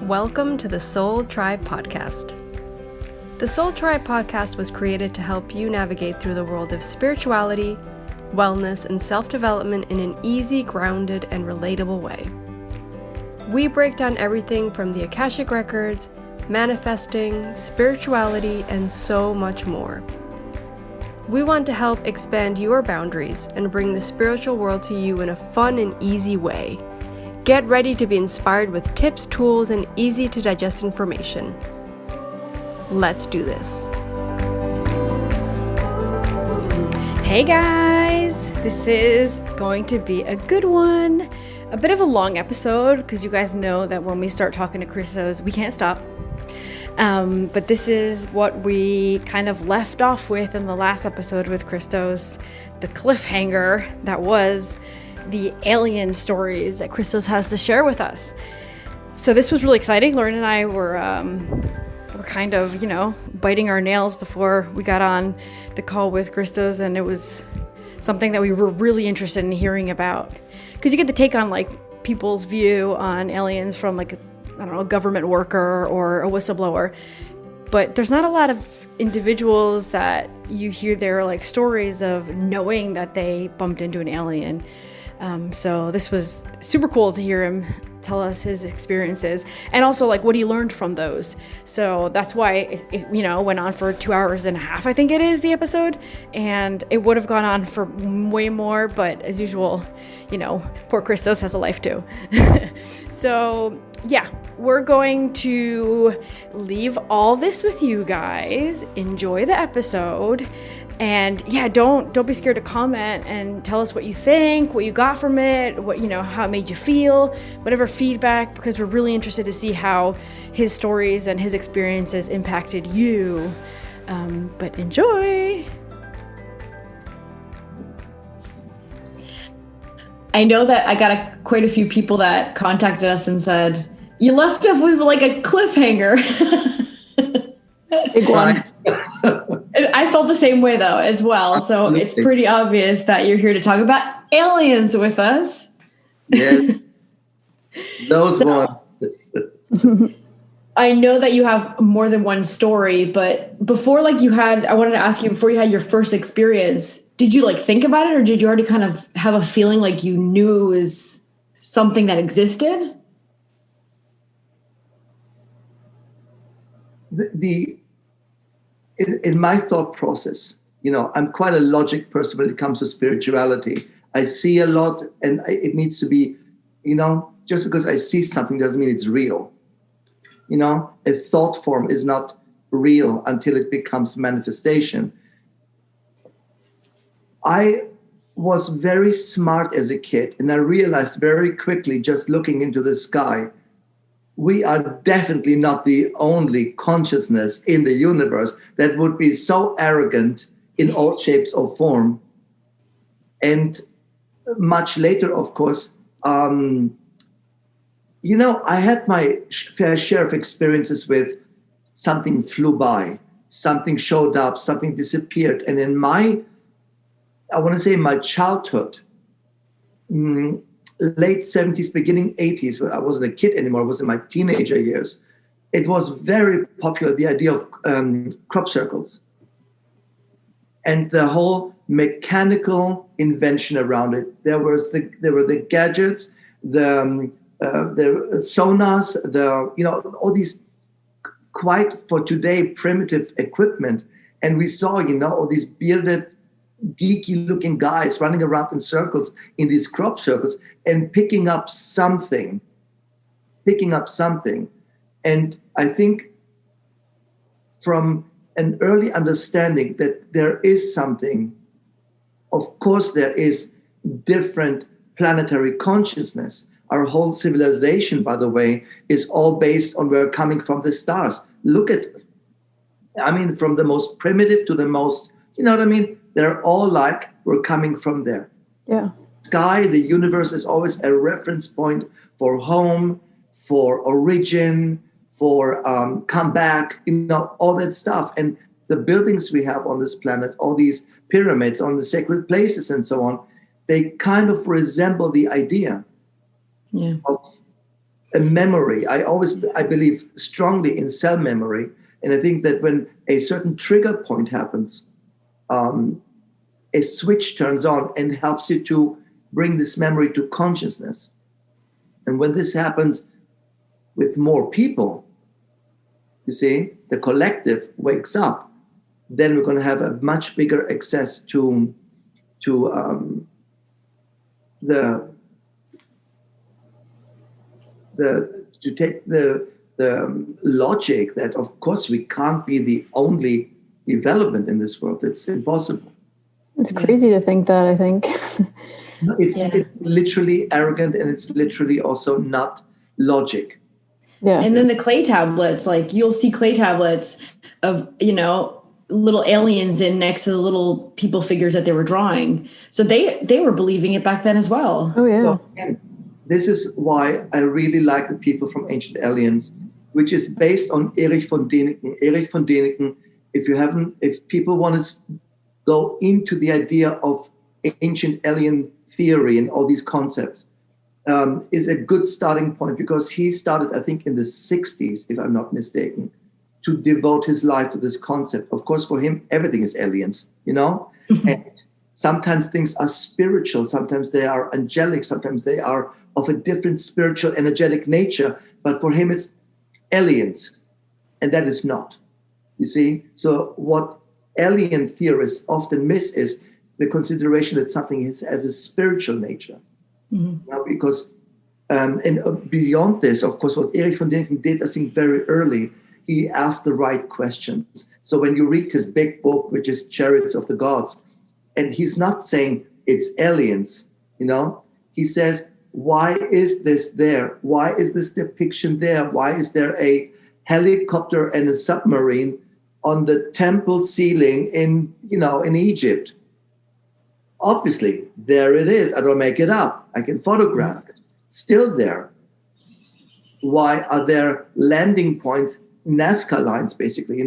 Welcome to the Soul Tribe Podcast. The Soul Tribe Podcast was created to help you navigate through the world of spirituality, wellness, and self-development in an easy, grounded, and relatable way. We break down everything from the Akashic Records, manifesting, spirituality, and so much more. We want to help expand your boundaries and bring the spiritual world to you in a fun and easy way. Get ready to be inspired with tips, tools, and easy to digest information. Let's do this. Hey guys, this is going to be a good one. A bit of a long episode because you guys know that when we start talking to Kristos, we can't stop. But this is what we kind of left off with in the last episode with Kristos, the cliffhanger that was the alien stories that Kristos has to share with us. So this was really exciting. Lauren and I were kind of, biting our nails before we got on the call with Kristos, and it was something that we were really interested in hearing about. Because you get to take on people's view on aliens from a government worker or a whistleblower. But there's not a lot of individuals that you hear their stories of knowing that they bumped into an alien. So this was super cool to hear him tell us his experiences and also what he learned from those. So that's why it went on for 2.5 hours, I think it is, the episode, and it would have gone on for way more, but as usual, poor Kristos has a life too. So yeah, we're going to leave all this with you guys. Enjoy the episode. And yeah, don't be scared to comment and tell us what you think, what you got from it, what how it made you feel, whatever feedback, because we're really interested to see how his stories and his experiences impacted you. But enjoy. I know that I got quite a few people that contacted us and said, you left off with a cliffhanger. Big one. I felt the same way though as well. So it's pretty obvious that you're here to talk about aliens with us. Yes. Those ones. I know that you have more than one story, but before I wanted to ask you, before you had your first experience, did you think about it, or did you already kind of have a feeling you knew it was something that existed? In my thought process, I'm quite a logic person when it comes to spirituality. I see a lot, and it needs to be, just because I see something doesn't mean it's real. A thought form is not real until it becomes manifestation. I was very smart as a kid, and I realized very quickly, just looking into the sky, we are definitely not the only consciousness in the universe that would be so arrogant in all shapes or form. And much later, of course, I had my fair share of experiences with something flew by, something showed up, something disappeared. And in my childhood, late 70s, beginning 80s, when I wasn't a kid anymore, I was in my teenager years, it was very popular, the idea of crop circles. And the whole mechanical invention around it. There were the gadgets, the sonars, all these quite, for today, primitive equipment. And we saw, all these bearded, geeky looking guys running around in circles in these crop circles and picking up something. And I think from an early understanding that there is something, of course there is different planetary consciousness. Our whole civilization, by the way, is all based on we're coming from the stars. Look at, from the most primitive to the most, they're all we're coming from there. Yeah. Sky, the universe is always a reference point for home, for origin, for comeback, all that stuff. And the buildings we have on this planet, all these pyramids on the sacred places and so on, they kind of resemble the idea of a memory. I believe strongly in cell memory. And I think that when a certain trigger point happens, a switch turns on and helps you to bring this memory to consciousness. And when this happens with more people, you see, the collective wakes up, then we're going to have a much bigger access to the logic that, of course, we can't be the only development in this world. It's impossible. It's crazy to think that, I think. It's literally arrogant, and it's literally also not logic. Yeah. And then the clay tablets, like you'll see clay tablets of, little aliens in next to the little people figures that they were drawing. So they were believing it back then as well. Oh, yeah. So, again, this is why I really like the people from Ancient Aliens, which is based on Erich von Däniken. Erich von Däniken, if people want to go into the idea of ancient alien theory and all these concepts, is a good starting point, because he started, I think, in the 60s, if I'm not mistaken, to devote his life to this concept. Of course, for him, everything is aliens, and sometimes things are spiritual, sometimes they are angelic, sometimes they are of a different spiritual, energetic nature. But for him, it's aliens, and that is not. You see? So what alien theorists often miss is the consideration that something has a spiritual nature. Because, and beyond this, of course, what Erich von Däniken did, I think, very early, he asked the right questions. So when you read his big book, which is Chariots of the Gods, and he's not saying it's aliens, he says, why is this there? Why is this depiction there? Why is there a helicopter and a submarine on the temple ceiling in Egypt? Obviously, there it is. I don't make it up. I can photograph it. Still there. Why are there landing points, Nazca lines, basically,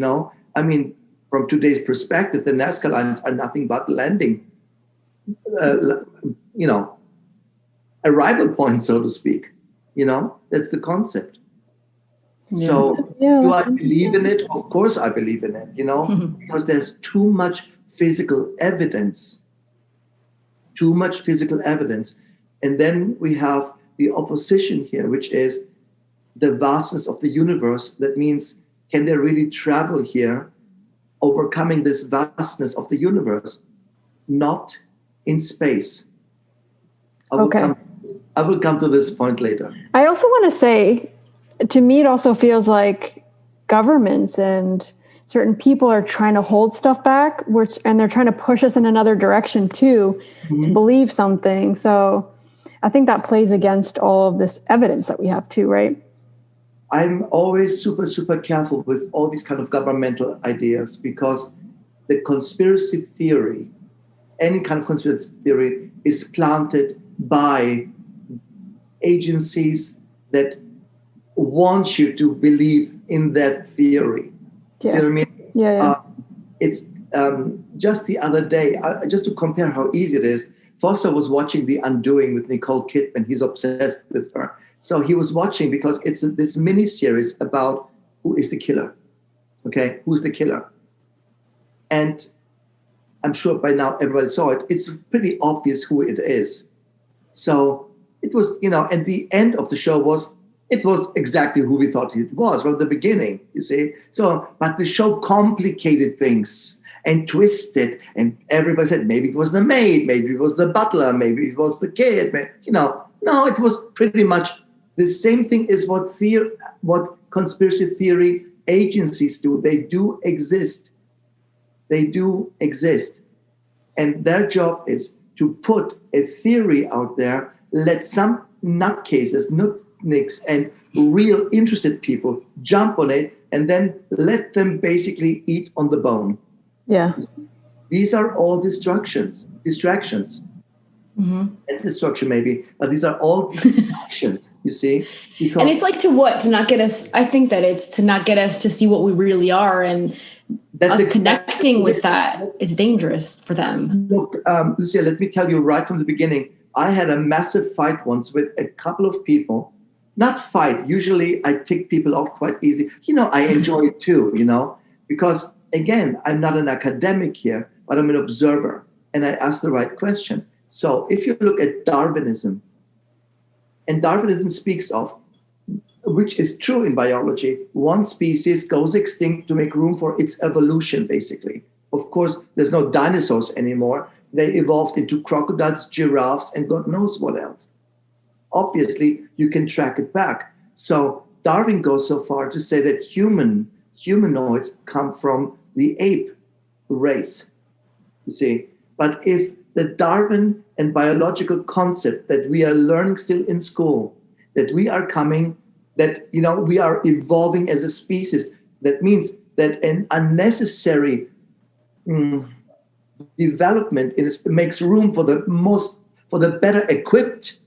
I mean, from today's perspective, the Nazca lines are nothing but landing, arrival points, so to speak. That's the concept. Yeah. So do I believe in it? Of course I believe in it, because there's too much physical evidence. Too much physical evidence. And then we have the opposition here, which is the vastness of the universe. That means, can they really travel here, overcoming this vastness of the universe? Not in space. I will come to this point later. I also want to say, to me, it also feels like governments and certain people are trying to hold stuff back, and they're trying to push us in another direction too, to believe something. So I think that plays against all of this evidence that we have too, right? I'm always super, super careful with all these kind of governmental ideas, because the conspiracy theory, any kind of conspiracy theory, is planted by agencies that want you to believe in that theory. Yeah. See what I mean? Yeah. It's just the other day, just to compare how easy it is, Foster was watching The Undoing with Nicole Kidman. He's obsessed with her. So he was watching because it's this mini-series about who is the killer. Okay, who's the killer? And I'm sure by now everybody saw it. It's pretty obvious who it is. So it was, and the end of the show was exactly who we thought it was from the beginning, you see. So, but the show complicated things and twisted, and everybody said maybe it was the maid, maybe it was the butler, maybe it was the kid. No, it was pretty much the same thing as what conspiracy theory agencies do. They do exist. And their job is to put a theory out there, let some nutcases, nutnicks, and real interested people jump on it, and then let them basically eat on the bone. Yeah. These are all distractions. And destruction maybe, but these are all distractions, you see? Because and it's like to not get us, I think that it's to not get us to see what we really are, and us connecting with that, it's dangerous for them. Look, Lucia, let me tell you right from the beginning, I had a massive fight once with a couple of people not fight. Usually I tick people off quite easy. I enjoy it too, because again, I'm not an academic here, but I'm an observer, and I ask the right question. So if you look at Darwinism, and Darwinism speaks of, which is true in biology, one species goes extinct to make room for its evolution, basically. Of course, there's no dinosaurs anymore. They evolved into crocodiles, giraffes, and God knows what else. Obviously, you can track it back. So Darwin goes so far to say that humanoids come from the ape race, you see. But if the Darwin and biological concept that we are learning still in school, that we are we are evolving as a species, that means that an unnecessary development makes room for the better equipped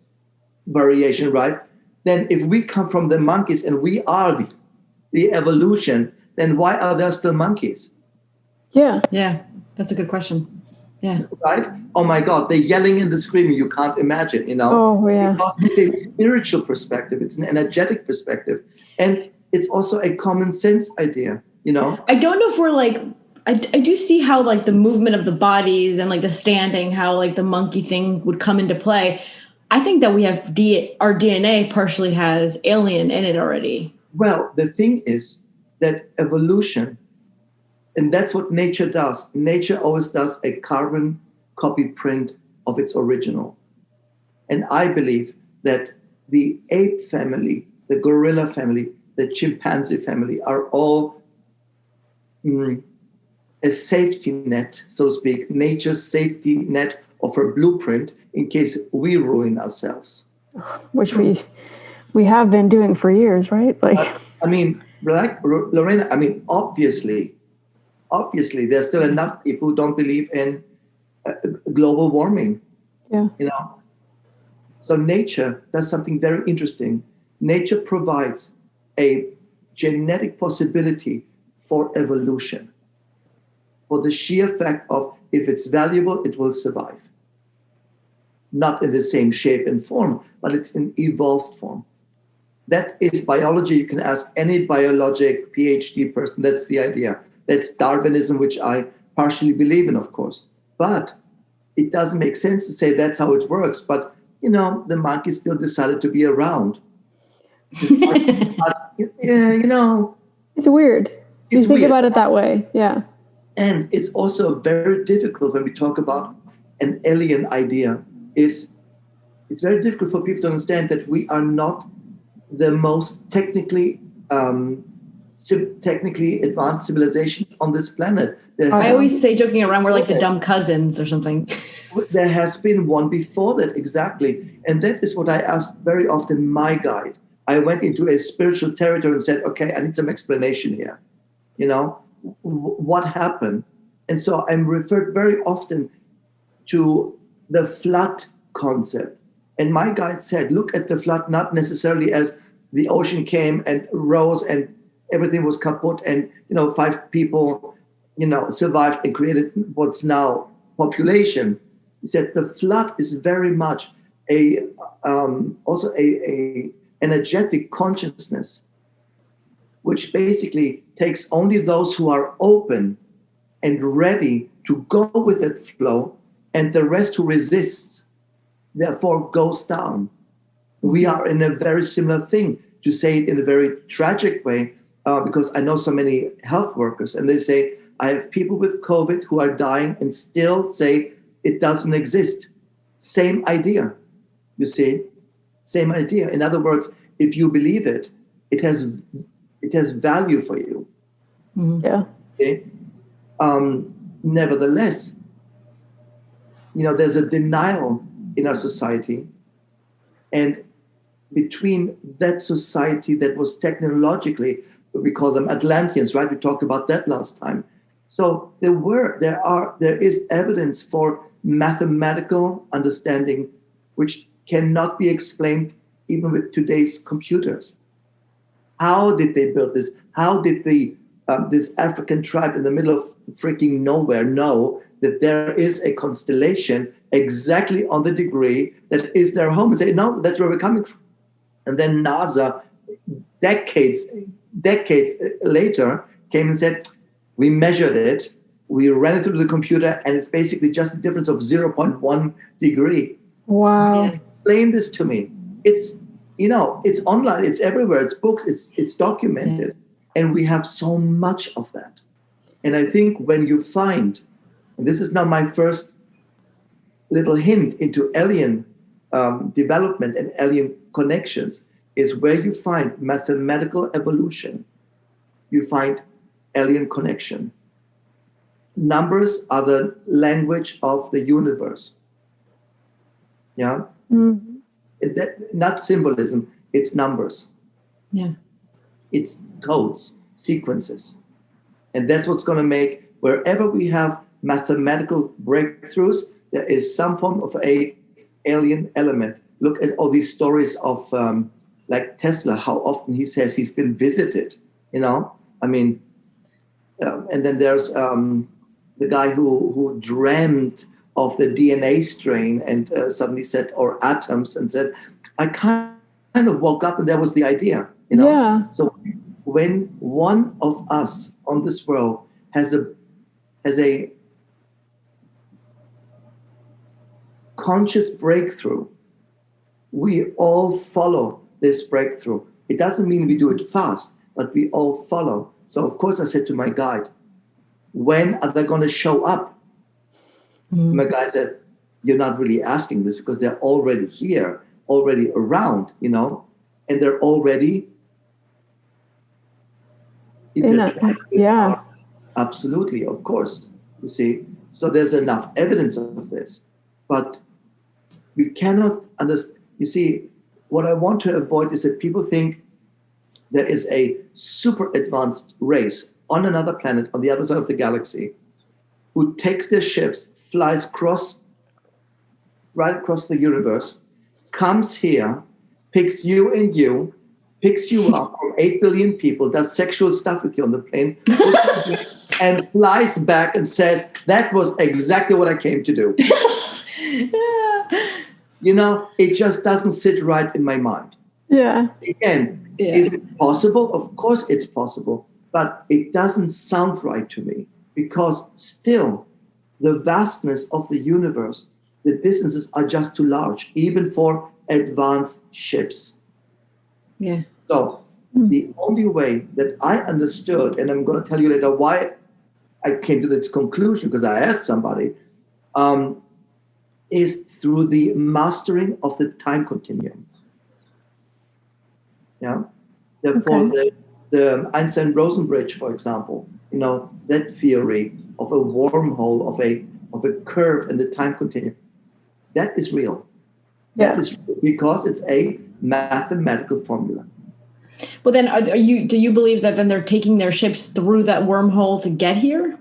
variation, right? Then if we come from the monkeys and we are the evolution, then why are there still monkeys? Yeah, that's a good question. Yeah. Right? Oh my God, they're yelling and they're screaming. You can't imagine, Oh, yeah. Because it's a spiritual perspective. It's an energetic perspective. And it's also a common sense idea, I don't know if we're I do see how the movement of the bodies and the standing, how the monkey thing would come into play. I think that we have our DNA partially has alien in it already. Well, the thing is that evolution, and that's what nature does. Nature always does a carbon copy print of its original. And I believe that the ape family, the gorilla family, the chimpanzee family are all a safety net, so to speak, nature's safety net of a blueprint in case we ruin ourselves. Which we have been doing for years, right? Lorena, obviously, there's still enough people who don't believe in global warming. Yeah. So nature does something very interesting. Nature provides a genetic possibility for evolution, for the sheer fact of if it's valuable, it will survive. Not in the same shape and form, but it's in evolved form. That is biology. You can ask any biologic PhD person. That's the idea. That's Darwinism, which I partially believe in, of course. But it doesn't make sense to say that's how it works. But, the monkey still decided to be around. It's weird. You think about it that way. Yeah. And it's also very difficult when we talk about an alien idea. It's very difficult for people to understand that we are not the most technically advanced civilization on this planet. I always say, joking around, we're like the dumb cousins or something. There has been one before that, exactly. And that is what I asked very often my guide. I went into a spiritual territory and said, okay, I need some explanation here. What happened? And so I'm referred very often to the flood concept. And my guide said, look at the flood not necessarily as the ocean came and rose and everything was kaput and, 5 people, survived and created what's now population. He said the flood is very much also a energetic consciousness, which basically takes only those who are open and ready to go with that flow, and the rest who resists, therefore goes down. We are in a very similar thing, to say it in a very tragic way, because I know so many health workers, and they say, I have people with COVID who are dying and still say it doesn't exist. Same idea, you see? Same idea. In other words, if you believe it, it has value for you. Yeah. Okay? Nevertheless, there's a denial in our society, and between that society that was technologically, we call them Atlanteans, right? We talked about that last time. So there is evidence for mathematical understanding, which cannot be explained even with today's computers. How did they build this? How did this African tribe in the middle of freaking nowhere know that there is a constellation exactly on the degree that is their home, and say, no, that's where we're coming from? And then NASA, decades later, came and said, we measured it, we ran it through the computer, and it's basically just a difference of 0.1 degree. Wow. Explain this to me. It's, it's online, it's everywhere, it's books, it's documented. And we have so much of that. And I think when you find, and this is now my first little hint into alien development and alien connections, is where you find mathematical evolution, you find alien connection. Numbers are the language of the universe. Yeah? Mm-hmm. Not symbolism, it's numbers. Yeah. It's codes, sequences. And that's what's going to make, wherever we have mathematical breakthroughs, there is some form of a alien element. Look at all these stories of like Tesla, how often he says he's been visited, I mean, and then there's the guy who dreamt of the DNA strain and suddenly said, or atoms, and said, I kind of woke up and that was the idea, Yeah. So when one of us on this world has a conscious breakthrough, we all follow this breakthrough. It doesn't mean we do it fast, but we all follow. So of course I said to my guide, when are they going to show up? Mm. My guide said, you're not really asking this because they're already here, already around, and they're already yeah. Absolutely, of course, you see. So there's enough evidence of this, but we cannot understand. You see, what I want to avoid is that people think there is a super advanced race on another planet, on the other side of the galaxy, who takes their ships, flies right across the universe, comes here, picks you and you, picks you up from 8 billion people, does sexual stuff with you on the plane, and flies back and says, that was exactly what I came to do. It just doesn't sit right in my mind. Yeah. Again, is it possible? Of course it's possible, but it doesn't sound right to me because still the vastness of the universe, the distances are just too large, even for advanced ships. Yeah. So the only way that I understood, and I'm going to tell you later why I came to this conclusion, because I asked somebody, is through the mastering of the time continuum. Yeah. Therefore, the Einstein-Rosen bridge, for example, that theory of a wormhole, of a curve in the time continuum, that is real. Yeah. That is real because it's a mathematical formula. Well, then, do you believe that then they're taking their ships through that wormhole to get here?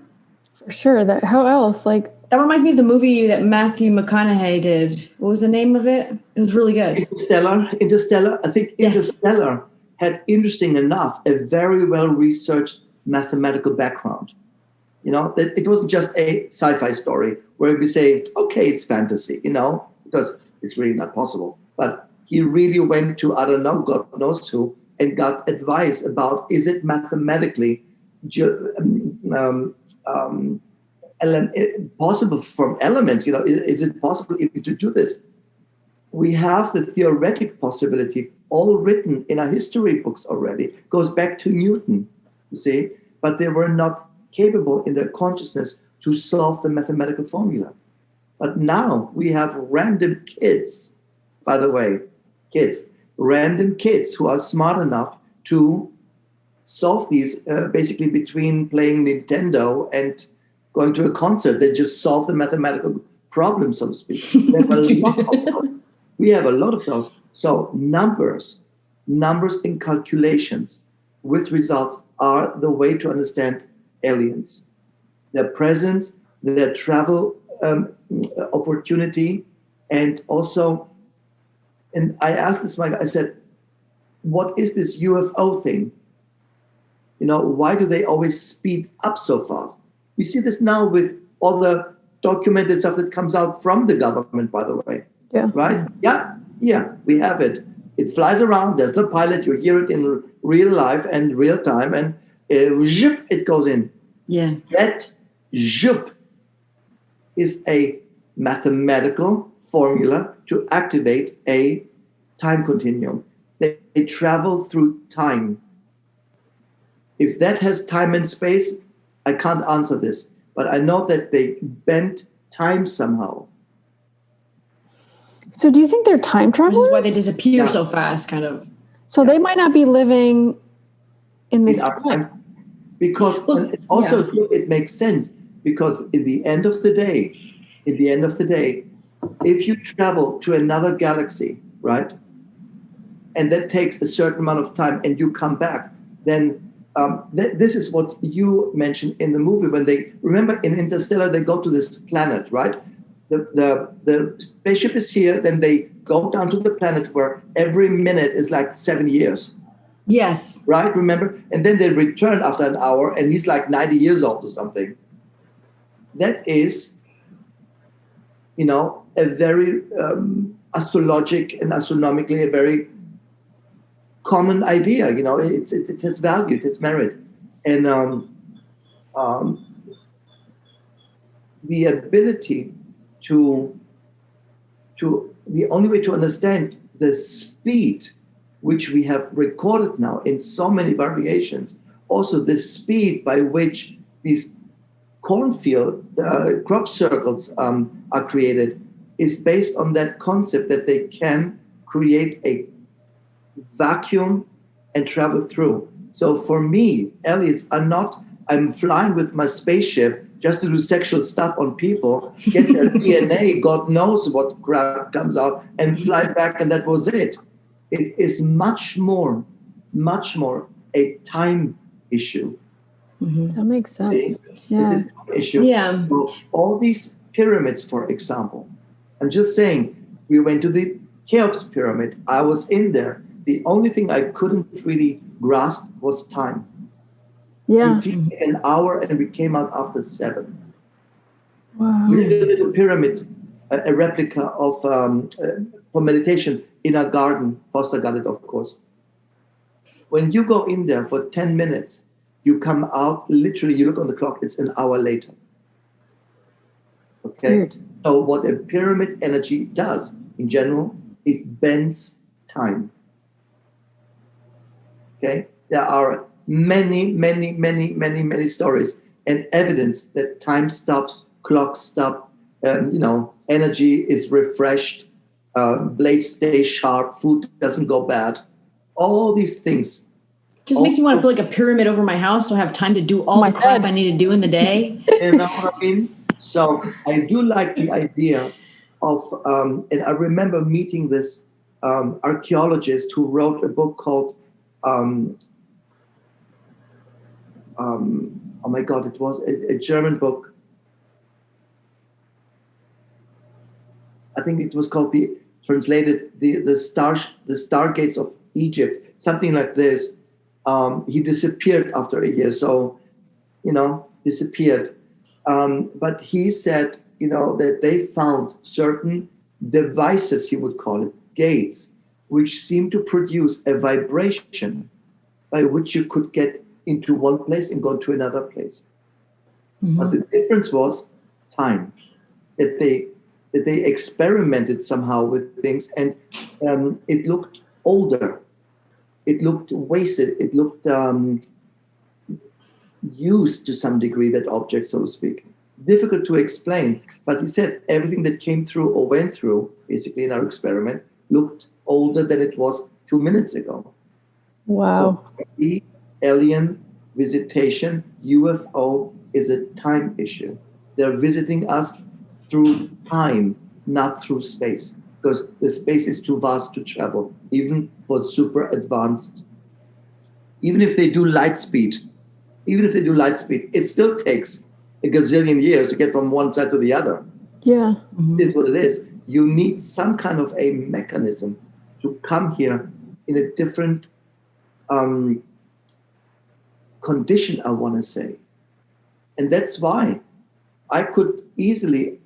For sure. How else? Like, that reminds me of the movie that Matthew McConaughey did. What was the name of it? It was really good. Interstellar. I think Interstellar had, interesting enough, a very well-researched mathematical background. That it wasn't just a sci-fi story where we say, okay, it's fantasy, because it's really not possible. But he really went to, I don't know, God knows who, and got advice about, is it mathematically possible from elements? Is it possible to do this? We have the theoretic possibility all written in our history books already. It goes back to Newton, you see, but they were not capable in their consciousness to solve the mathematical formula. But now we have random kids, by the way, random kids who are smart enough to solve these basically between playing Nintendo and going to a concert. They just solve the mathematical problem, so to speak. We have a lot of those. So numbers and calculations with results are the way to understand aliens. Their presence, their travel opportunity, and also, and I asked this guy, I said, what is this UFO thing? Why do they always speed up so fast? We see this now with all the documented stuff that comes out from the government, by the way. Yeah. Right? Yeah, we have it. It flies around. There's the pilot. You hear it in real life and real time, and zip, it goes in. Yeah. That zip is a mathematical formula to activate a time continuum. They travel through time. If that has time and space, I can't answer this, but I know that they bend time somehow. So do you think they're time Which travelers? is why they disappear so fast, kind of. So they might not be living in this time. Because also it makes sense, because in the end of the day, if you travel to another galaxy, right, and that takes a certain amount of time and you come back, then this is what you mentioned in the movie when they, remember in Interstellar, they go to this planet, right? The spaceship is here, then they go down to the planet where every minute is like 7 years. Yes. Right, remember? And then they return after an hour and he's like 90 years old or something. That is, a very astrologic and astronomically a very common idea. It has value, it has merit. And the ability to the only way to understand the speed which we have recorded now in so many variations, also the speed by which these cornfield crop circles are created, is based on that concept that they can create a vacuum and travel through. So for me, aliens are not, I'm flying with my spaceship just to do sexual stuff on people, get their DNA, God knows what crap comes out, and fly back, and that was it. It is much more a time issue. Mm-hmm. That makes sense. See? Yeah. It's a time issue. Yeah. So all these pyramids, for example, I'm just saying, we went to the Cheops pyramid. I was in there. The only thing I couldn't really grasp was time. Yeah. We flew an hour and we came out after 7. Wow. We did a little pyramid, a replica of for meditation in our garden. Foster got it, of course. When you go in there for 10 minutes, you come out, literally, you look on the clock, it's an hour later. Okay? Weird. So what a pyramid energy does, in general, it bends time. Okay? There are many stories and evidence that time stops, clocks stop, energy is refreshed, blades stay sharp, food doesn't go bad. All these things. Just makes me want to put like a pyramid over my house so I have time to do all the crap I need to do in the day. You know what I mean? So I do like the idea of, and I remember meeting this archaeologist who wrote a book called, oh my God, it was a German book. I think it was called the Stargates of Egypt, something like this. He disappeared after a year, so disappeared. But he said, that they found certain devices, he would call it, gates, which seemed to produce a vibration by which you could get into one place and go to another place. Mm-hmm. But the difference was time, that they experimented somehow with things, and it looked older. It looked wasted. It looked used to some degree, that object, so to speak. Difficult to explain, but he said everything that came through or went through, basically in our experiment, looked older than it was 2 minutes ago. Wow. So the alien visitation, UFO, is a time issue. They're visiting us through time, not through space, because the space is too vast to travel, even for super advanced. Even if they do light speed, it still takes a gazillion years to get from one side to the other. Yeah. Mm-hmm. It is what it is. You need some kind of a mechanism to come here in a different condition, I want to say. And that's why I could easily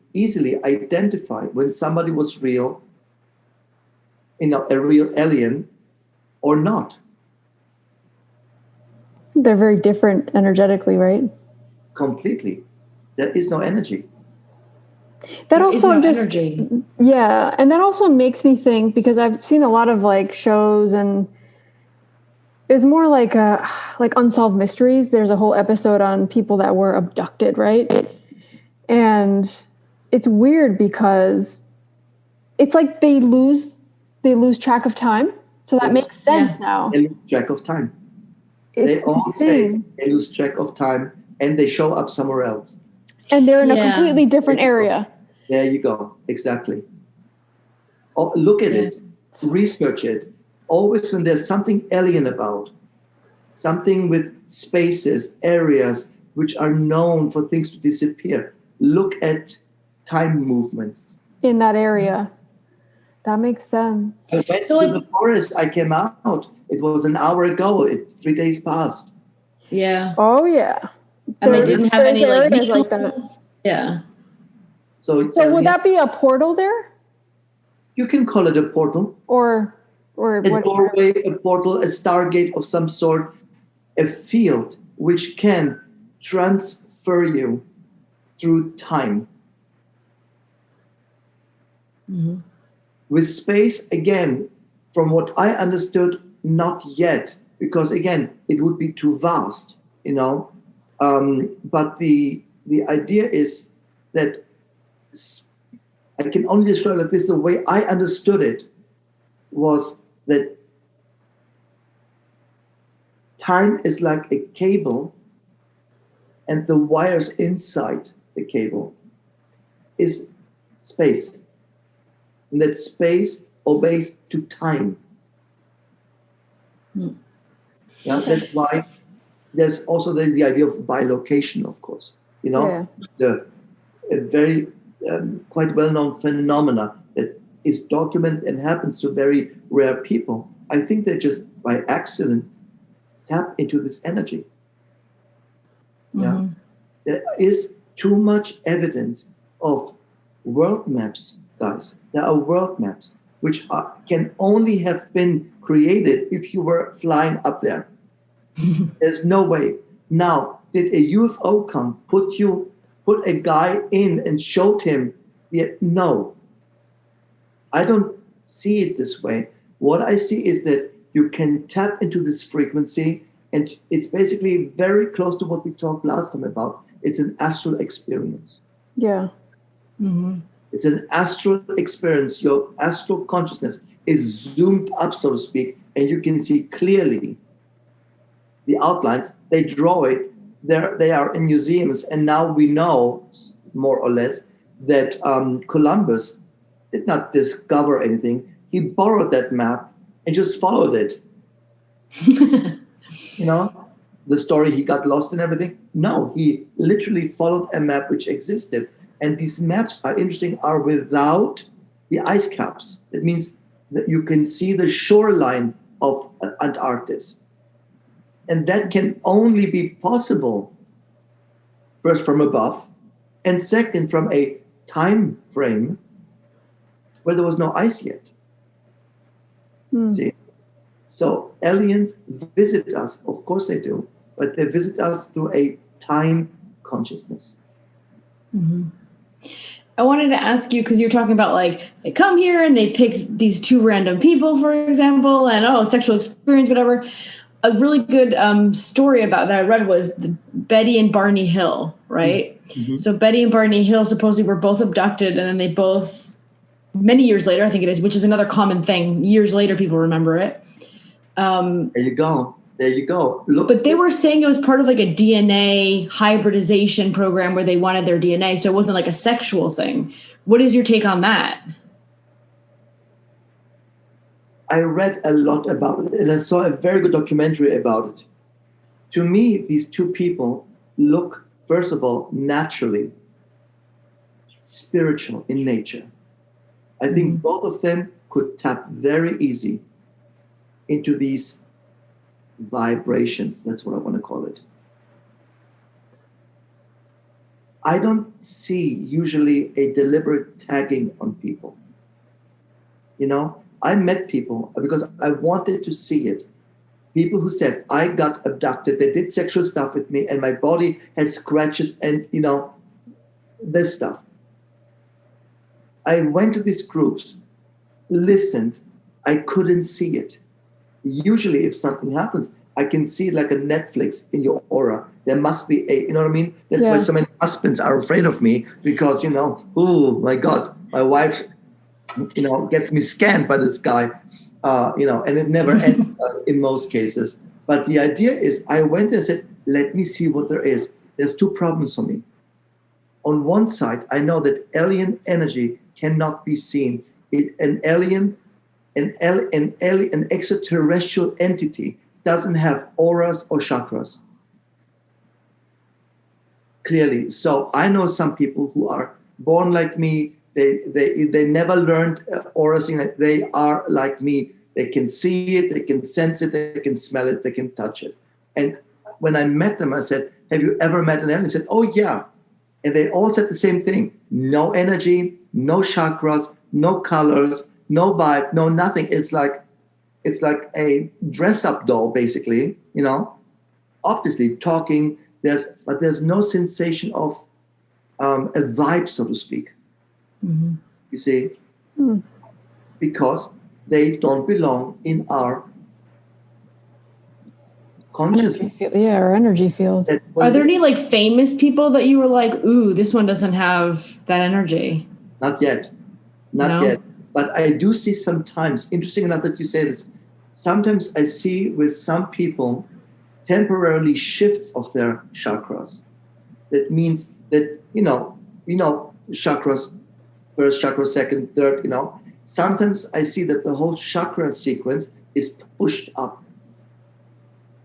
identify when somebody was real a real alien or not. They're very different energetically, right? Completely. There is no energy. That There is also no just energy. Yeah, and that also makes me think, because I've seen a lot of like shows, and it was more like Unsolved Mysteries. There's a whole episode on people that were abducted, right? And it's weird because it's like they lose track of time. So that makes sense now. They lose track of time. It's They all insane. say they lose track of time and they show up somewhere else. And they're in a completely different area. There you go. Exactly. Oh, look at it. Research it. Always when there's something alien about, something with spaces, areas which are known for things to disappear, look at time movements. In that area. That makes sense. I went to the forest. I came out. It was an hour ago. 3 days passed. Yeah. Oh, yeah. And they didn't have any areas like that. Yeah. So would that be a portal there? You can call it a portal. Or a doorway, a portal, a stargate of some sort, a field which can transfer you through time. Mm-hmm. With space, again, from what I understood, not yet, because again, it would be too vast, But the idea is that I can only describe it this. The way I understood it was that time is like a cable, and the wires inside the cable is space. And that space obeys to time. Yeah, that's why there's also the idea of bilocation, of course. A very quite well-known phenomena that is documented and happens to very rare people. I think they just by accident tap into this energy. Yeah, there is too much evidence of world maps, guys. There are world maps which can only have been created if you were flying up there. There's no way. Now, did a UFO come, put a guy in and showed him? No. I don't see it this way. What I see is that you can tap into this frequency, and it's basically very close to what we talked last time about. It's an astral experience. Yeah. Mm-hmm. It's an astral experience. Your astral consciousness is zoomed up, so to speak, and you can see clearly the outlines. They draw it. They are in museums, and now we know, more or less, that Columbus did not discover anything. He borrowed that map and just followed it. The story, he got lost and everything. No, he literally followed a map which existed. And these maps are interesting, are without the ice caps. That means that you can see the shoreline of Antarctica. And that can only be possible, first from above, and second from a time frame where there was no ice yet. See? So aliens visit us, of course they do, but they visit us through a time consciousness. Mm-hmm. I wanted to ask you, because you're talking about they come here and they pick these two random people, for example, and sexual experience, whatever. A really good story about that I read was Betty and Barney Hill, right? Mm-hmm. So Betty and Barney Hill supposedly were both abducted, and then they both, many years later, I think it is, which is another common thing. Years later, people remember it. There you go. Look, but they were saying it was part of a DNA hybridization program where they wanted their DNA, so it wasn't a sexual thing. What is your take on that? I read a lot about it, and I saw a very good documentary about it. To me, these two people look, first of all, naturally spiritual in nature. I think both of them could tap very easy into these vibrations. That's what I want to call it. I don't see usually a deliberate tagging on people. I met people because I wanted to see it. People who said, I got abducted, they did sexual stuff with me, and my body has scratches and, this stuff. I went to these groups, listened, I couldn't see it. Usually if something happens, I can see it like a Netflix in your aura. There must be you know what I mean? That's why so many husbands are afraid of me because, oh my God, my wife, gets me scanned by this guy, and it never ends in most cases. But the idea is I went and said, let me see what there is. There's two problems for me. On one side, I know that alien energy cannot be seen. An extraterrestrial entity doesn't have auras or chakras. Clearly. So I know some people who are born like me. They never learned auras. They are like me. They can see it, they can sense it, they can smell it, they can touch it. And when I met them, I said, have you ever met an alien? They said, oh yeah. And they all said the same thing. No energy, no chakras, no colors, no vibe, no nothing. It's like a dress-up doll, basically, obviously talking, but there's no sensation of a vibe, so to speak. Mm-hmm. You see? Because they don't belong in our consciousness. Or energy field. Are there any like famous people that you were like, ooh, this one doesn't have that energy? Not yet. Not yet. But I do see sometimes, interesting enough that you say this, sometimes I see with some people temporarily shifts of their chakras. That means that, chakras, first chakra, second, third, sometimes I see that the whole chakra sequence is pushed up.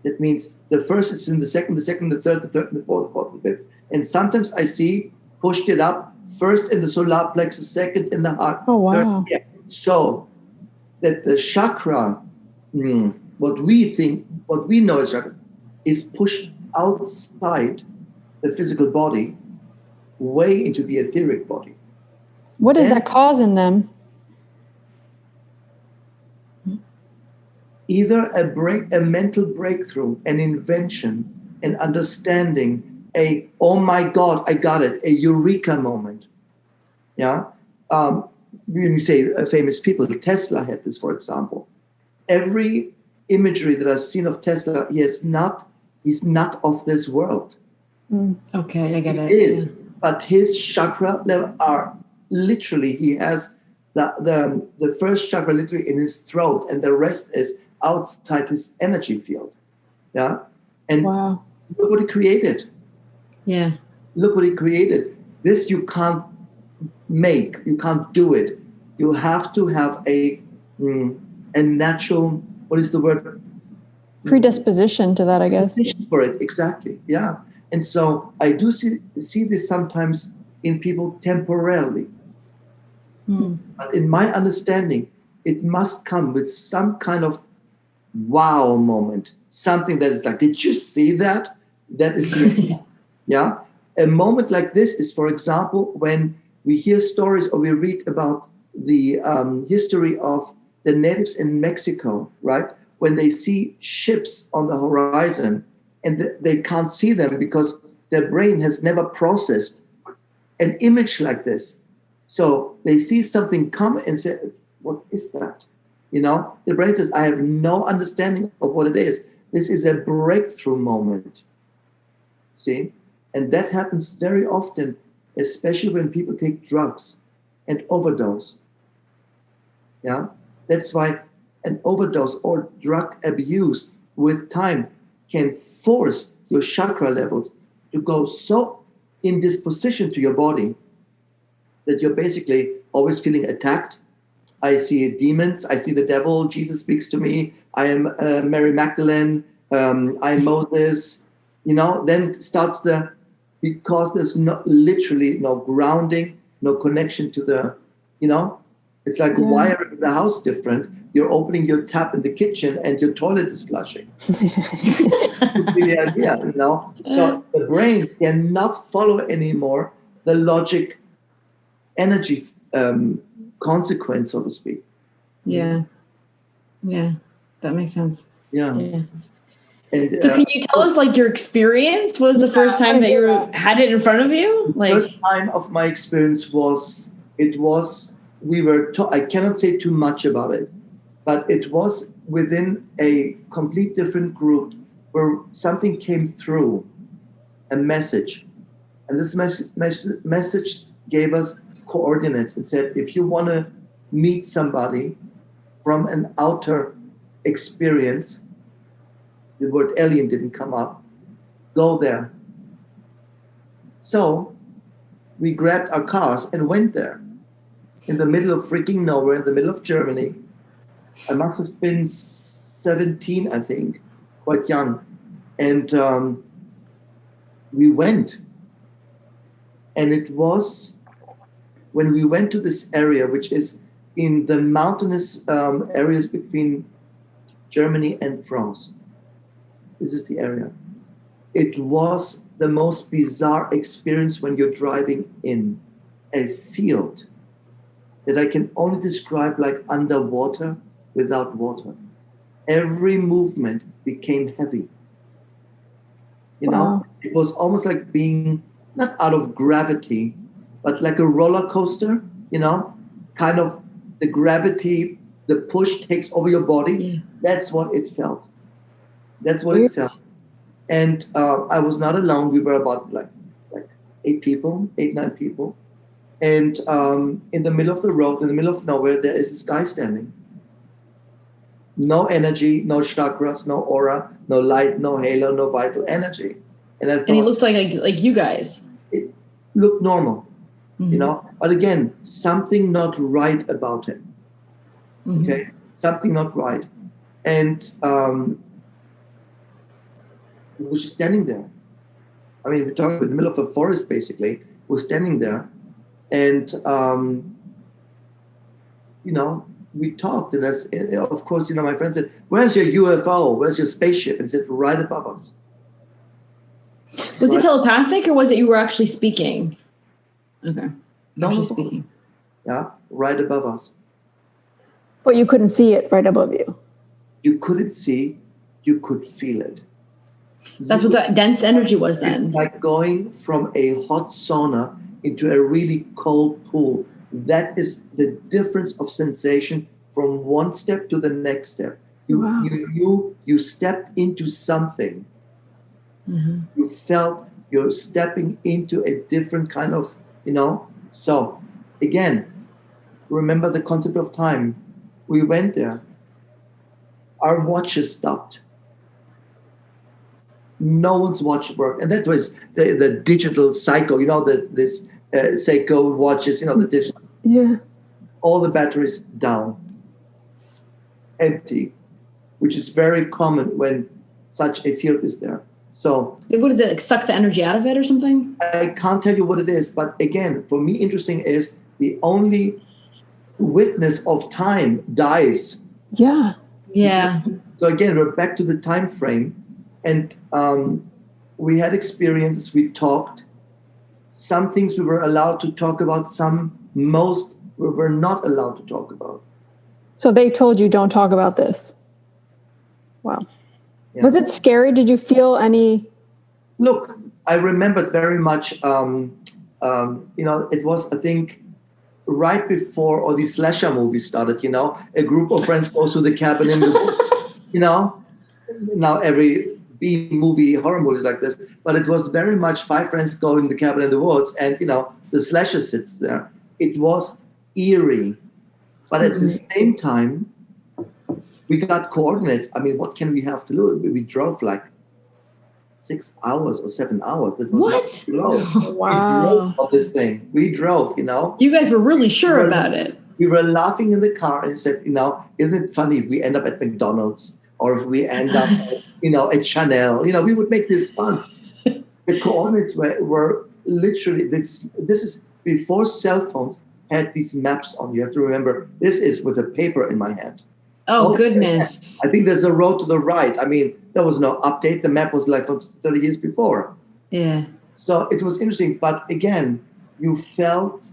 That means the first is in the second, the third, and the fourth, the fifth. And sometimes I see pushed it up, first in the solar plexus, second in the heart. Oh, wow. Third. So that the chakra, what we know as chakra, is pushed outside the physical body, way into the etheric body. What is that causing them? Either a mental breakthrough, an invention, an understanding, oh my God, I got it, a eureka moment. Yeah. When you say famous people, Tesla had this, for example. Every imagery that I've seen of Tesla, he's not of this world. Okay, I get it. He is, but his chakra level are literally, he has the first chakra literally in his throat, and the rest is outside his energy field. Yeah. And wow. Look what he created. Yeah. Look what he created. This you can't make. You can't do it. You have to have a natural, what is the word? Predisposition to that, I guess. For it, exactly. Yeah. And so I do see this sometimes in people temporarily. But in my understanding, it must come with some kind of wow moment. Something that is like, did you see that? That is yeah. A moment like this is, for example, when we hear stories or we read about the history of the natives in Mexico, right? When they see ships on the horizon and they can't see them because their brain has never processed an image like this. So they see something come and say, what is that? The brain says, I have no understanding of what it is. This is a breakthrough moment. See? And that happens very often, especially when people take drugs and overdose. Yeah? That's why an overdose or drug abuse with time can force your chakra levels to go so in disposition to your body that you're basically always feeling attacked. I see demons. I see the devil. Jesus speaks to me. I am Mary Magdalene. I'm Moses. Then starts because there's literally no grounding, no connection to the, it's like wiring the house different. You're opening your tap in the kitchen and your toilet is flushing. The idea, So the brain cannot follow anymore the logic energy consequence, so to speak. Yeah. Yeah. That makes sense. Yeah. And, so can you tell us like your experience? What was the first time that you had it in front of you? Like, first time of my experience I cannot say too much about it, but it was within a complete different group where something came through, a message. And this message gave us coordinates and said, if you want to meet somebody from an outer experience, the word alien didn't come up, go there. So we grabbed our cars and went there in the middle of freaking nowhere, in the middle of Germany. I must have been 17, I think, quite young. And we went. And it was when we went to this area, which is in the mountainous areas between Germany and France. This is the area. It was the most bizarre experience when you're driving in a field that I can only describe like underwater without water. Every movement became heavy. You know, it was almost like being not out of gravity, but like a roller coaster, you know, kind of the gravity, the push takes over your body. Yeah. That's what it felt. That's what it felt. And I was not alone. We were about like 8, 9 people. And in the middle of the road, in the middle of nowhere, there is this guy standing. No energy, no chakras, no aura, no light, no halo, no vital energy. And he looked like you guys. It looked normal, you know. But again, something not right about him. Okay, something not right. And he was just standing there. I mean, we're talking about the middle of a forest, basically. Was standing there, and you know, we talked, and as of course, you know, my friend said, "Where's your UFO? Where's your spaceship?" And he said, "Right above us." Was it telepathic, or was it you were actually speaking? Okay, actually speaking. Yeah, right above us. But you couldn't see it right above you. You couldn't see, you could feel it. That's what that dense energy was then. It's like going from a hot sauna into a really cold pool. That is the difference of sensation from one step to the next step. You stepped into something. You felt you're stepping into a different kind of, you know. So again, remember the concept of time. We went there. Our watches stopped. No one's watch worked. And that was the digital cycle, you know, this Seiko watches, you know, the digital. Yeah. All the batteries down. Empty, which is very common when such a field is there. So what is it, like suck the energy out of it or something? I can't tell you what it is, but again, for me, interesting is the only witness of time dies. Yeah. Yeah. So again, we're back to the time frame, and we had experiences. We talked. Some things we were allowed to talk about. Most we were not allowed to talk about. So they told you don't talk about this. Wow. Yeah. Was it scary? Did you feel any? Look, I remembered very much. You know, it was, I think, right before all these slasher movies started. You know, a group of friends goes to the cabin in the woods. You know, now every B movie, horror movies like this, but it was very much 5 friends go in the cabin in the woods, and you know, the slasher sits there. It was eerie, but at the same time, we got coordinates. I mean, what can we have to do? We drove like 6 hours or 7 hours. That was what? Wow! We drove on this thing. We drove. You know, you guys were really sure about it. We were laughing in the car and said, you know, isn't it funny if we end up at McDonald's or if we end up, you know, at Chanel? You know, we would make this fun. The coordinates were literally this is before cell phones had these maps on. You have to remember, this is with a paper in my hand. Oh, goodness. I think there's a road to the right. I mean, there was no update. The map was like from 30 years before. Yeah. So it was interesting. But again, you felt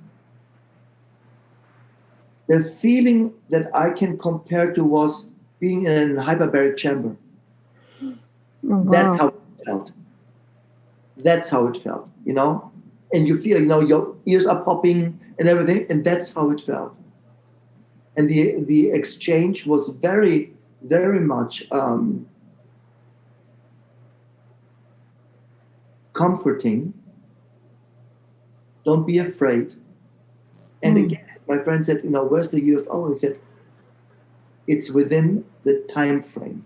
the feeling that I can compare to was being in a hyperbaric chamber. Oh, wow. That's how it felt. That's how it felt, you know? And you feel, you know, your ears are popping and everything, and that's how it felt. And the exchange was very, very much comforting. Don't be afraid. And again, my friend said, you know, where's the UFO? He said, it's within the time frame.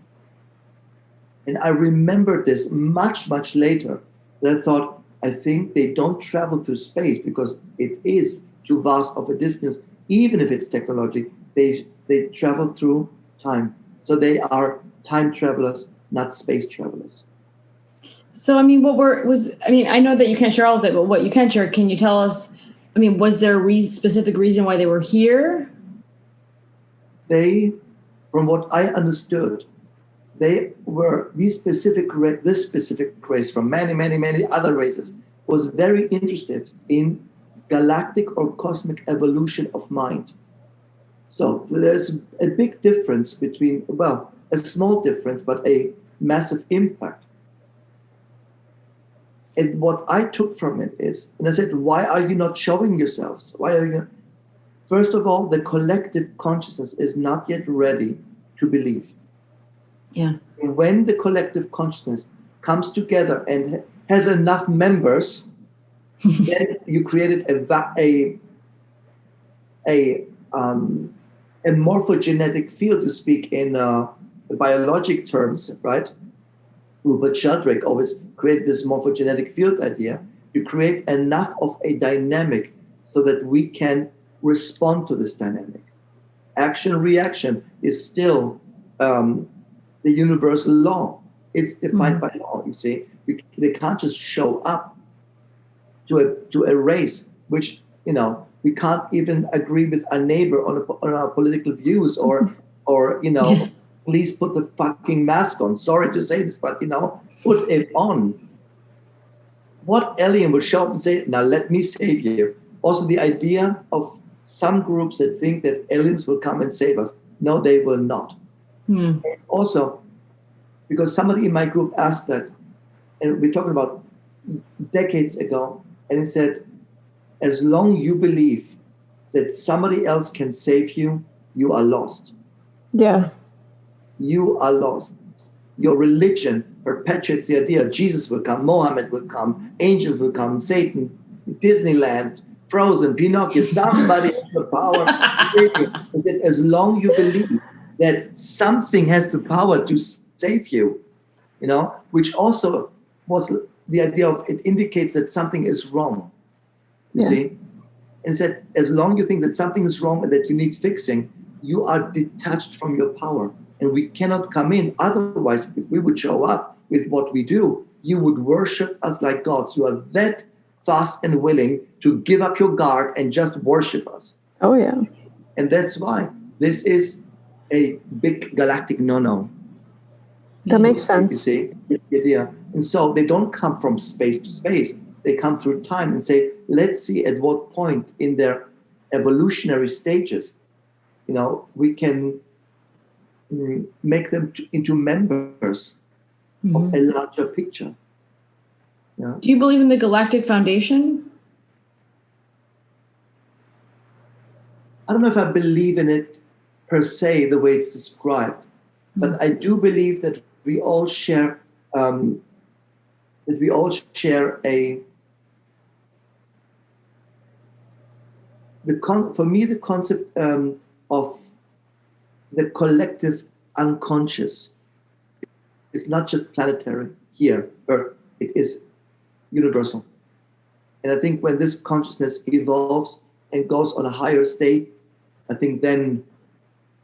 And I remembered this much, much later. That I thought, I think they don't travel through space because it is too vast of a distance. Even if it's technology, they travel through time. So they are time travelers, not space travelers. So, I mean, I know that you can't share all of it, but what you can share, can you tell us, I mean, was there a specific reason why they were here? They, from what I understood, they were this specific race from many, many, many other races was very interested in galactic or cosmic evolution of mind. So there's a big difference between, well, a small difference, but a massive impact. And what I took from it is, and I said, why are you not showing yourselves? Why are you not? First of all, the collective consciousness is not yet ready to believe. Yeah. When the collective consciousness comes together and has enough members, then you created a morphogenetic field, to speak in biologic terms, right? Rupert Sheldrake always created this morphogenetic field idea. You create enough of a dynamic so that we can respond to this dynamic. Action-reaction is still the universal law. It's defined by law, you see. They can't just show up to a race, which, you know, we can't even agree with our neighbor on our political views or you know, please put the fucking mask on. Sorry to say this, but, you know, put it on. What alien will show up and say, now let me save you? Also, the idea of some groups that think that aliens will come and save us. No, they will not. And also, because somebody in my group asked that, and we're talking about decades ago, and he said, as long you believe that somebody else can save you, you are lost. Yeah. You are lost. Your religion perpetuates the idea Jesus will come, Mohammed will come, angels will come, Satan, Disneyland, Frozen, Pinocchio, somebody has the power to save you. He said, as long you believe that something has the power to save you, you know, which also was the idea of, it indicates that something is wrong, you see? And said, as long you think that something is wrong and that you need fixing, you are detached from your power. And we cannot come in. Otherwise, if we would show up with what we do, you would worship us like gods. You are that fast and willing to give up your guard and just worship us. Oh, yeah. And that's why this is a big galactic no-no. That makes You sense. see, the idea. And so they don't come from space to space. They come through time and say, let's see at what point in their evolutionary stages, you know, we can make them into members of a larger picture. Yeah. Do you believe in the Galactic Foundation? I don't know if I believe in it per se the way it's described, but I do believe that we all share a for me the concept of the collective unconscious is not just planetary here, Earth. It is universal. And I think when this consciousness evolves and goes on a higher state, I think then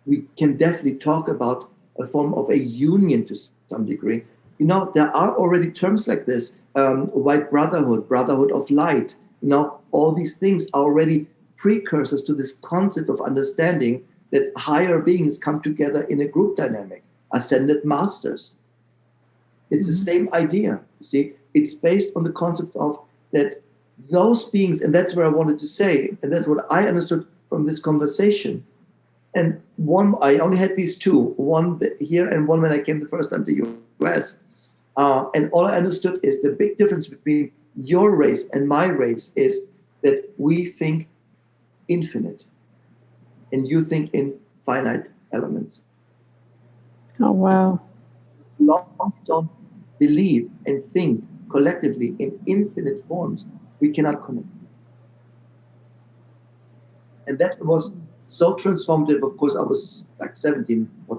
we can definitely talk about a form of a union to some degree. You know, there are already terms like this, white brotherhood, brotherhood of light. You know, all these things are already precursors to this concept of understanding that higher beings come together in a group dynamic, ascended masters. It's the same idea, you see. It's based on the concept of that those beings, and that's where I wanted to say, and that's what I understood from this conversation, And one, I only had these two, one here and one when I came the first time to US. And all I understood is the big difference between your race and my race is that we think infinite and you think in finite elements. Oh, wow. Long as we don't believe and think collectively in infinite forms, we cannot connect. And that was so transformative. Of course, I was like 17. I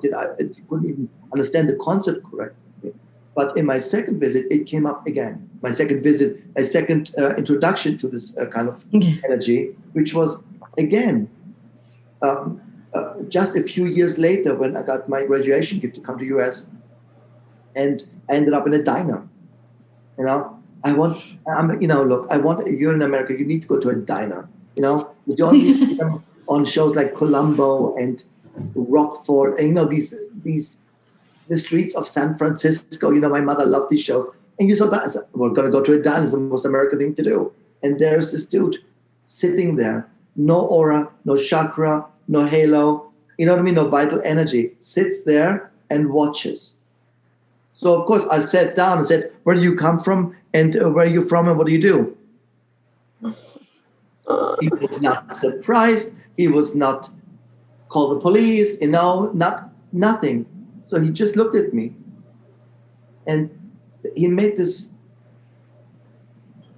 couldn't even understand the concept correctly. But in my second visit, it came up again. My second introduction to this kind of energy, which was, again, just a few years later when I got my graduation gift to come to US, and I ended up in a diner. You know, you're in America, you need to go to a diner. You know, you don't need to see them on shows like Columbo and Rockford, and you know, the streets of San Francisco. You know, my mother loved these shows. And you saw that, I said, we're going to go to a diner, it's the most American thing to do. And there's this dude sitting there, no aura, no chakra, no halo, you know what I mean, no vital energy, sits there and watches. So, of course, I sat down and said, where do you come from, and where are you from, and what do you do? He was not surprised. He was not called the police, you know, nothing. So he just looked at me, and he made this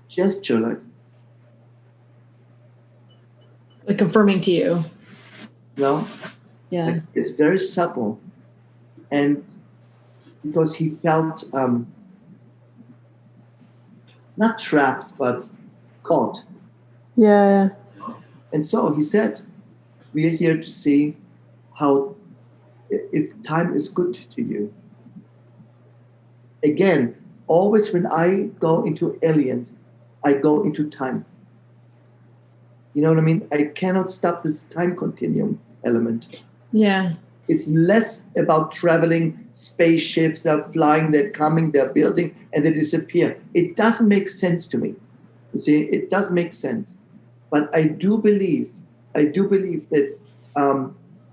gesture like confirming to you. No? Yeah. Like, it's very subtle. And because he felt not trapped, but caught. Yeah. And so he said, we are here to see how, if time is good to you. Again, always when I go into aliens, I go into time. You know what I mean? I cannot stop this time continuum element. Yeah. It's less about traveling spaceships, they're flying, they're coming, they're building, and they disappear. It doesn't make sense to me. You see, it does make sense. But I do believe that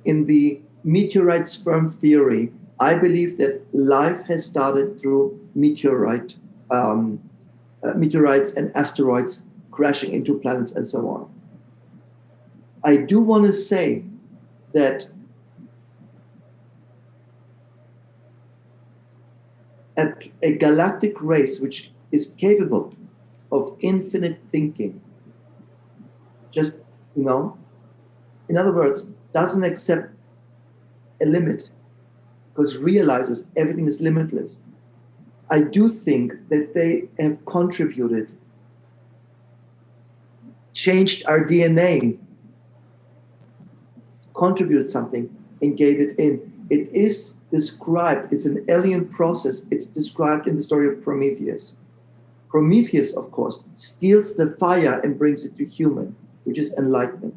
in the meteorite sperm theory, I believe that life has started through meteorites and asteroids crashing into planets and so on. I do want to say that a galactic race which is capable of infinite thinking, just, you know, in other words, doesn't accept a limit because realizes everything is limitless. I do think that they have contributed, changed our DNA, contributed something and gave it in. It is described, it's an alien process. It's described in the story of Prometheus. Prometheus, of course, steals the fire and brings it to human, which is enlightenment.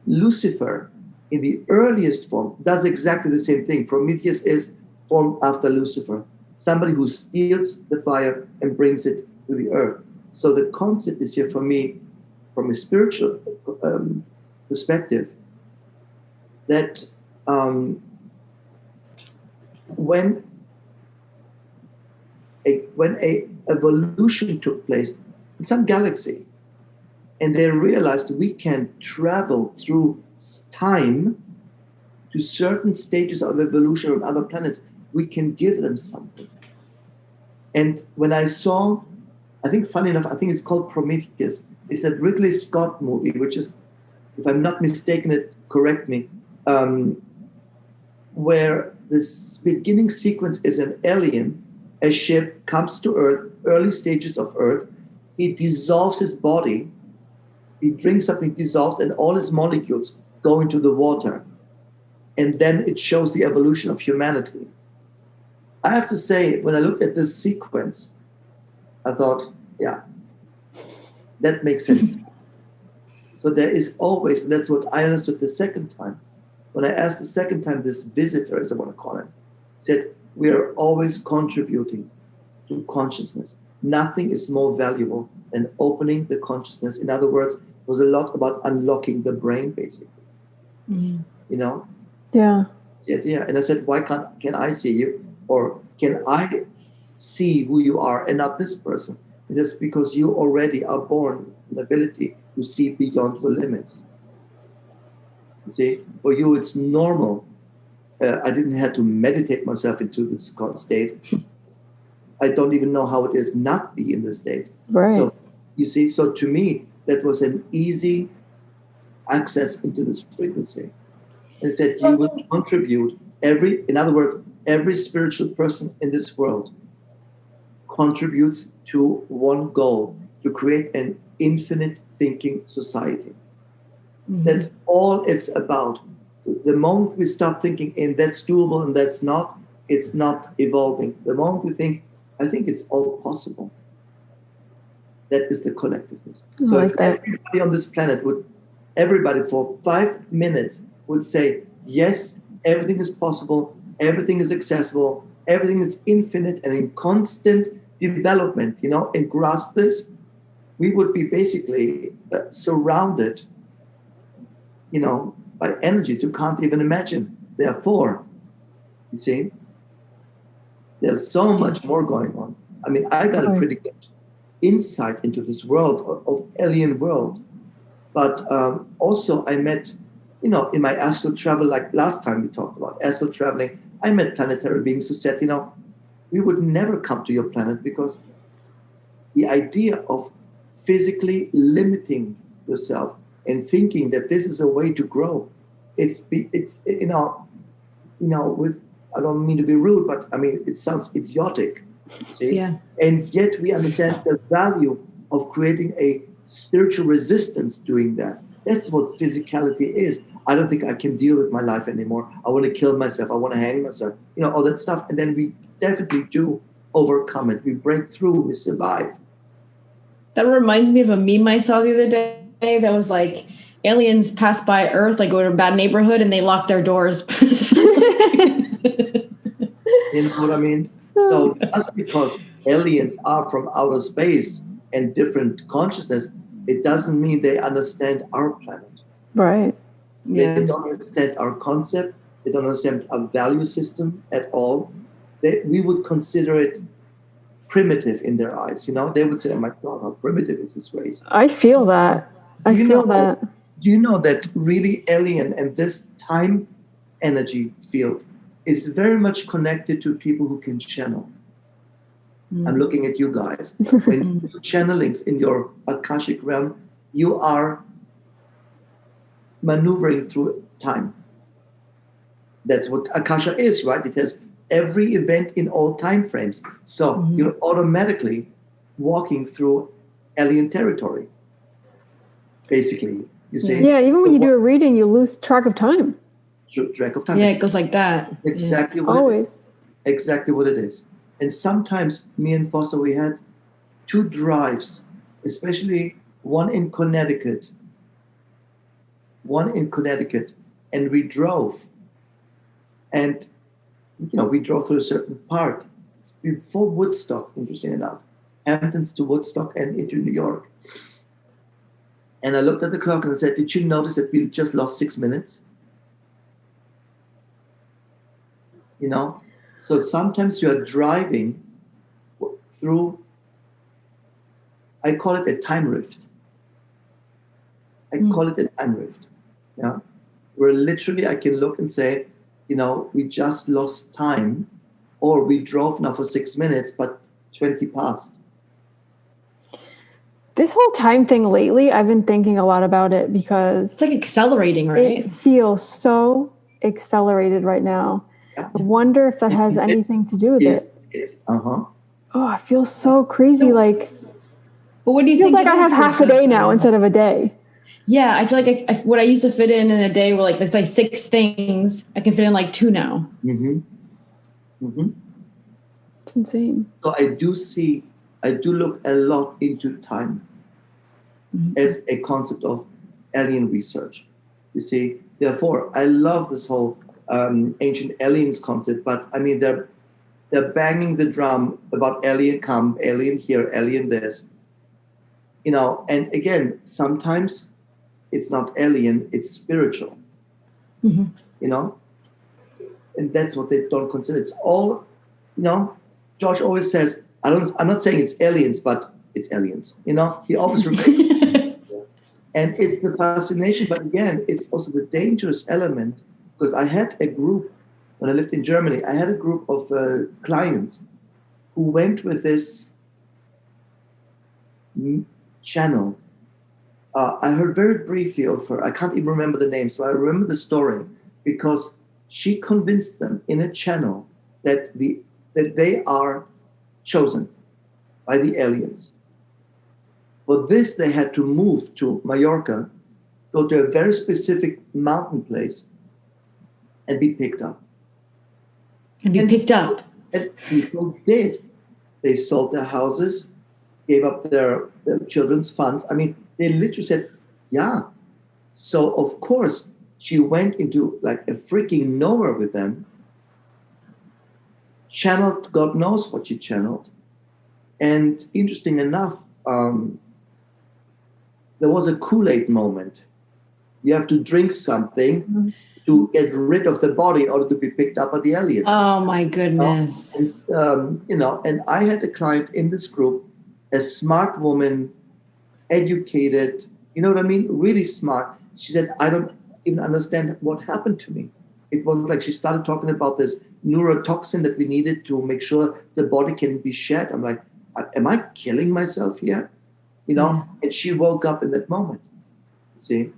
Lucifer, in the earliest form, does exactly the same thing. Prometheus is formed after Lucifer, somebody who steals the fire and brings it to the earth. So the concept is here for me, from a spiritual perspective, that when a evolution took place in some galaxy, and they realized we can travel through time to certain stages of evolution on other planets, we can give them something. And when I saw, I think funny enough, I think it's called Prometheus. It's that Ridley Scott movie, which is, if I'm not mistaken, correct me, where this beginning sequence is an alien, a ship comes to Earth, early stages of Earth, he dissolves his body, he drinks something, dissolves, and all his molecules go into the water. And then it shows the evolution of humanity. I have to say, when I looked at this sequence, I thought, yeah, that makes sense. So there is always, and that's what I understood the second time. When I asked the second time, this visitor, as I want to call him, said, we are always contributing to consciousness. Nothing is more valuable than opening the consciousness. In other words, it was a lot about unlocking the brain, basically. Mm-hmm. You know, Yeah. Yeah. And I said, why can I see you? Or can I see who you are and not this person? It is because you already are born with the ability to see beyond your limits. You see, for you, it's normal. I didn't have to meditate myself into this state. I don't even know how it is not be in this state. Right. So you see, so to me, that was an easy access into this frequency. And it said you will contribute in other words, every spiritual person in this world contributes to one goal, to create an infinite thinking society. Mm-hmm. That's all it's about. The moment we stop thinking, and that's doable and that's not, it's not evolving. The moment we think, I think it's all possible. That is the collectiveness. So if everybody on this planet everybody for 5 minutes would say, yes, everything is possible, everything is accessible, everything is infinite and in constant development, and grasp this, we would be basically surrounded, by energies you can't even imagine. Therefore, you see, there's so much more going on. I mean, I got a pretty good insight into this world of alien world, but also I met, in my astral travel, like last time we talked about astral traveling, I met planetary beings who said, we would never come to your planet because the idea of physically limiting yourself and thinking that this is a way to grow, with, I don't mean to be rude, but I mean, it sounds idiotic. See? Yeah. And yet we understand the value of creating a spiritual resistance doing that. That's what physicality is. I don't think I can deal with my life anymore. I want to kill myself. I want to hang myself. All that stuff. And then we definitely do overcome it. We break through. We survive. That reminds me of a meme I saw the other day that was like, aliens pass by Earth, like go to a bad neighborhood, and they lock their doors. You know what I mean? So just because aliens are from outer space and different consciousness, it doesn't mean they understand our planet. Right. Yeah. They don't understand our concept. They don't understand our value system at all. We would consider it primitive in their eyes. They would say, oh my God, how primitive is this race? I feel that. I feel that. Do you know that really alien and this time energy field is very much connected to people who can channel? I'm looking at you guys. When you do channelings in your Akashic realm, you are maneuvering through time. That's what Akasha is, right? It has every event in all time frames. So you're automatically walking through alien territory, basically. You see? Yeah, even when you do a reading, you lose track of time. Track of time. Yeah, it goes like that. Exactly what it is. Exactly what it is. And sometimes me and Foster, we had 2 drives, especially one in Connecticut, and we drove. And, we drove through a certain park before Woodstock, interesting enough, Hamptons to Woodstock and into New York. And I looked at the clock and I said, did you notice that we just lost 6 minutes? So sometimes you are driving through, I call it a time rift. Yeah. Where literally I can look and say, we just lost time, or we drove now for 6 minutes, but 20 passed. This whole time thing lately, I've been thinking a lot about it because it's like accelerating, right? It feels so accelerated right now. Yeah. I wonder if that has anything to do with it. Uh-huh. Oh, I feel so crazy. But what do you think? It feels like I have half a day now instead of a day. Yeah, I feel like what I used to fit in a day were there's 6 things, I can fit in 2 now. It's insane. So I do look a lot into time as a concept of alien research. You see, therefore, I love this whole ancient aliens concept, but I mean, they're banging the drum about alien come, alien here, alien this. And again, sometimes it's not alien, it's spiritual. and that's what they don't consider. It's all, George always says, I'm not saying it's aliens, but it's aliens. He always repeats. And it's the fascination, but again, it's also the dangerous element, because I had a group, when I lived in Germany, I had a group of clients who went with this channel. I heard very briefly of her. I can't even remember the name, so I remember the story, because she convinced them in a channel that they are chosen by the aliens. For this, they had to move to Mallorca, go to a very specific mountain place, and be picked up. And picked up. And people did. They sold their houses, gave up their children's funds. I mean, they literally said, yeah. So, of course, she went into like a freaking nowhere with them, channeled, God knows what she channeled. And interesting enough, there was a Kool-Aid moment. You have to drink something to get rid of the body in order to be picked up by the aliens. Oh my goodness. And I had a client in this group, a smart woman, educated, you know what I mean? Really smart. She said, I don't even understand what happened to me. It was like she started talking about this neurotoxin that we needed to make sure the body can be shed. I'm like, am I killing myself here? And she woke up in that moment. See?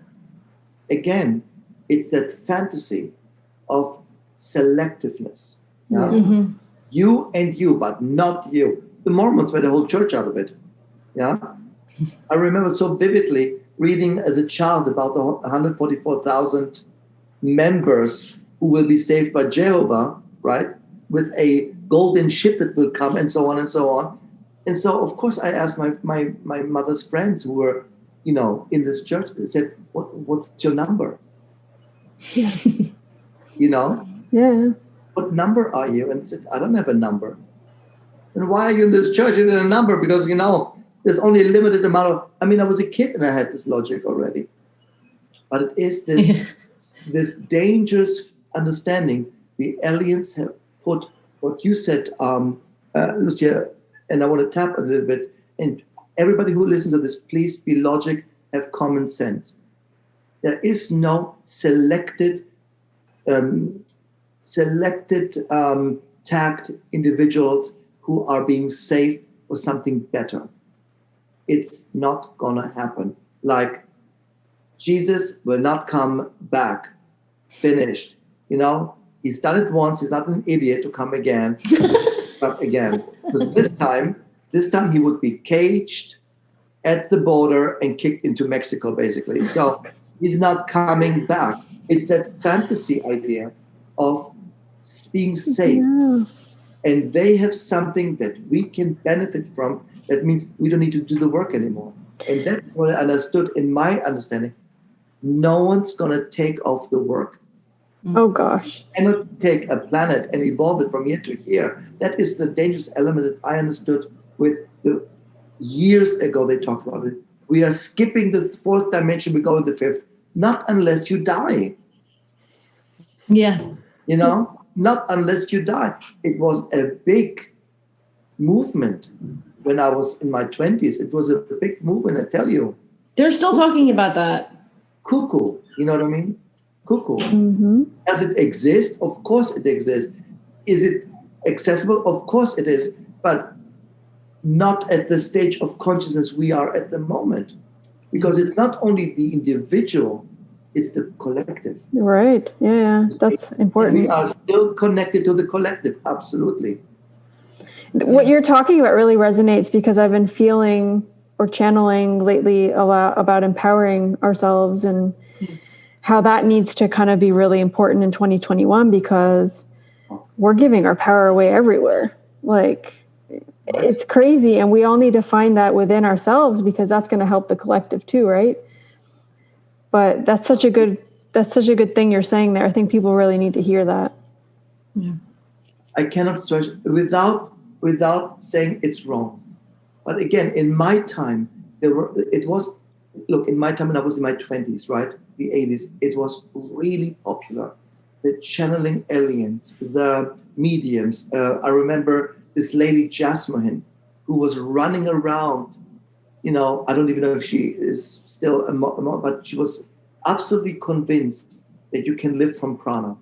Again, it's that fantasy of selectiveness. Yeah? Mm-hmm. You and you, but not you. The Mormons made a whole church out of it. Yeah? I remember so vividly reading as a child about the 144,000 members who will be saved by Jehovah, right? With a golden ship that will come, and so on and so on. And so, of course, I asked my mother's friends who were, in this church. They said, "What's your number?" Yeah. Yeah. What number are you? And I said, I don't have a number. And why are you in this church? You need a number because, there's only a limited amount of. I was a kid and I had this logic already. But it is this dangerous understanding. The aliens have put what you said, Lucia, and I want to tap a little bit. And everybody who listens to this, please be logic, have common sense. There is no selected, tagged individuals who are being saved for something better. It's not gonna happen. Like Jesus will not come back finished. He's done it once. He's not an idiot to come again. But again, because this time he would be caged at the border and kicked into Mexico, basically. So he's not coming back. It's that fantasy idea of being safe. Yeah. And they have something that we can benefit from. That means we don't need to do the work anymore. And that's what I understood in my understanding. No one's going to take off the work. Oh, gosh. You cannot take a planet and evolve it from here to here. That is the dangerous element that I understood with the years ago they talked about it. We are skipping the fourth dimension, we go in the fifth. Not unless you die. Yeah. Not unless you die. It was a big movement when I was in my 20s. It was a big movement, I tell you. They're still talking about that. Cuckoo, you know what I mean? Cuckoo. Mm-hmm. Does it exist? Of course it exists. Is it accessible? Of course it is. But not at the stage of consciousness we are at the moment. Because it's not only the individual, it's the collective. Right. Yeah, that's important. We are still connected to the collective. Absolutely. What you're talking about really resonates because I've been feeling or channeling lately a lot about empowering ourselves and how that needs to kind of be really important in 2021 because we're giving our power away everywhere. Like, it's crazy. And we all need to find that within ourselves because that's going to help the collective too, right? But that's such a good thing you're saying there. I think people really need to hear that. Yeah. I cannot stress without saying it's wrong. But again, in my time, in my time when I was in my 20s, right? The 80s, it was really popular the channeling aliens, the mediums. I remember this lady Jasmine, who was running around. I don't even know if she is still but she was absolutely convinced that you can live from prana.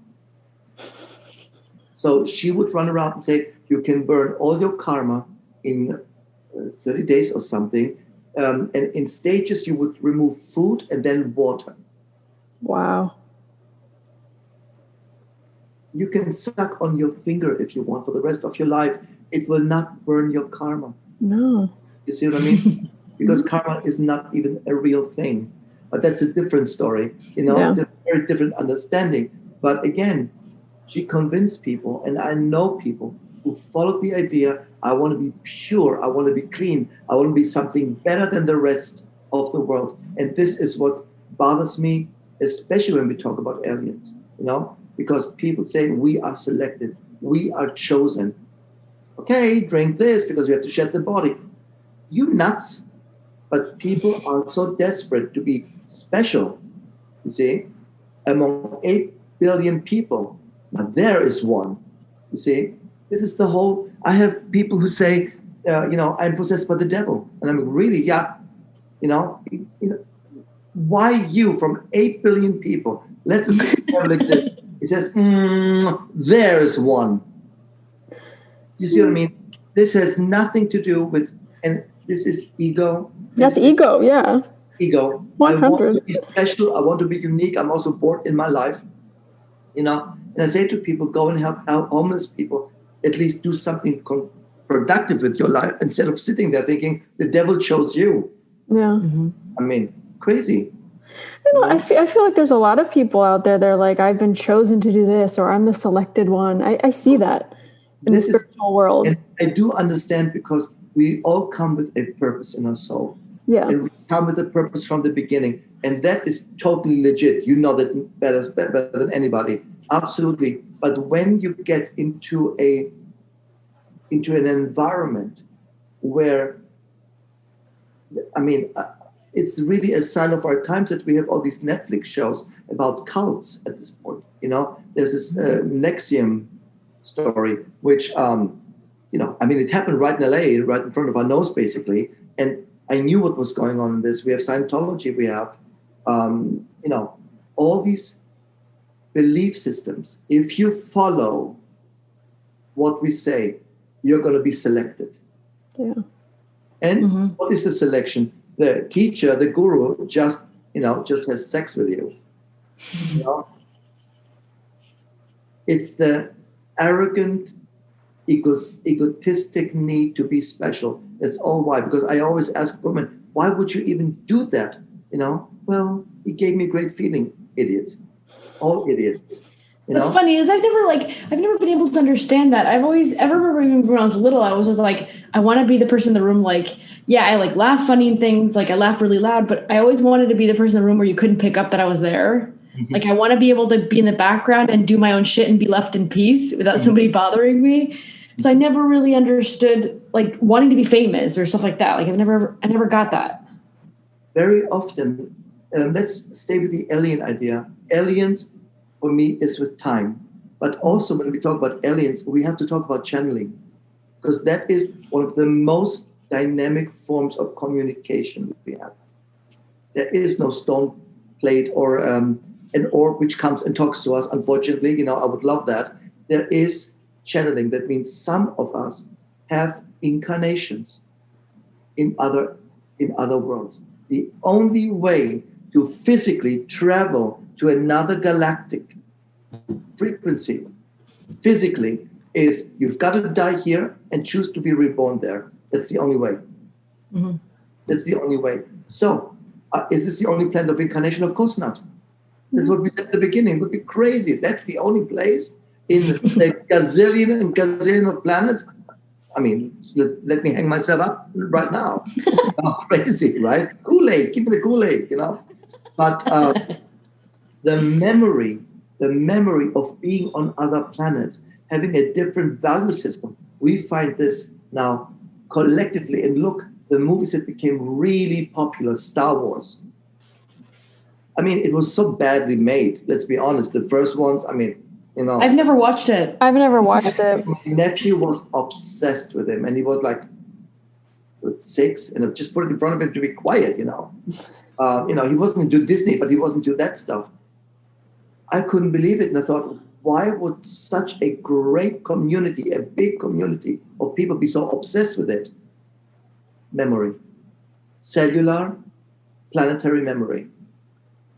So she would run around and say, you can burn all your karma in 30 days or something. And in stages, you would remove food and then water. Wow. You can suck on your finger if you want for the rest of your life. It will not burn your karma. No. You see what I mean? Because karma is not even a real thing. But that's a different story. Yeah. It's a very different understanding. But again, she convinced people, and I know people who followed the idea, I want to be pure, I want to be clean, I want to be something better than the rest of the world. And this is what bothers me, especially when we talk about aliens, because people say we are selected, we are chosen. Okay, drink this because we have to shed the body. You nuts. But people are so desperate to be special, you see, among 8 billion people. Now there is one, you see. This is the whole, I have people who say, I'm possessed by the devil. And I'm really, why you from 8 billion people? Let's assume the devil exists. He says, there is one. You see what I mean? This has nothing to do with, and this is ego. That's ego, yeah. Ego. 100. I want to be special. I want to be unique. I'm also bored in my life. And I say to people, go and help homeless people. At least do something productive with your life instead of sitting there thinking the devil chose you. Yeah. Mm-hmm. I mean, crazy. I feel like there's a lot of people out there. They're like, I've been chosen to do this, or I'm the selected one. I see that in the spiritual world. And I do understand because we all come with a purpose in our soul. Yeah. And we come with a purpose from the beginning. And that is totally legit. You know that better than anybody. Absolutely. But when you get into an environment where, it's really a sign of our times that we have all these Netflix shows about cults at this point. There's this Nexium story, which, it happened right in LA, right in front of our nose, basically. And I knew what was going on in this. We have Scientology, we have, all these belief systems. If you follow what we say, you're going to be selected. Yeah. And what is the selection? The teacher, the guru, just has sex with you. It's the arrogant, egotistic need to be special. That's all why. Because I always ask women, why would you even do that? Well, it gave me a great feeling, idiots. All idiots. What's funny is I've never been able to understand that. I remember even when I was little, I was like, I want to be the person in the room, like, yeah, I like laugh funny and things, like I laugh really loud, but I always wanted to be the person in the room where you couldn't pick up that I was there. Mm-hmm. Like I want to be able to be in the background and do my own shit and be left in peace without somebody bothering me. So I never really understood like wanting to be famous or stuff like that. Like I never got that. Very often, let's stay with the alien idea. Aliens, for me, is with time. But also when we talk about aliens, we have to talk about channeling. Because that is one of the most dynamic forms of communication we have. There is no stone plate or an orb which comes and talks to us. Unfortunately, I would love that. There is channeling. That means some of us have incarnations in other worlds. The only way to physically travel to another galactic frequency physically is you've got to die here and choose to be reborn there. That's the only way. Mm-hmm. That's the only way. So, is this the only planet of incarnation? Of course not. That's what we said at the beginning. It would be crazy. That's the only place in a gazillion and gazillion of planets. Let me hang myself up right now. Crazy, right? Kool-Aid, give me the Kool-Aid, But the memory of being on other planets, having a different value system, we find this now collectively. And look, the movies that became really popular, Star Wars. It was so badly made. Let's be honest. The first ones, You know, I've never watched it. I've never watched it. my nephew was obsessed with him, and he was like 6, and I just put it in front of him to be quiet. You know, he wasn't into Disney, but he wasn't into that stuff. I couldn't believe it, and I thought, why would such a great community, a big community of people, be so obsessed with it? Memory, cellular, planetary memory.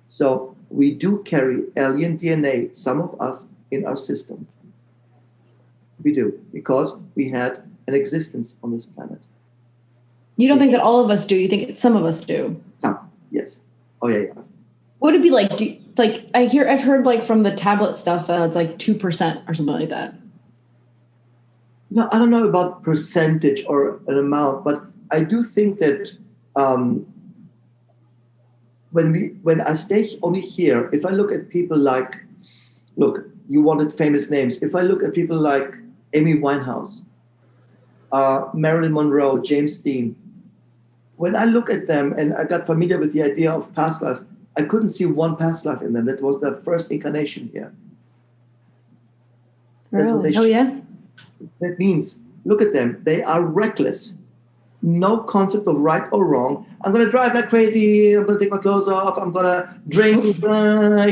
So we do carry alien DNA, some of us, in our system. We do, because we had an existence on this planet. You don't think that all of us do? You think some of us do? Some, yes. Oh yeah. What would it be like? I've heard like from the tablet stuff that it's like 2% or something like that. No, I don't know about percentage or an amount, but I do think that when I stay only here, if I look at people like, you wanted famous names. If I look at people like Amy Winehouse, Marilyn Monroe, James Dean, when I look at them and I got familiar with the idea of past lives, I couldn't see one past life in them. That was their first incarnation here. That's what Really? Yeah. That means, look at them. They are reckless. No concept of right or wrong. I'm going to drive like crazy. I'm going to take my clothes off. I'm going to drink. I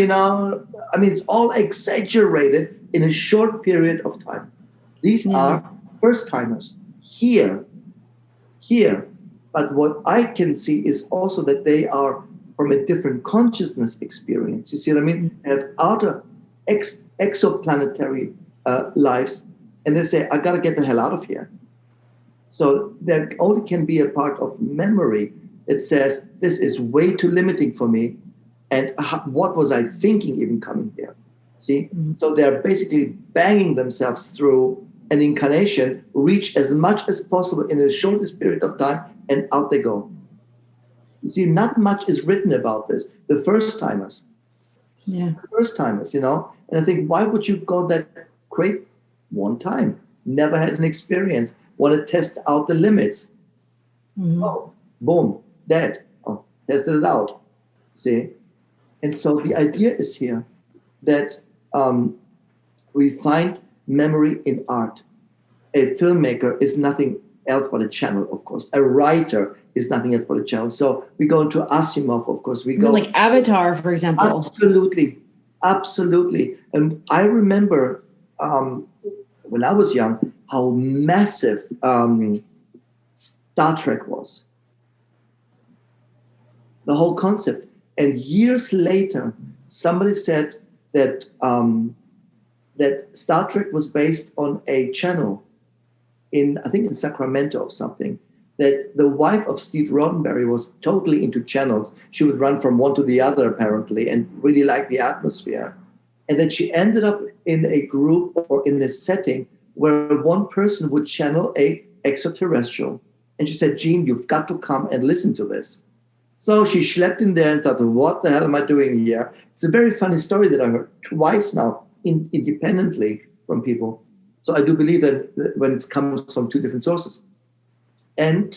mean, it's all exaggerated in a short period of time. These are first-timers here. But what I can see is also that they are from a different consciousness experience. You see what I mean? They have outer exoplanetary lives, and they say, I got to get the hell out of here. So there only can be a part of memory that says, this is way too limiting for me, and what was I thinking even coming here? See? Mm-hmm. So they're basically banging themselves through an incarnation, reach as much as possible in the shortest period of time, and out they go. You see, not much is written about this. The first-timers. Yeah. First-timers, and I think, why would you go that crazy? One time. Never had an experience. Want to test out the limits. Mm-hmm. Oh, boom, dead. Oh, tested it out. See? And so the idea is here that we find memory in art. A filmmaker is nothing else but a channel, of course. A writer is nothing else but a channel. So we go into Asimov, of course. We go like Avatar, for example. Absolutely. And I remember when I was young, how massive Star Trek was. The whole concept. And years later, somebody said that that Star Trek was based on a channel in Sacramento or something, that the wife of Steve Roddenberry was totally into channels. She would run from one to the other, apparently, and really liked the atmosphere. And that she ended up in a group or in a setting where one person would channel a extraterrestrial. And she said, Gene, you've got to come and listen to this. So she schlepped in there and thought, what the hell am I doing here? It's a very funny story that I heard twice now, independently from people. So I do believe that when it comes from two different sources. And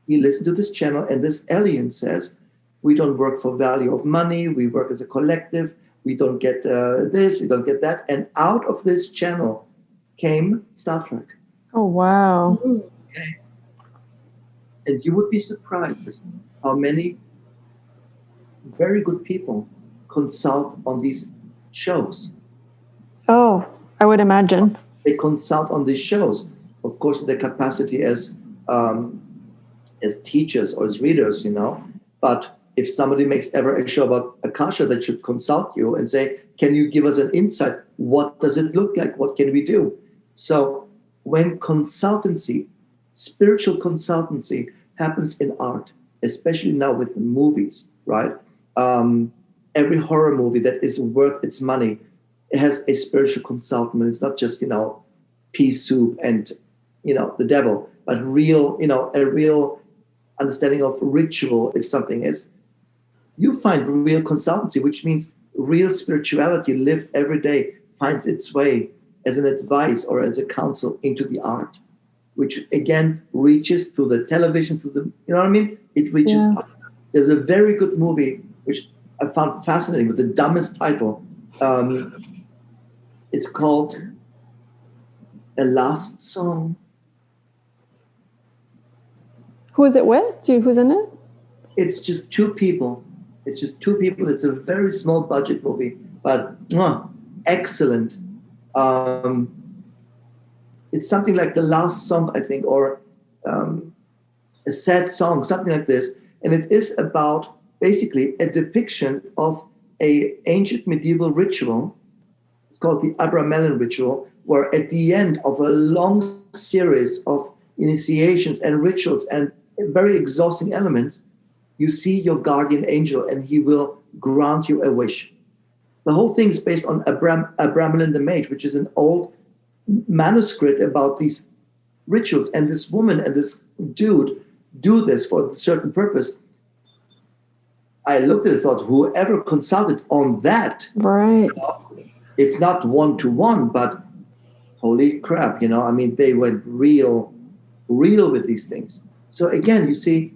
he listened to this channel, and this alien says, we don't work for value of money. We work as a collective. We don't get this. We don't get that. And out of this channel came Star Trek. Oh, wow. Okay. And you would be surprised how many very good people consult on these shows. Oh, I would imagine. They consult on these shows. Of course, in their capacity as teachers or as readers, But if somebody makes ever a show about Akasha, that should consult you and say, can you give us an insight? What does it look like? What can we do? So when consultancy, spiritual consultancy happens in art, especially now with movies, right? Every horror movie that is worth its money, it has a spiritual consultant. It's not just, pea soup and, the devil, but real, a real understanding of ritual, if something is. You find real consultancy, which means real spirituality lived every day finds its way as an advice or as a counsel into the art, which again reaches through the television, through the, It reaches. Yeah. There's a very good movie which I found fascinating with the dumbest title, It's called A Last Song. Who is it with? Who's in it? It's just two people. It's a very small budget movie, but excellent. It's something like The Last Song, I think, or A Sad Song, something like this. And it is about basically a depiction of an ancient medieval ritual. It's called the Abramelin ritual, where at the end of a long series of initiations and rituals and very exhausting elements, you see your guardian angel and he will grant you a wish. The whole thing is based on Abramelin the Mage, which is an old manuscript about these rituals. And this woman and this dude do this for a certain purpose. I looked at it and thought, whoever consulted on that, right? It's not one-to-one, but holy crap, they went real with these things. So again, you see,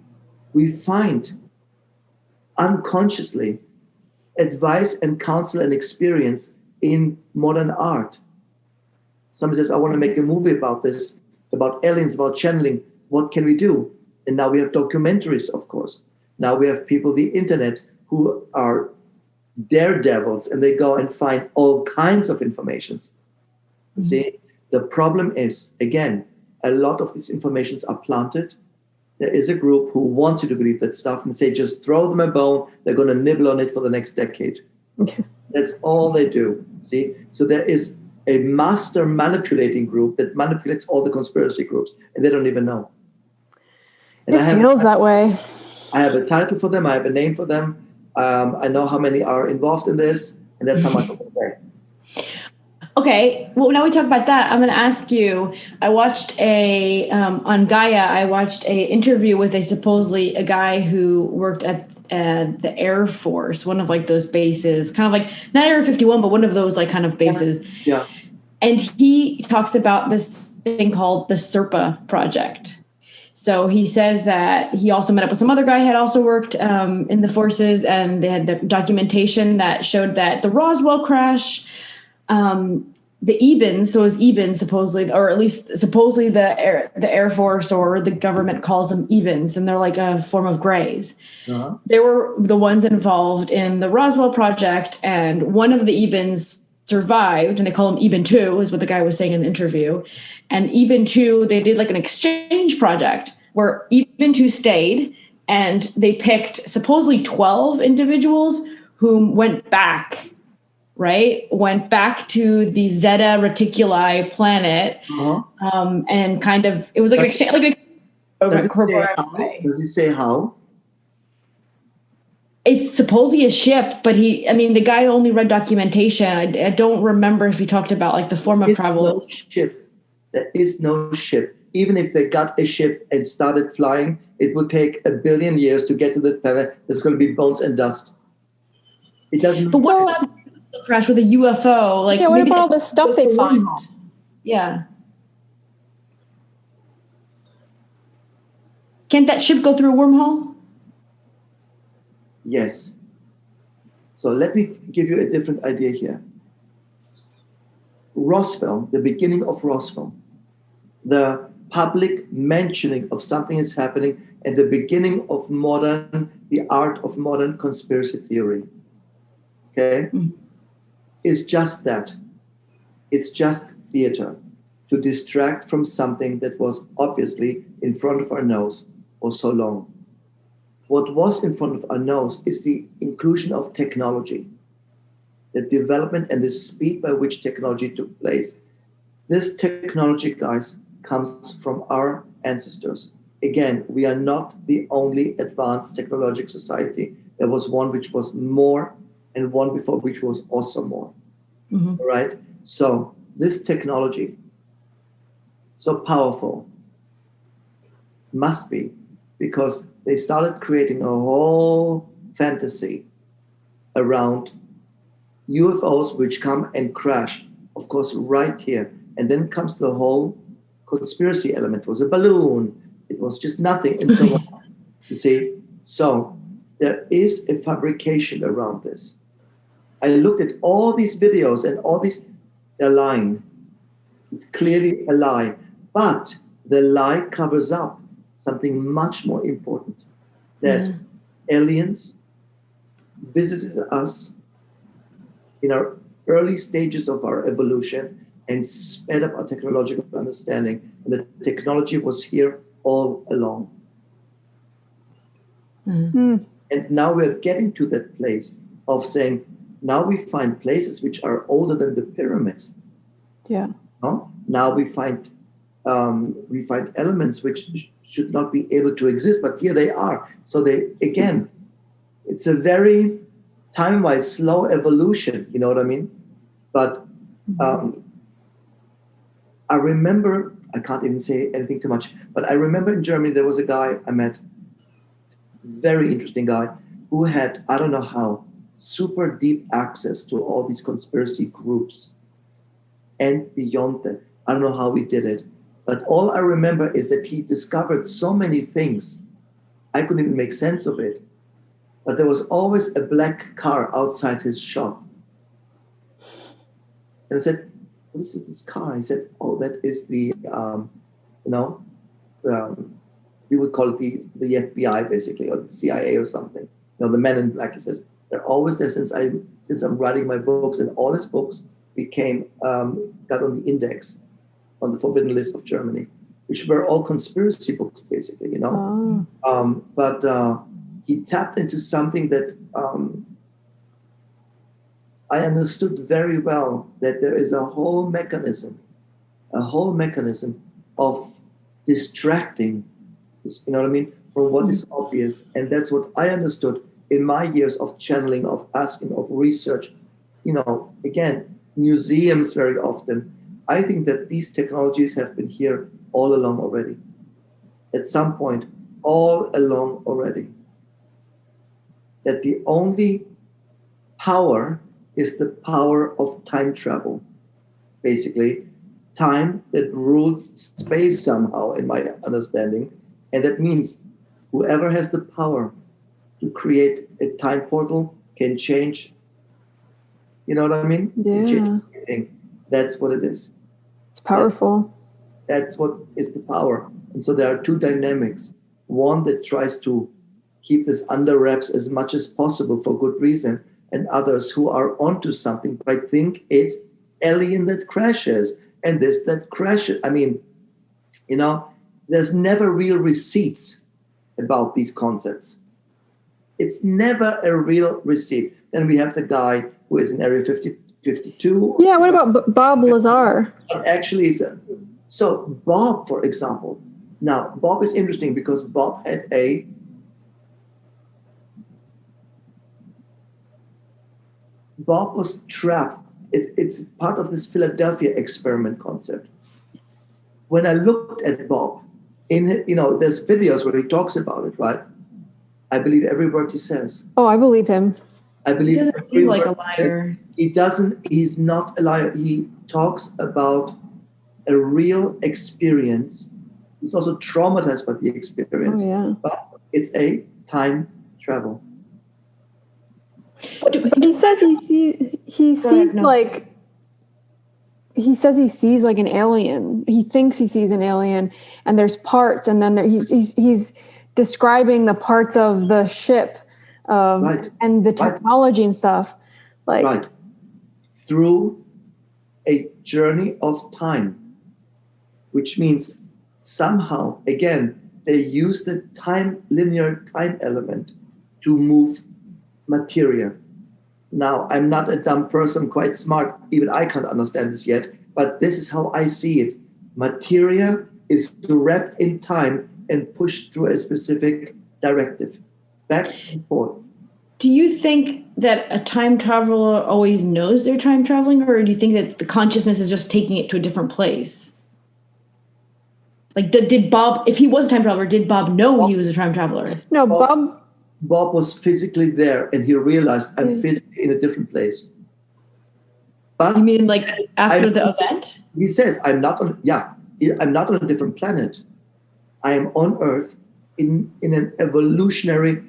we find unconsciously advice and counsel and experience in modern art. Somebody says, I want to make a movie about this, about aliens, about channeling. What can we do? And now we have documentaries, of course. Now we have people, the internet, who are daredevils, and they go and find all kinds of informations. Mm-hmm. See, the problem is, again, a lot of these informations are planted. There is a group who wants you to believe that stuff and say, just throw them a bone. They're going to nibble on it for the next decade. That's all they do. See? So there is a master manipulating group that manipulates all the conspiracy groups, and they don't even know. And it feels that way. I have a title for them. I have a name for them. I know how many are involved in this, and that's how much I'm going to say. Okay, well, now we talk about that. I'm going to ask you, I watched on Gaia, I watched a interview with a guy who worked at the Air Force, one of like those bases, kind of like, not Area 51, but one of those like kind of bases. Yeah. And he talks about this thing called the SERPA project. So he says that he also met up with some other guy who had also worked in the forces, and they had the documentation that showed that the Roswell crash, the Ebens, so it was Ebens supposedly, or at least supposedly the Air Force or the government calls them Ebens, and they're like a form of grays. Uh-huh. They were the ones involved in the Roswell project, and one of the Ebens survived, and they call him Eben 2, is what the guy was saying in the interview. And Eben 2, they did like an exchange project where Eben 2 stayed, and they picked supposedly 12 individuals who went back to the Zeta Reticuli planet, uh-huh. And kind of, it was like an exchange, like does he say how? It's supposedly a ship, but the guy only read documentation. I don't remember if he talked about like the form of travel. There is no ship. Even if they got a ship and started flying, it would take 1 billion years to get to the planet. There's going to be bones and dust. It doesn't. But what about the crash with a UFO? Like, what about all the stuff they find? Yeah. Can't that ship go through a wormhole? Yes. So let me give you a different idea here. Roswell, the beginning of Roswell, the public mentioning of something is happening, and the beginning of the art of modern conspiracy theory. Okay? Mm-hmm. It's just that. It's just theater to distract from something that was obviously in front of our nose for so long. What was in front of our nose is the inclusion of technology, the development and the speed by which technology took place. This technology, guys, comes from our ancestors. Again, we are not the only advanced technological society. There was one which was more and one before which was also more. Mm-hmm. All right? So this technology, so powerful, must be because they started creating a whole fantasy around UFOs which come and crash, of course, right here. And then comes the whole conspiracy element. It was a balloon. It was just nothing, and so on. You see? So there is a fabrication around this. I looked at all these videos and all these, they're lying. It's clearly a lie. But the lie covers up something much more important, that aliens visited us in our early stages of our evolution and sped up our technological understanding. And the technology was here all along. And now we're getting to that place of saying, now we find places which are older than the pyramids. Yeah. No? Now we find elements which should not be able to exist, but here they are. So they, again, it's a very time-wise slow evolution, you know what I mean? But I remember, I can't even say anything too much, but I remember in Germany there was a guy I met, very interesting guy, who had, I don't know how, super deep access to all these conspiracy groups and beyond that. I don't know how he did it, but all I remember is that he discovered so many things. I couldn't even make sense of it. But there was always a black car outside his shop. And I said, what is this car? He said, oh, that is the, we would call it the FBI basically, or the CIA or something. The men in black, he says, they're always there since I'm writing my books, and all his books became, got on the index, on the forbidden list of Germany, which were all conspiracy books basically, But he tapped into something that I understood very well, that there is a whole mechanism of distracting, you know what I mean, from what is obvious. And that's what I understood in my years of channeling, of asking, of research, again, museums very often. I think that these technologies have been here all along already. At some point, all along already. That the only power is the power of time travel. Basically, time that rules space somehow, in my understanding. And that means whoever has the power to create a time portal can change, you know what I mean? Yeah. That's what it is. It's powerful. That's what is the power. And so there are two dynamics. One that tries to keep this under wraps as much as possible for good reason, and others who are onto something but think it's alien that crashes and this that crashes. I mean, there's never real receipts about these concepts. It's never a real receipt. Then we have the guy who is in Area 52. Yeah, what about Bob Lazar? Actually, so Bob, for example. Now, Bob is interesting because Bob had Bob was trapped. It's part of this Philadelphia experiment concept. When I looked at Bob, there's videos where he talks about it, right? I believe every word he says. Oh, I believe him. I believe he doesn't seem like a liar. He's not a liar. He talks about a real experience. He's also traumatized by the experience. Oh, yeah. But it's a time travel. He says he sees like an alien. He thinks he sees an alien, and there's parts, and then he's describing the parts of the ship and the technology and stuff. Right. Through a journey of time, which means somehow, again, they use the linear time element to move materia. Now, I'm not a dumb person, I'm quite smart. Even I can't understand this yet, but this is how I see it. Materia is wrapped in time and pushed through a specific directive, back and forth. Do you think that a time traveler always knows they're time traveling, or do you think that the consciousness is just taking it to a different place? Like, did Bob, if he was a time traveler, did Bob know he was a time traveler? No, Bob was physically there, and he realized I'm physically in a different place. But you mean like after the event? He says, I'm not on a different planet. I am on Earth in an evolutionary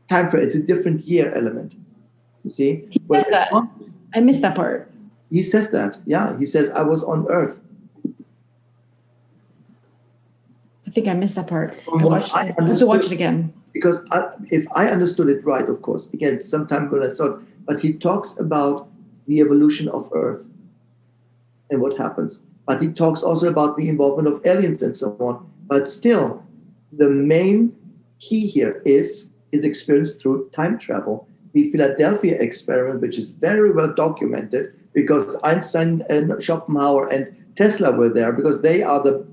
time frame. It's a different year element. You see? He says that. I missed that part. He says that. Yeah, he says, I was on Earth. I think I missed that part. From what I I have to watch it again. Because if I understood it right, of course, again, sometime when I saw it, but he talks about the evolution of Earth and what happens. But he talks also about the involvement of aliens and so on. But still, the main key here is his experience through time travel. The Philadelphia experiment, which is very well documented, because Einstein and Schopenhauer and Tesla were there, because they are the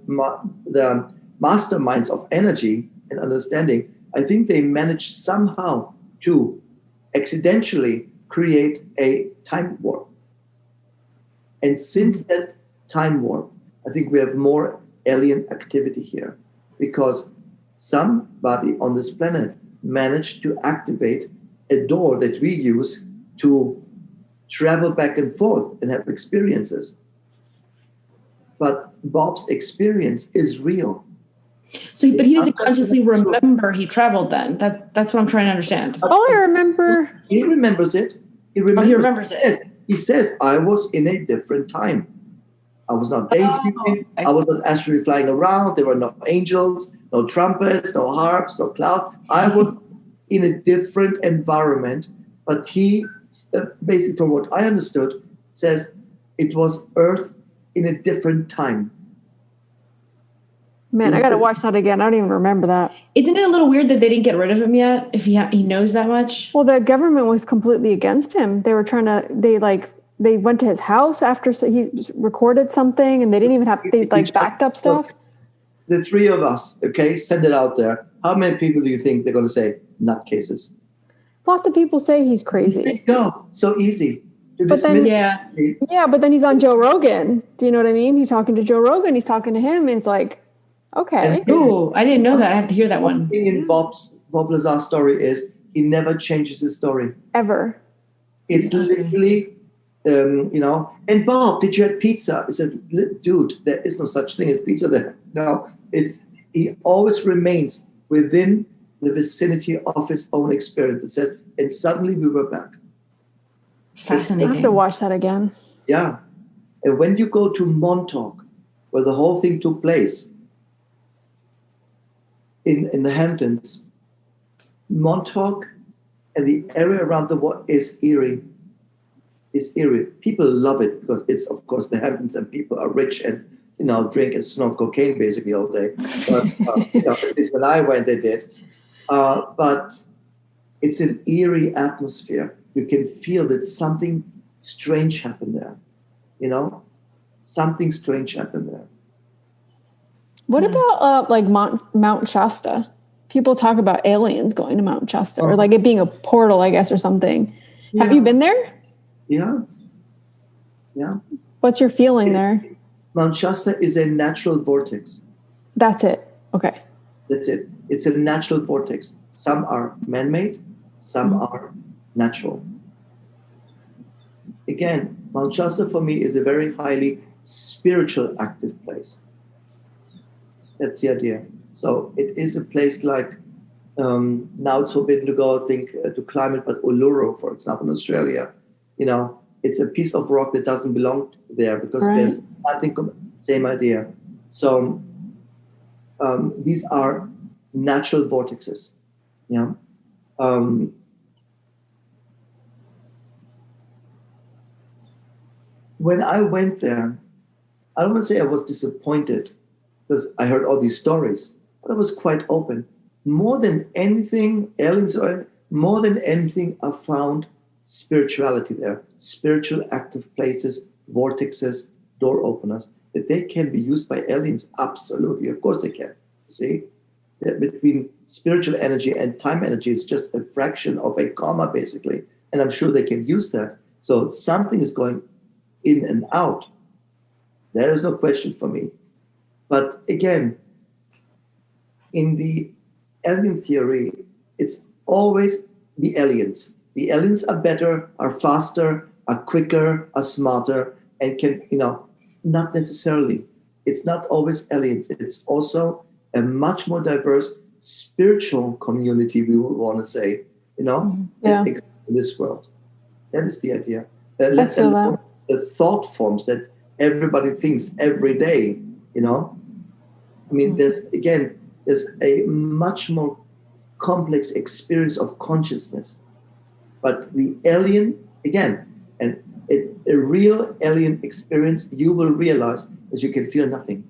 masterminds of energy and understanding. I think they managed somehow to accidentally create a time warp. And since that time warp, I think we have more alien activity here, because somebody on this planet managed to activate a door that we use to travel back and forth and have experiences. But Bob's experience is real. So, but he doesn't consciously remember he traveled then. That's what I'm trying to understand. Oh, I remember. He remembers it. He remembers it. He says, I was in a different time. I was not daydreaming. I was not astrally flying around. There were no angels, no trumpets, no harps, no clouds. I was in a different environment. But he, basically from what I understood, says it was Earth in a different time. Man, I got to watch that again. I don't even remember that. Isn't it a little weird that they didn't get rid of him yet? If he knows that much. Well, the government was completely against him. They were trying to. They went to his house after he recorded something, and they didn't even have. They backed up stuff. The three of us, okay, send it out there. How many people do you think they're going to say nutcases? Lots of people say he's crazy. No, so easy. But then, yeah, but then he's on Joe Rogan. Do you know what I mean? He's talking to Joe Rogan. He's talking to him, and it's like, okay. Oh, I didn't know that. I have to hear that one. The thing in Bob Lazar's story is he never changes his story. Ever. It's literally, and Bob, did you have pizza? I said, dude, there is no such thing as pizza there. No, he always remains within the vicinity of his own experience. It says, and suddenly we were back. Fascinating. I have to watch that again. Yeah. And when you go to Montauk, where the whole thing took place, in the Hamptons, Montauk and the area around the water is eerie. People love it because it's, of course, the Hamptons, and people are rich and, drink and smoke cocaine basically all day. But, at least when I went, they did. But it's an eerie atmosphere. You can feel that something strange happened there. Something strange happened there. What about Mount Shasta? People talk about aliens going to Mount Shasta, or it being a portal, I guess, or something. Yeah. Have you been there? Yeah. What's your feeling there? Mount Shasta is a natural vortex. That's it. Okay. That's it. It's a natural vortex. Some are man-made, some are natural. Again, Mount Shasta for me is a very highly spiritual active place. That's the idea. So it is a place like, now it's forbidden to go, to climb it, but Uluru, for example, in Australia, it's a piece of rock that doesn't belong there because there's nothing, same idea. So these are natural vortexes. Yeah. When I went there, I don't want to say I was disappointed because I heard all these stories, but I was quite open. More than anything, aliens, more than anything, I found spirituality there. Spiritual active places, vortexes, door openers, that they can be used by aliens. Absolutely. Of course they can. See? Between spiritual energy and time energy is just a fraction of a comma, basically. And I'm sure they can use that. So something is going in and out. There is no question for me. But again, in the alien theory, it's always the aliens. The aliens are better, are faster, are quicker, are smarter, and can, not necessarily. It's not always aliens. It's also a much more diverse spiritual community, we would want to say, in this world. That is the idea. I feel that. The thought forms that everybody thinks every day, you know. I mean, there's a much more complex experience of consciousness. But the alien, again, and a real alien experience, you will realize that you can feel nothing.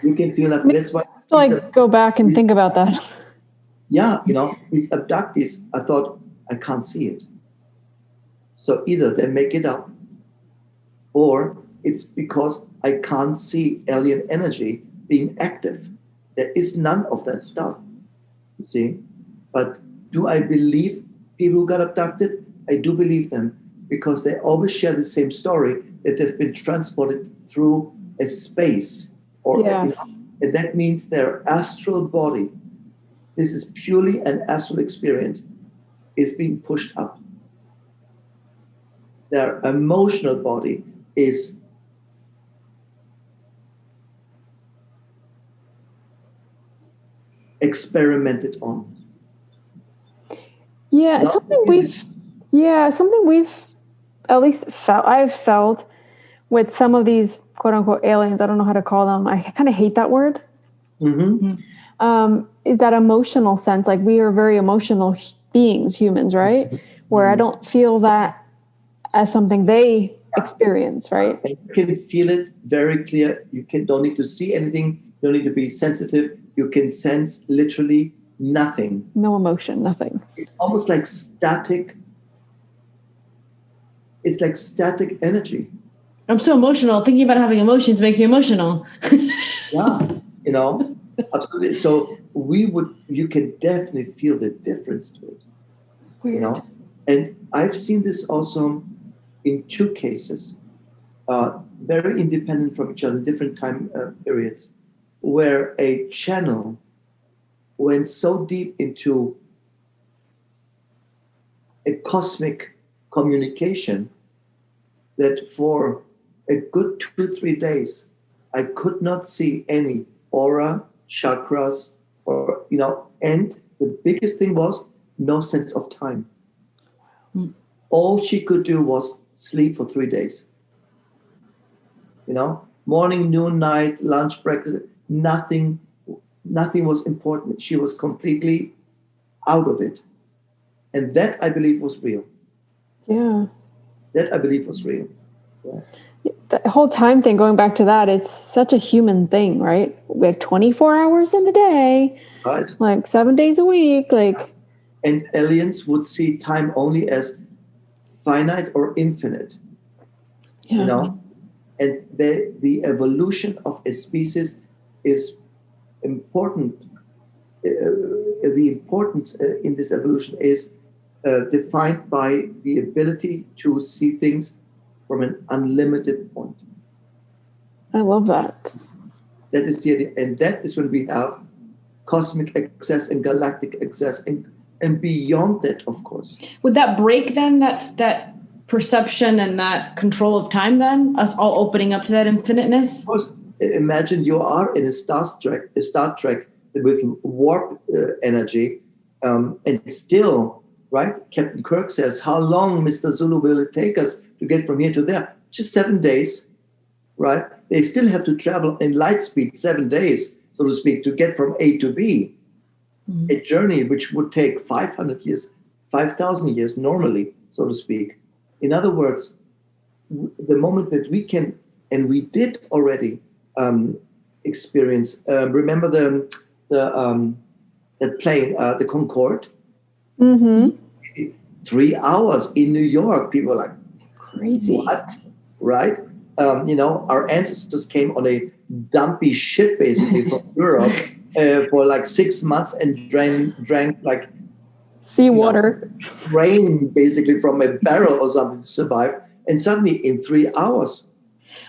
You can feel nothing. That's why. Go back and think about that. Yeah, you know, these abductees, I thought, I can't see it. So either they make it up, or it's because I can't see alien energy being active. There is none of that stuff, you see. But do I believe people who got abducted? I do believe them, because they always share the same story, that they've been transported through a space. Yes. And that means their astral body, this is purely an astral experience, is being pushed up. Their emotional body is experimented on. Yeah, it's something we've at least felt. I've felt with some of these quote unquote aliens. I don't know how to call them. I kind of hate that word. Mm-hmm. Is that emotional sense? Like, we are very emotional beings, humans, right? Where I don't feel that as something they experience, right? And you can feel it very clear. You don't need to see anything. You don't need to be sensitive. You can sense literally nothing. No emotion, nothing. It's almost like static. It's like static energy. I'm so emotional. Thinking about having emotions makes me emotional. Yeah, you know, absolutely. So you can definitely feel the difference to it. Weird. You know, and I've seen this also in two cases, very independent from each other, different time periods, where a channel went so deep into a cosmic communication that for a good 2-3 days, I could not see any aura, chakras, or, you know, and the biggest thing was no sense of time. All she could do was sleep for 3 days. You know, morning, noon, night, lunch, breakfast, nothing was important. She was completely out of it. And that, I believe, was real. Yeah. That, I believe, was real. Yeah. The whole time thing, going back to that, it's such a human thing, right? We have 24 hours in a day, Right. like 7 days a week, like. And aliens would see time only as finite or infinite. Yeah. You know, and the evolution of a species is important. The importance in this evolution is defined by the ability to see things from an unlimited point. I love that. That is the idea, and that is when we have cosmic access and galactic access, and beyond that, of course. Would that break then that perception and that control of time then? Us all opening up to that infiniteness? Of course, imagine you are in a Star Trek with warp energy, and still, right? Captain Kirk says, "How long, Mr. Zulu, will it take us to get from here to there?" Just 7 days, right? They still have to travel in light speed 7 days, so to speak, to get from A to B. Mm-hmm. A journey which would take 500 years, 5,000 years normally, so to speak. In other words, the moment that we can, and we did already experience. Remember the plane, the Concorde? Mm-hmm. 3 hours in New York. People are like, crazy, what? Right? You know, our ancestors came on a dumpy ship basically from Europe for like 6 months and drank like seawater, rain basically from a barrel or something to survive. And suddenly in 3 hours.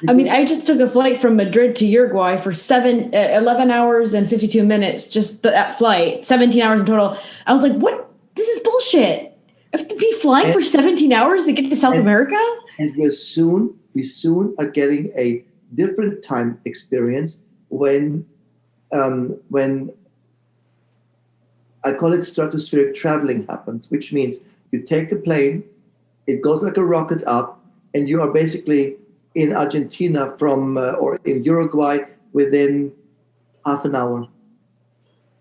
I mean, I just took a flight from Madrid to Uruguay for 11 hours and 52 minutes, just that flight, 17 hours in total. I was like, what? This is bullshit. I have to be flying for 17 hours to get to South America? And we soon are getting a different time experience when I call it stratospheric traveling happens, which means you take a plane It goes like a rocket up, and you are basically in Argentina or in Uruguay within half an hour.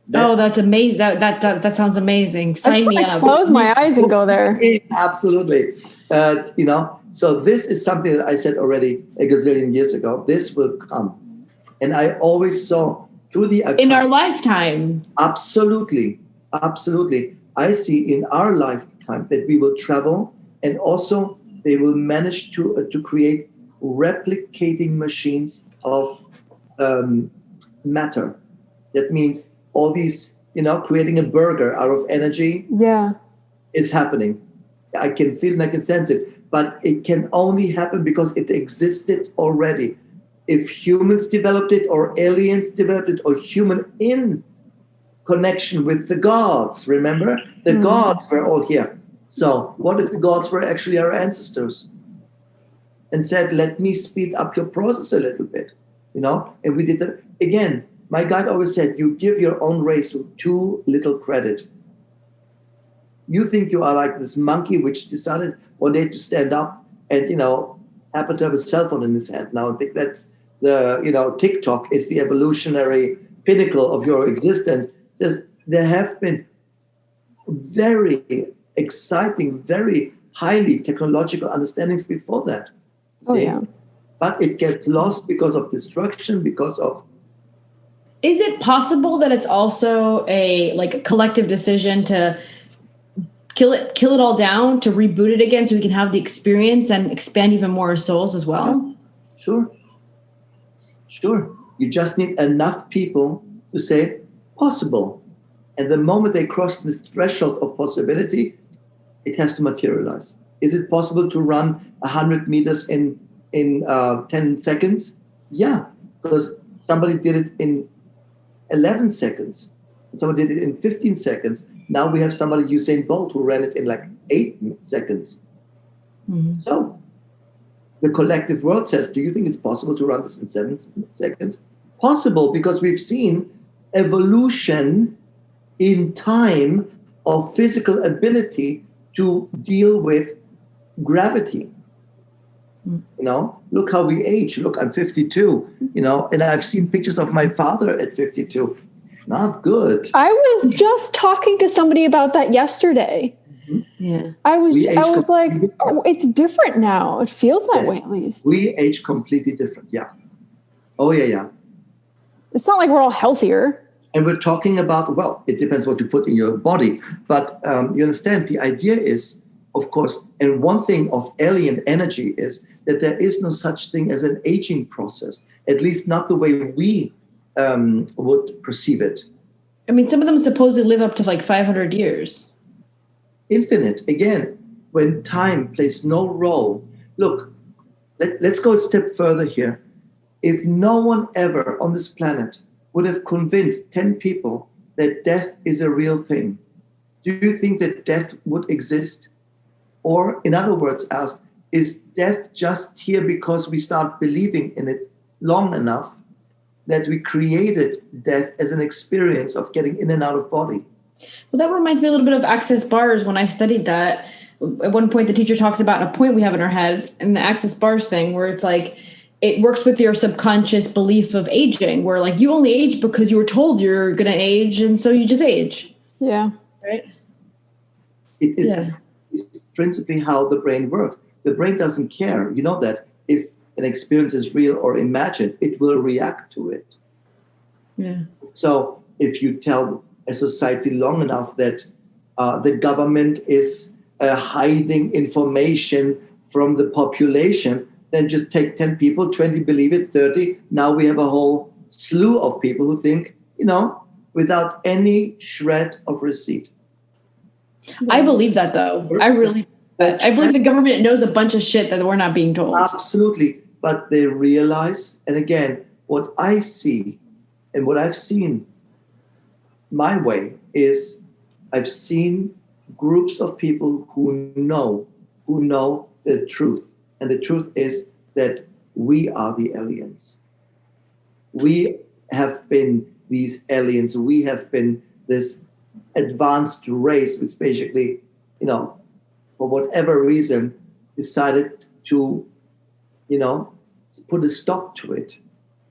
That's amazing. That sounds amazing. I just Sign me want to up. close my eyes and go there. Absolutely. So this is something that I said already a gazillion years ago. This will come. And I always saw through the account. In our lifetime. Absolutely. Absolutely. I see in our lifetime that we will travel, and also they will manage to create replicating machines of matter. That means all these, creating a burger out of energy is happening. I can feel and I can sense it, but it can only happen because it existed already. If humans developed it, or aliens developed it, or human in connection with the gods, remember? The gods were all here. So what if the gods were actually our ancestors and said, let me speed up your process a little bit, And we did that. Again, my guide always said, you give your own race too little credit. You think you are like this monkey which decided one day to stand up and, happen to have a cell phone in his hand now and think that's TikTok is the evolutionary pinnacle of your existence. There have been very exciting, very highly technological understandings before that. But it gets lost because of destruction, because of... Is it possible that it's also a collective decision to kill it all down, to reboot it again so we can have the experience and expand even more our souls as well? Sure. You just need enough people to say, possible. And the moment they cross this threshold of possibility, it has to materialize. Is it possible to run 100 meters in 10 seconds? Yeah, because somebody did it in 11 seconds. Somebody did it in 15 seconds. Now we have somebody, Usain Bolt, who ran it in 8 seconds. Mm-hmm. So the collective world says, do you think it's possible to run this in 7 seconds? Possible, because we've seen evolution in time of physical ability to deal with gravity. Look how we age. Look, I'm 52, and I've seen pictures of my father at 52. Not good. I was just talking to somebody about that yesterday. Mm-hmm. Yeah. I was like, it's different now. It feels that way, at least. We age completely different. Yeah. Oh, yeah. It's not like we're all healthier. And we're talking about, well, it depends what you put in your body. But you understand, the idea is, of course, and one thing of alien energy is that there is no such thing as an aging process, at least not the way we would perceive it. I mean, some of them supposedly live up to 500 years. Infinite. Again, when time plays no role. Look, let's go a step further here. If no one ever on this planet would have convinced 10 people that death is a real thing, do you think that death would exist? Or, in other words, asked, is death just here because we start believing in it long enough that we created death as an experience of getting in and out of body? Well, that reminds me a little bit of access bars. When I studied that, at one point the teacher talks about a point we have in our head and the access bars thing, where it's it works with your subconscious belief of aging, where you only age because you were told you're going to age, and so you just age. Yeah. Right? It is it's principally how the brain works. The brain doesn't care. You know that if an experience is real or imagined, it will react to it. Yeah. So if you tell a society long enough that the government is hiding information from the population, then just take 10 people, 20 believe it, 30. Now we have a whole slew of people who think, without any shred of receipt. I believe that, though. I believe the government knows a bunch of shit that we're not being told. Absolutely. But they realize, and again, what I see and what I've seen my way is I've seen groups of people who know the truth. And the truth is that we are the aliens. We have been these aliens. We have been this advanced race, which basically, for for whatever reason, decided to, put a stop to it.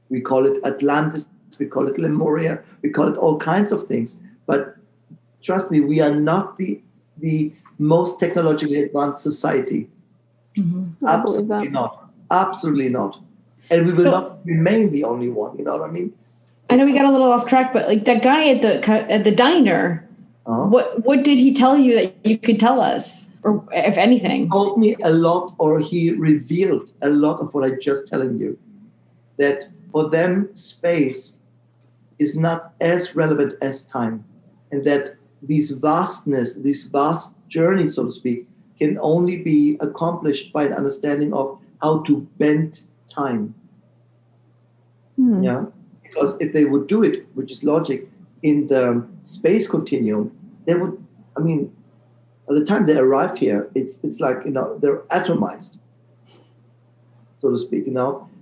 We call it Atlantis, we call it Lemuria, we call it all kinds of things. But trust me, we are not the most technologically advanced society. Mm-hmm. Absolutely not. Absolutely not. And we will not remain the only one. You know what I mean? I know we got a little off track, but like that guy at the diner, what did he tell you that you could tell us, or if anything? He told me a lot, or he revealed a lot of what I just telling you. That for them, space is not as relevant as time, and that these vast journeys, so to speak, can only be accomplished by an understanding of how to bend time. Yeah, because if they would do it, which is logic, in the space continuum, they would. I mean, by the time they arrive here, it's like they're atomized, so to speak.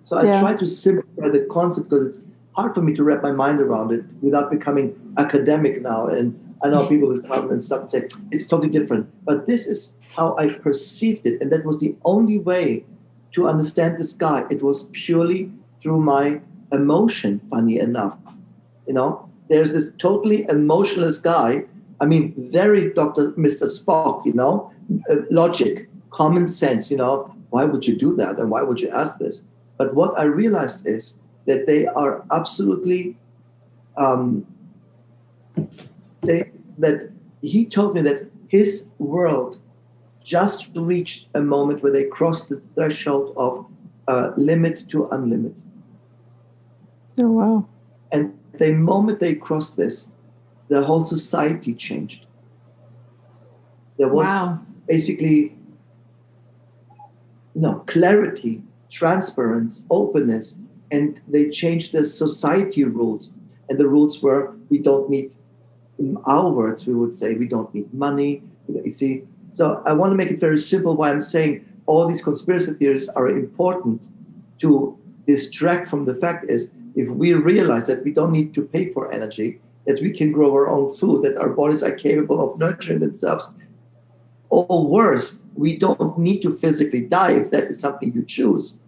So I try to simplify the concept because it's hard for me to wrap my mind around it without becoming academic now. And I know people will come and start and say it's totally different, but this is how I perceived it, and that was the only way to understand this guy. It was purely through my emotion. Funny enough, there's this totally emotionless guy. I mean, very Mr. Spock. Logic, common sense. Why would you do that, and why would you ask this? But what I realized is that they are absolutely. That he told me that his world just reached a moment where they crossed the threshold of limit to unlimited. Oh, wow. And the moment they crossed this, the whole society changed. There was basically, clarity, transparency, openness, and they changed the society rules. And the rules were, we don't need, in our words, we would say, we don't need money. You see, so I want to make it very simple why I'm saying all these conspiracy theories are important to distract from the fact is if we realize that we don't need to pay for energy, that we can grow our own food, that our bodies are capable of nurturing themselves, or worse, we don't need to physically die if that is something you choose.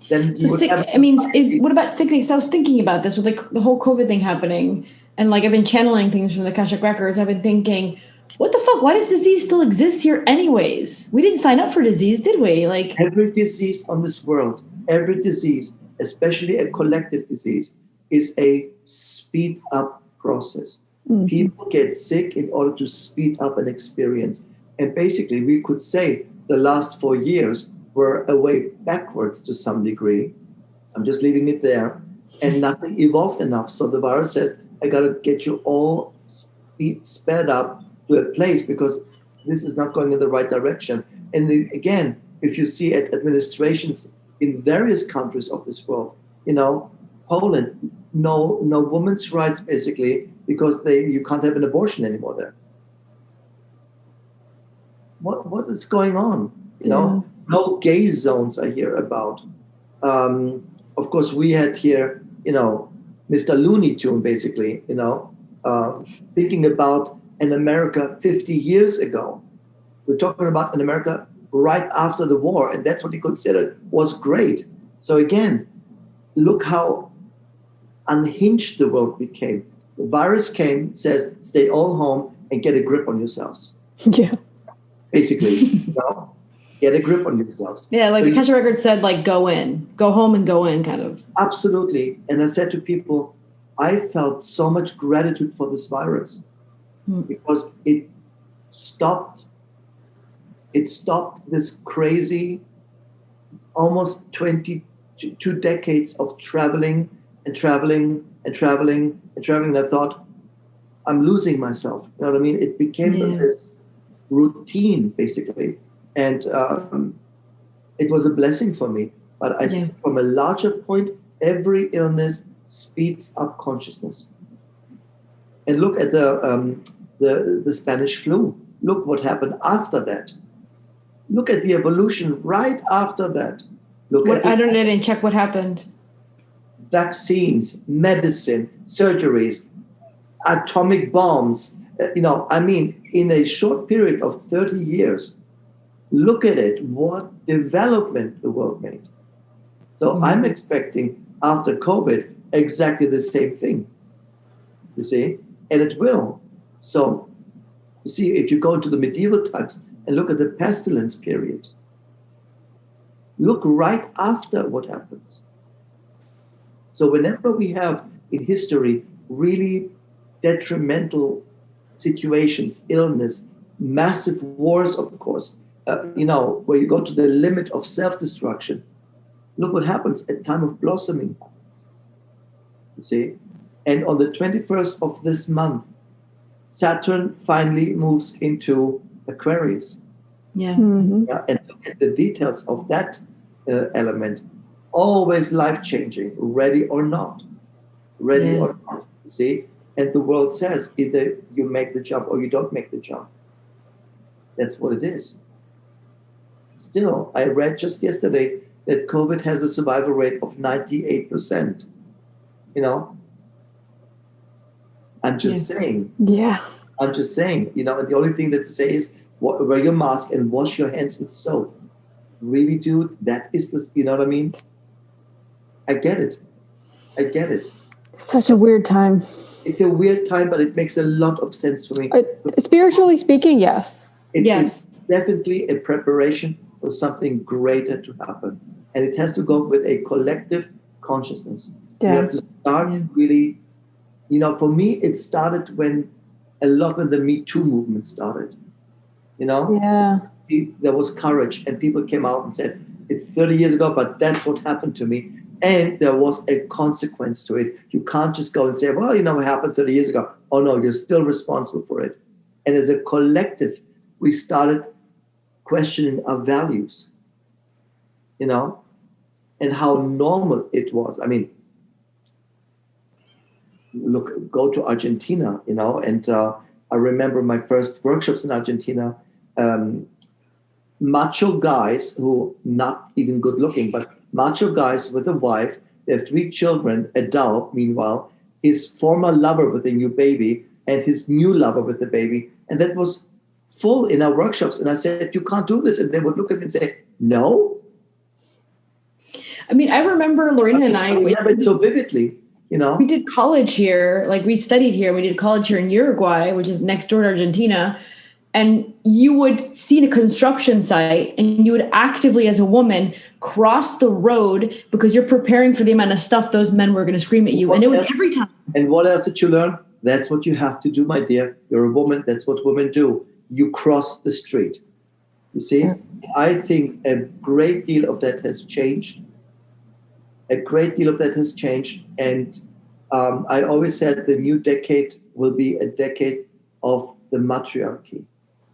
Then what about sickness? I was thinking about this with the whole COVID thing happening, and I've been channeling things from the Akashic Records. I've been thinking, what the fuck? Why does disease still exist here anyways? We didn't sign up for disease, did we? Every disease on this world, every disease, especially a collective disease, is a speed up process. Mm-hmm. People get sick in order to speed up an experience. And basically, we could say the last 4 years were a way backwards to some degree. I'm just leaving it there. And nothing evolved enough. So the virus says, I got to get you all sped up to a place because this is not going in the right direction. And again, if you see at administrations in various countries of this world, Poland, no women's rights basically because you can't have an abortion anymore there. What is going on? No gay zones I hear about. Of course, we had here, Mr. Looney Tune, basically, thinking about an America 50 years ago. We're talking about an America right after the war, and that's what he considered was great. So again, look how unhinged the world became. The virus came, says, stay all home and get a grip on yourselves. Yeah. Basically, get a grip on yourselves. Yeah, the Akashic Record said, go home and go in, kind of. Absolutely. And I said to people, I felt so much gratitude for this virus because it stopped this crazy, almost 22 decades of traveling and traveling and traveling and traveling. And I thought, I'm losing myself. You know what I mean? It became this routine, basically. And it was a blessing for me. But I see from a larger point, every illness speeds up consciousness. And look at the Spanish flu. Look what happened after that. Look at the evolution right after that. I didn't check what happened. Vaccines, medicine, surgeries, atomic bombs, in a short period of 30 years, look at it, what development the world made. So I'm expecting after COVID exactly the same thing, you see, and it will. So, you see, if you go to the medieval times and look at the pestilence period, look right after what happens. So whenever we have in history really detrimental situations, illness, massive wars, of course, where you go to the limit of self-destruction, look what happens at time of blossoming. You see? And on the 21st of this month, Saturn finally moves into Aquarius. Yeah. Yeah, and look at the details of that element. Always life-changing, ready or not. Ready or not, you see? And the world says either you make the jump or you don't make the jump. That's what it is. Still, I read just yesterday that COVID has a survival rate of 98%. I'm just saying. Yeah. I'm just saying, and the only thing that to say is wear your mask and wash your hands with soap. Really, dude, that is the, you know what I mean? I get it. Such a weird time. It's a weird time, but it makes a lot of sense for me. Spiritually speaking, yes. It is definitely a preparation for something greater to happen. And it has to go with a collective consciousness. Yeah. We have to start really, for me, it started when a lot of the Me Too movement started. Yeah. There was courage, and people came out and said, it's 30 years ago, but that's what happened to me. And there was a consequence to it. You can't just go and say, well, what happened 30 years ago. Oh, no, you're still responsible for it. And as a collective, we started questioning our values, and how normal it was. I mean, look, go to Argentina, and I remember my first workshops in Argentina, macho guys who not even good looking, but macho guys with a wife, their 3 children, adult, meanwhile, his former lover with a new baby, and his new lover with the baby. And that was full in our workshops. And I said, you can't do this. And they would look at me and say, no. I mean, I remember Lorena and I remember it so vividly, we did college here, like we studied here. We did college here in Uruguay, which is next door to Argentina. And you would see a construction site and you would actively, as a woman, cross the road because you're preparing for the amount of stuff those men were going to scream at you. And it was every time. And what else did you learn? That's what you have to do, my dear. You're a woman. That's what women do. You cross the street. You see? Yeah. I think a great deal of that has changed. And I always said the new decade will be a decade of the matriarchy.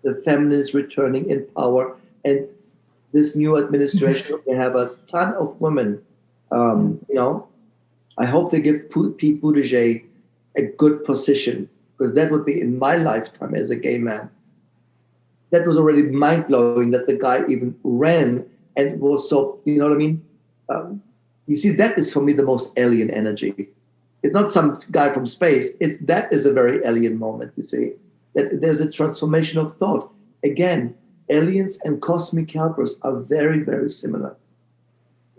The feminists returning in power, and this new administration will have a ton of women. I hope they give Pete Buttigieg a good position, because that would be in my lifetime as a gay man. That was already mind-blowing that the guy even ran and was so, you know what I mean? You see, that is for me the most alien energy. It's not some guy from space. That is a very alien moment, you see. That there's a transformation of thought. Again, aliens and cosmic helpers are very, very similar.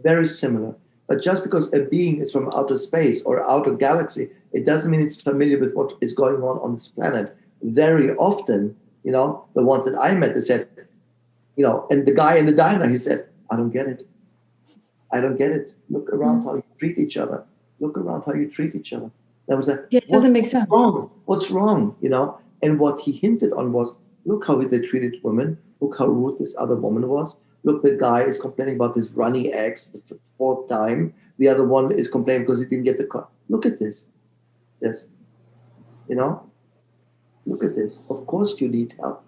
Very similar. But just because a being is from outer space or outer galaxy, it doesn't mean it's familiar with what is going on this planet. Very often, the ones that I met, they said, and the guy in the diner, he said, I don't get it. I don't get it. Look around how you treat each other. Look around how you treat each other. That was like, it doesn't make sense. What's wrong? And what he hinted on was, look how they treated women. Look how rude this other woman was. Look, the guy is complaining about his runny eggs the 4th time. The other one is complaining because he didn't get the car. Look at this. It says, look at this. Of course you need help.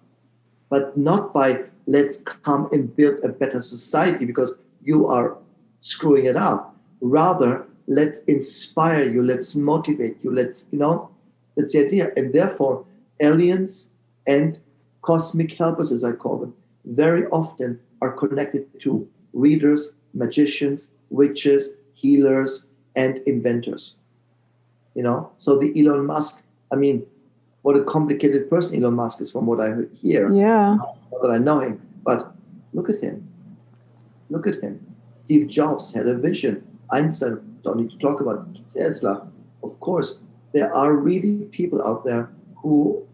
But not by, let's come and build a better society because you are screwing it up. Rather, let's inspire you. Let's motivate you. That's the idea. And therefore, aliens and cosmic helpers, as I call them, very often are connected to readers, magicians, witches, healers, and inventors. So the Elon Musk, what a complicated person Elon Musk is from what I hear. Yeah. Not that I know him, but look at him. Look at him. Steve Jobs had a vision. Einstein, don't need to talk about Tesla. Of course, there are really people out there who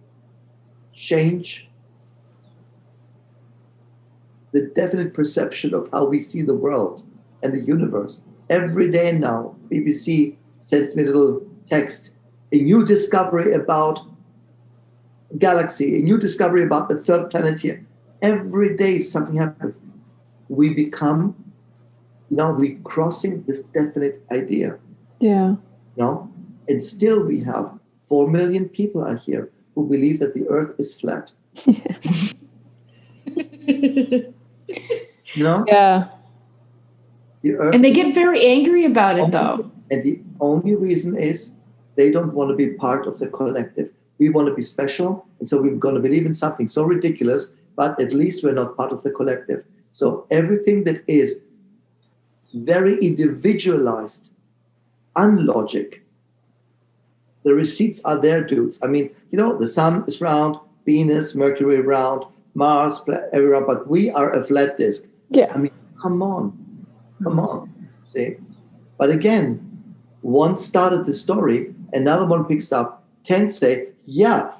change the definite perception of how we see the world and the universe. Every day now, BBC sends me a little text, a new discovery about galaxy, a new discovery about the third planet here. Every day something happens. We become, we're crossing this definite idea. Yeah. And still we have 4 million people out here who believe that the earth is flat. Yeah. The earth, and they get very angry about it, though. And the only reason is they don't want to be part of the collective. We want to be special, and so we're going to believe in something so ridiculous, but at least we're not part of the collective. So everything that is very individualized, unlogic, the receipts are there, dudes. I mean, the sun is round, Venus, Mercury round, Mars, everywhere, but we are a flat disk. Yeah. I mean, come on. See? But again, one started the story, another one picks up, 10 say,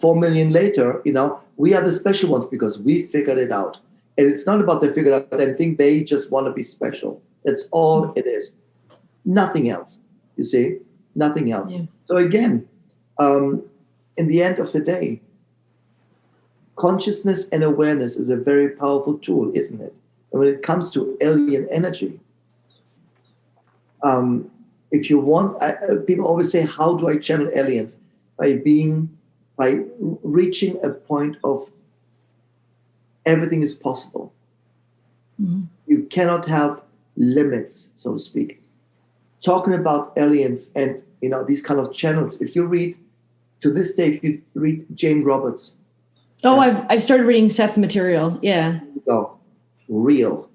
4 million later, we are the special ones because we figured it out. And it's not about they figured out anything, they just want to be special. That's all it is. Nothing else, you see? Nothing else. Yeah. So again, in the end of the day, consciousness and awareness is a very powerful tool, isn't it? And when it comes to alien energy, if you want, people always say, how do I channel aliens? By reaching a point of everything is possible. Mm-hmm. You cannot have limits, so to speak. Talking about aliens and these kind of channels, if you read to this day, if you read Jane Roberts. Oh, I've started reading Seth material. Yeah. So real,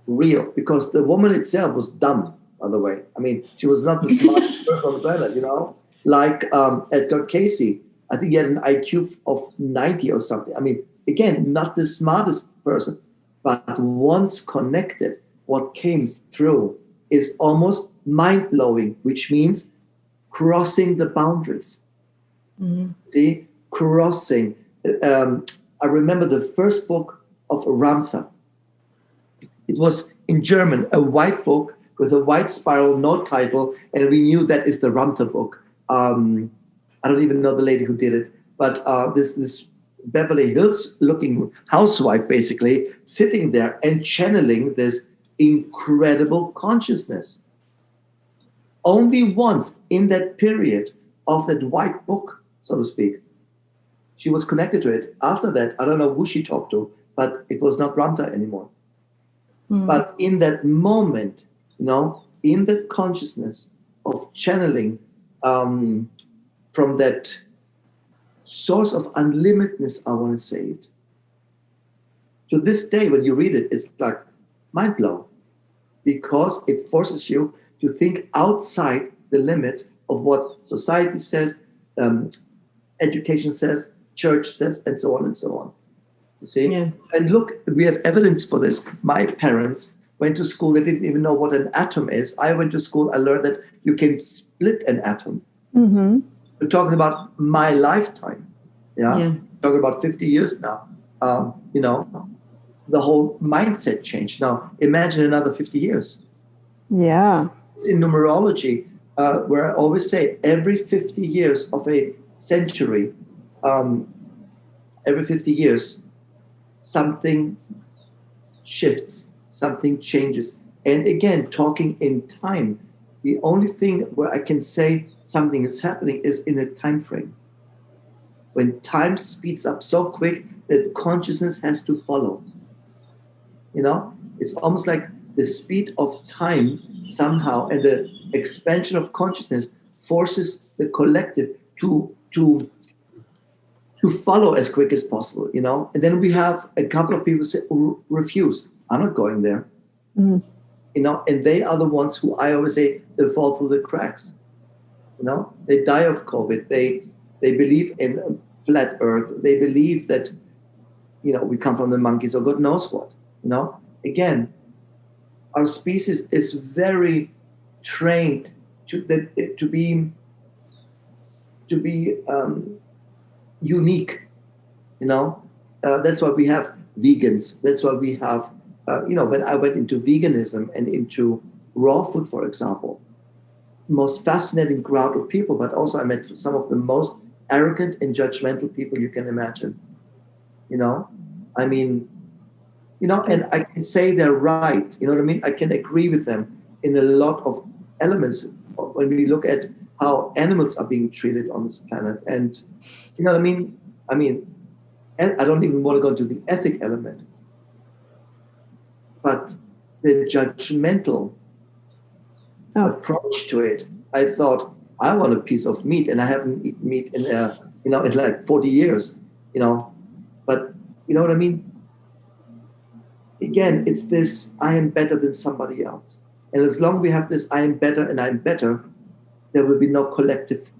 because the woman itself was dumb, by the way. I mean, she was not the smartest person on the planet, like Edgar Casey. I think he had an IQ of 90 or something. I mean, again, not the smartest person, but once connected, what came through is almost mind-blowing, which means crossing the boundaries. Mm-hmm. See, crossing. I remember the first book of Ramtha. It was in German, a white book with a white spiral, no title, and we knew that is the Ramtha book. I don't even know the lady who did it, but this Beverly Hills looking housewife basically sitting there and channeling this incredible consciousness. Only once in that period of that white book, so to speak, she was connected to it. After that, I don't know who she talked to, but it was not Ramtha anymore. Mm. But in that moment, in that consciousness of channeling from that source of unlimitedness, I want to say it. To this day, when you read it, it's like mind blown, because it forces you to think outside the limits of what society says, education says, church says, and so on and so on. You see? Yeah. And look, we have evidence for this. My parents went to school, they didn't even know what an atom is. I went to school, I learned that you can split an atom. Mm-hmm. We're talking about my lifetime. Yeah. Talking about 50 years now. The whole mindset changed. Now, imagine another 50 years. Yeah. In numerology, where I always say every 50 years of a century, every 50 years, something shifts, something changes. And again, talking in time, the only thing where I can say something is happening is in a time frame. When time speeds up so quick that consciousness has to follow. It's almost like the speed of time somehow and the expansion of consciousness forces the collective to follow as quick as possible, And then we have a couple of people say, refuse. I'm not going there. Mm. And they are the ones who I always say they fall through the cracks. They die of COVID. They They believe in a flat Earth. They believe that, we come from the monkeys or God knows what. Again, our species is very trained to be unique. That's why we have vegans. That's why we have, when I went into veganism and into raw food, for example, most fascinating crowd of people, but also I met some of the most arrogant and judgmental people you can imagine. And I can say they're right. You know what I mean? I can agree with them in a lot of elements when we look at how animals are being treated on this planet. And you know what I mean? And I don't even want to go into the ethic element, but the judgmental approach to it. I thought, I want a piece of meat, and I haven't eaten meat in like 40 years. But you know what I mean? Again, it's this: I am better than somebody else, and as long as we have this "I am better" and "I'm better," there will be no collective.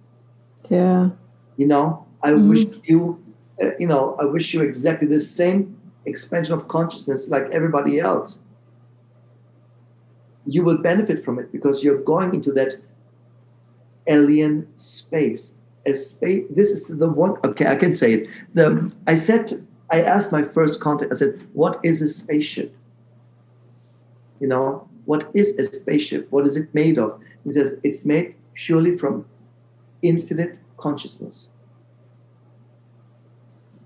Yeah. I wish you. I wish you exactly the same expansion of consciousness like everybody else. You will benefit from it because you're going into that alien space. This is the one. Okay, I can say it. I asked my first contact. I said, "What is a spaceship? What is a spaceship? What is it made of?" He says, "It's made purely from infinite consciousness."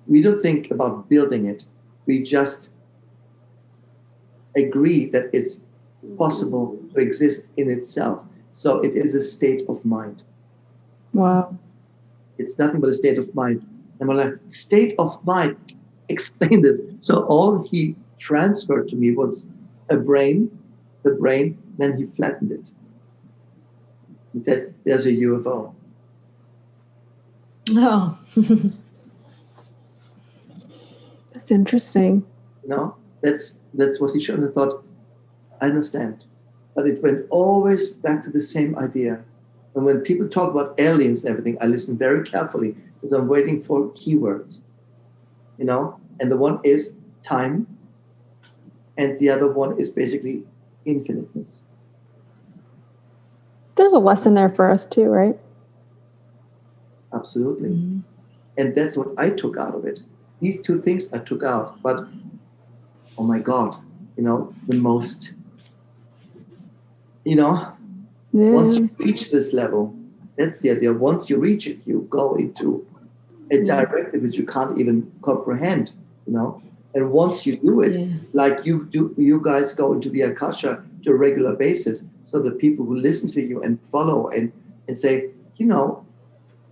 We don't think about building it. We just agree that it's possible to exist in itself. So it is a state of mind. Wow. It's nothing but a state of mind. And we're like, state of mind? Explain this. So all he transferred to me was the brain, then he flattened it. He said, there's a UFO. Oh. That's interesting. That's what he showed. And I thought, I understand. But it went always back to the same idea. And when people talk about aliens and everything, I listen very carefully because I'm waiting for keywords. And the one is time, and the other one is basically infiniteness. There's a lesson there for us too, right? Absolutely. Mm-hmm. And that's what I took out of it. These two things I took out, but oh my God, the most, once you reach this level, that's the idea. Once you reach it, you go into a directive which you can't even comprehend, And once you do it, like you guys go into the Akasha to a regular basis, so the people who listen to you and follow and say,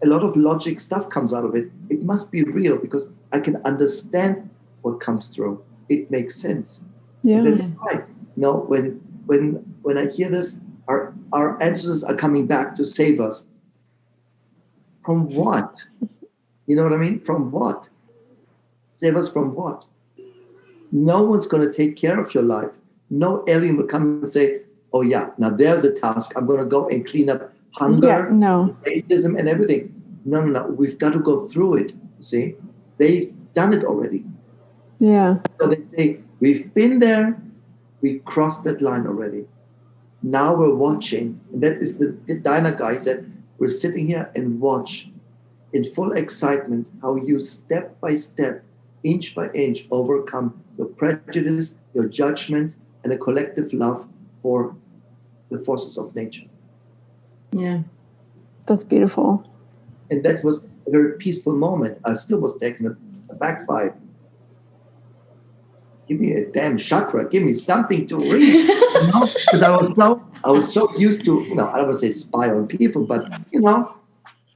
a lot of logic stuff comes out of it. It must be real because I can understand what comes through. It makes sense. Yeah. That's right. When I hear this, our ancestors are coming back to save us. From what? You know what I mean? From what? Save us from what? No one's going to take care of your life. No alien will come and say, "Oh yeah, now there's a task. I'm going to go and clean up hunger, racism, and everything." No. We've got to go through it. You see, they've done it already. Yeah. So they say, we've been there. We crossed that line already. Now we're watching. And that is the Diner guy said, we're sitting here and watch in full excitement how you step by step, inch by inch, overcome your prejudice, your judgments, and a collective love for the forces of nature. Yeah. That's beautiful. And that was a very peaceful moment. I still was taken aback by it. Give me a damn chakra. Give me something to read. Because I was so used to, I don't want to say spy on people, but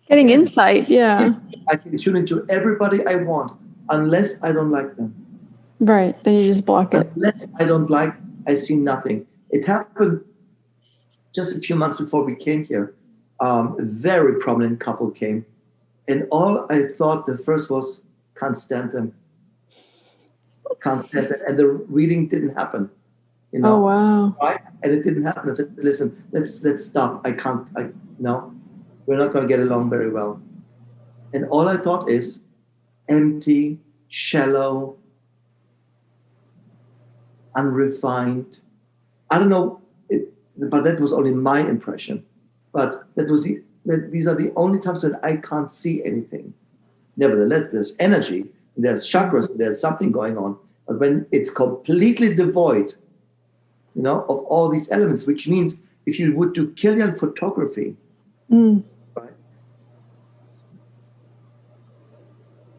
getting insight. Yeah. I can tune into everybody I want, unless I don't like them. Right. Then you just block it. Unless I don't like, I see nothing. It happened just a few months before we came here. A very prominent couple came, and all I thought the first was, can't stand them. Can't stand it. And the reading didn't happen. Oh wow! Right? And it didn't happen. I said, "Listen, let's stop. We're not going to get along very well." And all I thought is empty, shallow, unrefined. I don't know, but that was only my impression. But these are the only times when I can't see anything. Nevertheless, there's energy, there's chakras, there's something going on. But when it's completely devoid, of all these elements, which means if you would do Killian photography, right?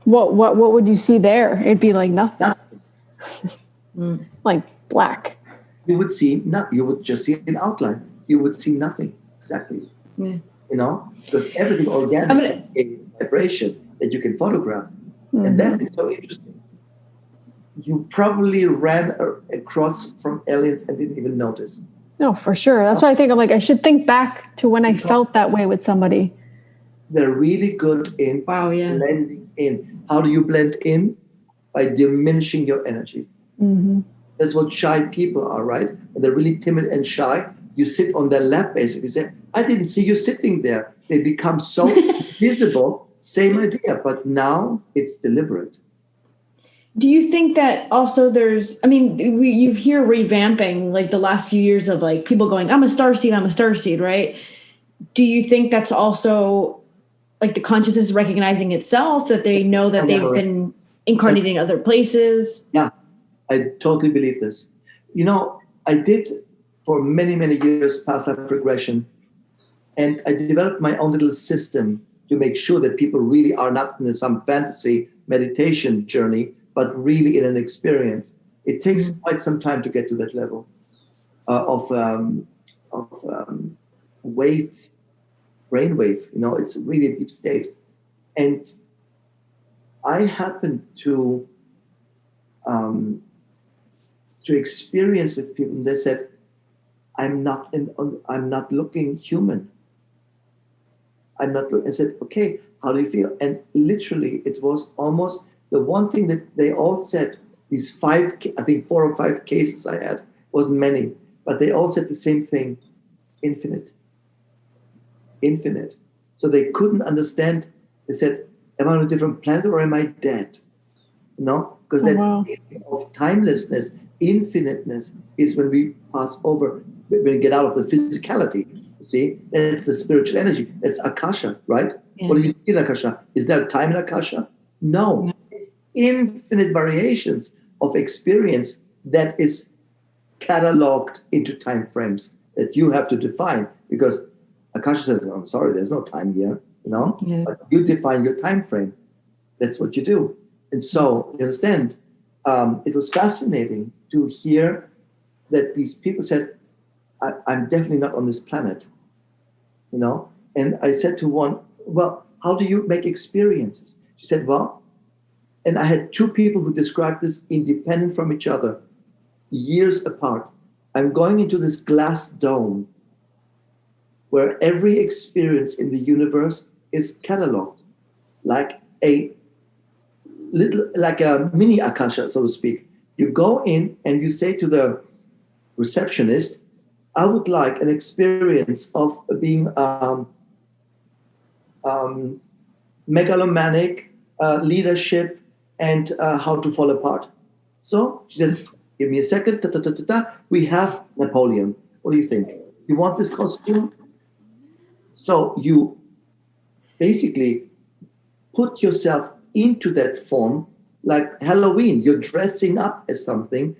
What would you see there? It'd be like nothing. Like black. You would see nothing. You would just see an outline. You would see nothing. Exactly. Yeah. Because everything organic is a vibration that you can photograph. And that is so interesting. You probably ran across from aliens and didn't even notice. No, for sure. That's why I think I should think back to when I felt that way with somebody. They're really good in blending in. How do you blend in? By diminishing your energy. Mm-hmm. That's what shy people are, right? When they're really timid and shy, you sit on their lap basically. Say, I didn't see you sitting there. They become so visible. Same idea, but now it's deliberate. Do you think that also you hear revamping like the last few years of like people going, I'm a starseed, right? Do you think that's also like the consciousness recognizing itself, that they know that they've been incarnated in other places? Yeah, I totally believe this. I did for many, many years past life regression, and I developed my own little system to make sure that people really are not in some fantasy meditation journey, but really in an experience. It takes quite some time to get to that level of brainwave. It's really a deep state. And I happened to experience with people, and they said, I'm not looking human. I'm not looking. I said, okay, how do you feel? And literally, it was almost the one thing that they all said, these 4 or 5 cases I had, wasn't many, but they all said the same thing, infinite. So they couldn't understand. They said, am I on a different planet or am I dead? Because of timelessness, infiniteness is when we pass over, when we get out of the physicality. You see, that's the spiritual energy. That's Akasha, right? Yeah. What do you see in Akasha? Is there time in Akasha? No. It's infinite variations of experience that is cataloged into time frames that you have to define, because Akasha says, I'm sorry, there's no time here, but you define your time frame. That's what you do. And so, you understand, it was fascinating to hear that these people said, I'm definitely not on this planet, And I said to one, well, how do you make experiences? She said, well, and I had 2 people who described this independent from each other, years apart. I'm going into this glass dome where every experience in the universe is cataloged, like a mini Akasha, so to speak. You go in and you say to the receptionist, I would like an experience of being megalomaniac, leadership, and how to fall apart. So she says, give me a second. We have Napoleon. What do you think? You want this costume? So you basically put yourself into that form, like Halloween. You're dressing up as something.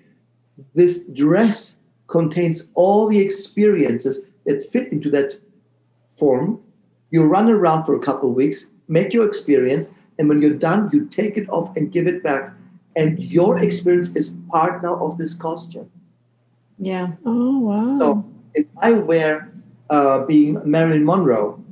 This dress contains all the experiences that fit into that form. You run around for a couple of weeks, make your experience, and when you're done, you take it off and give it back. And your experience is part now of this costume. Yeah. Oh, wow. So if I wear being Marilyn Monroe,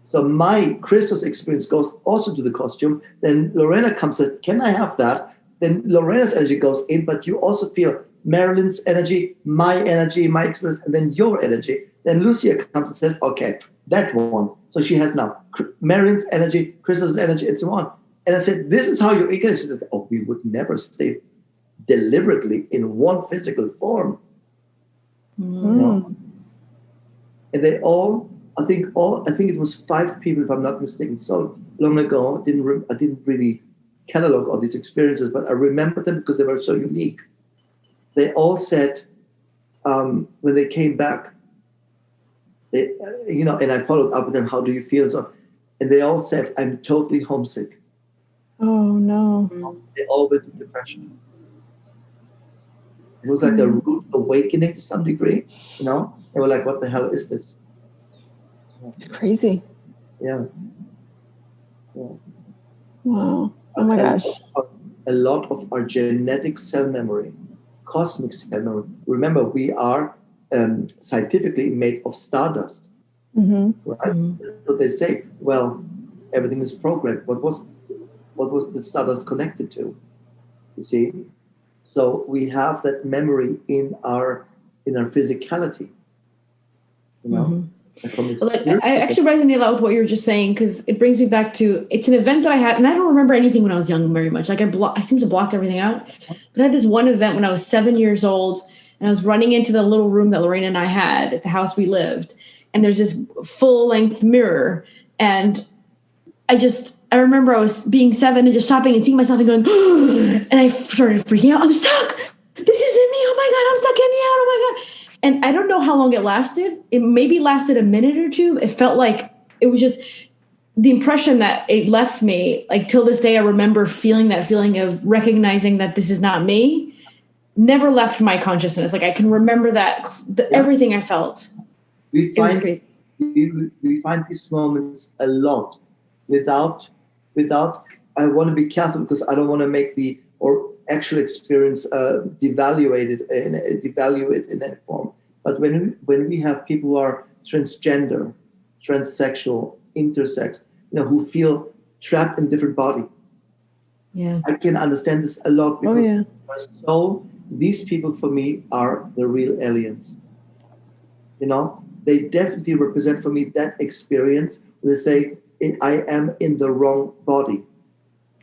so my Kristos experience goes also to the costume, then Lorena comes and says, can I have that? Then Lorena's energy goes in, but you also feel Marilyn's energy, my experience, and then your energy. Then Lucia comes and says, okay, that one. So she has now Marilyn's energy, Kristos' energy, and so on. And I said, this is how you She said, we would never stay deliberately in one physical form. Mm. And they all, I think it was 5 people, if I'm not mistaken. So long ago. I didn't really catalog all these experiences, but I remember them because they were so unique. They all said, when they came back, and I followed up with them, how do you feel? And they all said, I'm totally homesick. Oh, no. They all went through depression. It was like a rude awakening to some degree, They were like, what the hell is this? It's crazy. Yeah. Wow. Oh my gosh. A lot of our genetic cell memory, cosmic cell memory. Remember, we are scientifically made of stardust. Mm-hmm. Right? Mm-hmm. So they say, well, everything is programmed. What was the stardust connected to? You see? So we have that memory in our physicality. Mm-hmm. I actually resonate a lot with what you were just saying, because it brings me back to, it's an event that I had, and I don't remember anything when I was young very much. Like I seem to block everything out. But I had this one event when I was 7 years old, and I was running into the little room that Lorena and I had at the house we lived. And there's this full-length mirror. And I remember I was being 7 and just stopping and seeing myself and going, and I started freaking out. I'm stuck. This isn't me. Oh my God, I'm stuck. Get me out. Oh my God. And I don't know how long it lasted. It maybe lasted a minute or two. It felt like it was just the impression that it left me. Like till this day, I remember feeling that feeling of recognizing that this is not me. Never left my consciousness. Like I can remember that everything I felt. We find these moments a lot without. I want to be careful because I don't want to make the actual experience devalue it in any form. But when we have people who are transgender, transsexual, intersex, who feel trapped in a different body, I can understand this a lot because these people for me are the real aliens. They definitely represent for me that experience where they say, I am in the wrong body.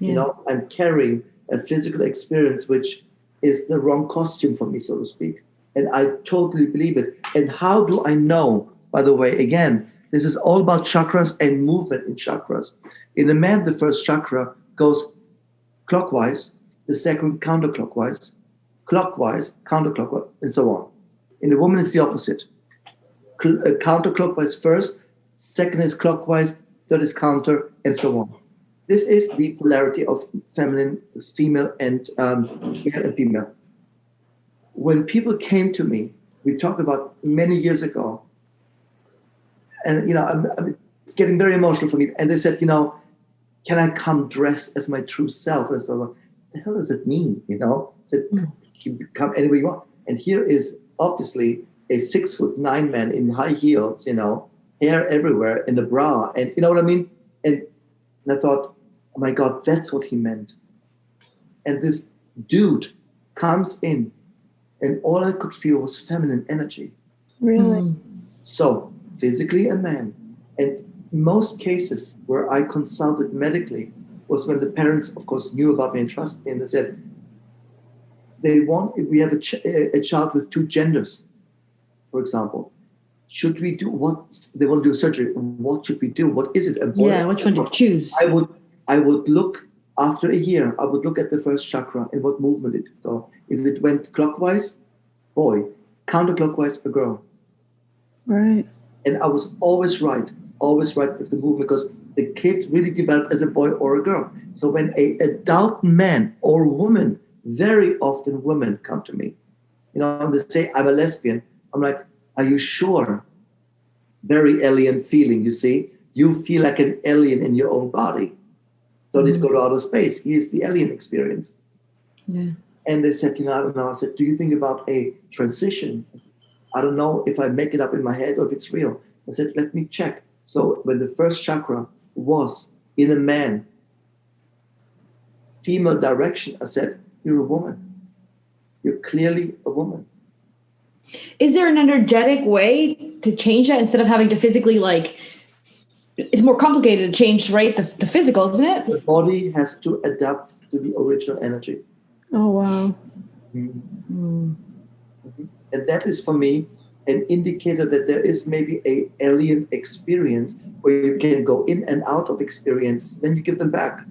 I'm carrying a physical experience which is the wrong costume for me, so to speak. And I totally believe it. And how do I know? By the way, again, this is all about chakras and movement in chakras. In a man, the first chakra goes clockwise, the second counterclockwise, clockwise, counterclockwise, and so on. In a woman, it's the opposite. Counterclockwise first, second is clockwise, third is counter, and so on. This is the polarity of feminine, female, and male and female. When people came to me, we talked about many years ago, and it's getting very emotional for me. And they said, can I come dressed as my true self? And so, what the hell does it mean? Said, you can come anywhere you want. And here is obviously a 6'9" man in high heels, hair everywhere, and a bra, and you know what I mean. And I thought, oh my God, that's what he meant. And this dude comes in, and all I could feel was feminine energy. Really? So, physically a man. And most cases where I consulted medically was when the parents, of course, knew about me and trusted me, and they said, we have a child with 2 genders, for example. Should we do what? They want to do surgery. What should we do? What is it? Which one to choose? I would look after a year. I would look at the first chakra and what movement it would go. If it went clockwise, boy, counterclockwise, a girl. Right. And I was always right with the movement because the kid really developed as a boy or a girl. So when an adult man or woman, very often women come to me, and they say, I'm a lesbian. I'm like, are you sure? Very alien feeling, you see. You feel like an alien in your own body. Don't need to go to outer space. Here's the alien experience. Yeah. And they said, I don't know. I said, do you think about a transition? I said, I don't know if I make it up in my head or if it's real. I said, let me check. So when the first chakra was in a man, female direction, I said, you're a woman. You're clearly a woman. Is there an energetic way to change that instead of having to physically, it's more complicated to change, right? The physical, isn't it? The body has to adapt to the original energy. Oh, wow. Mm-hmm. Mm-hmm. And that is for me an indicator that there is maybe a alien experience where you can go in and out of experience, then you give them back.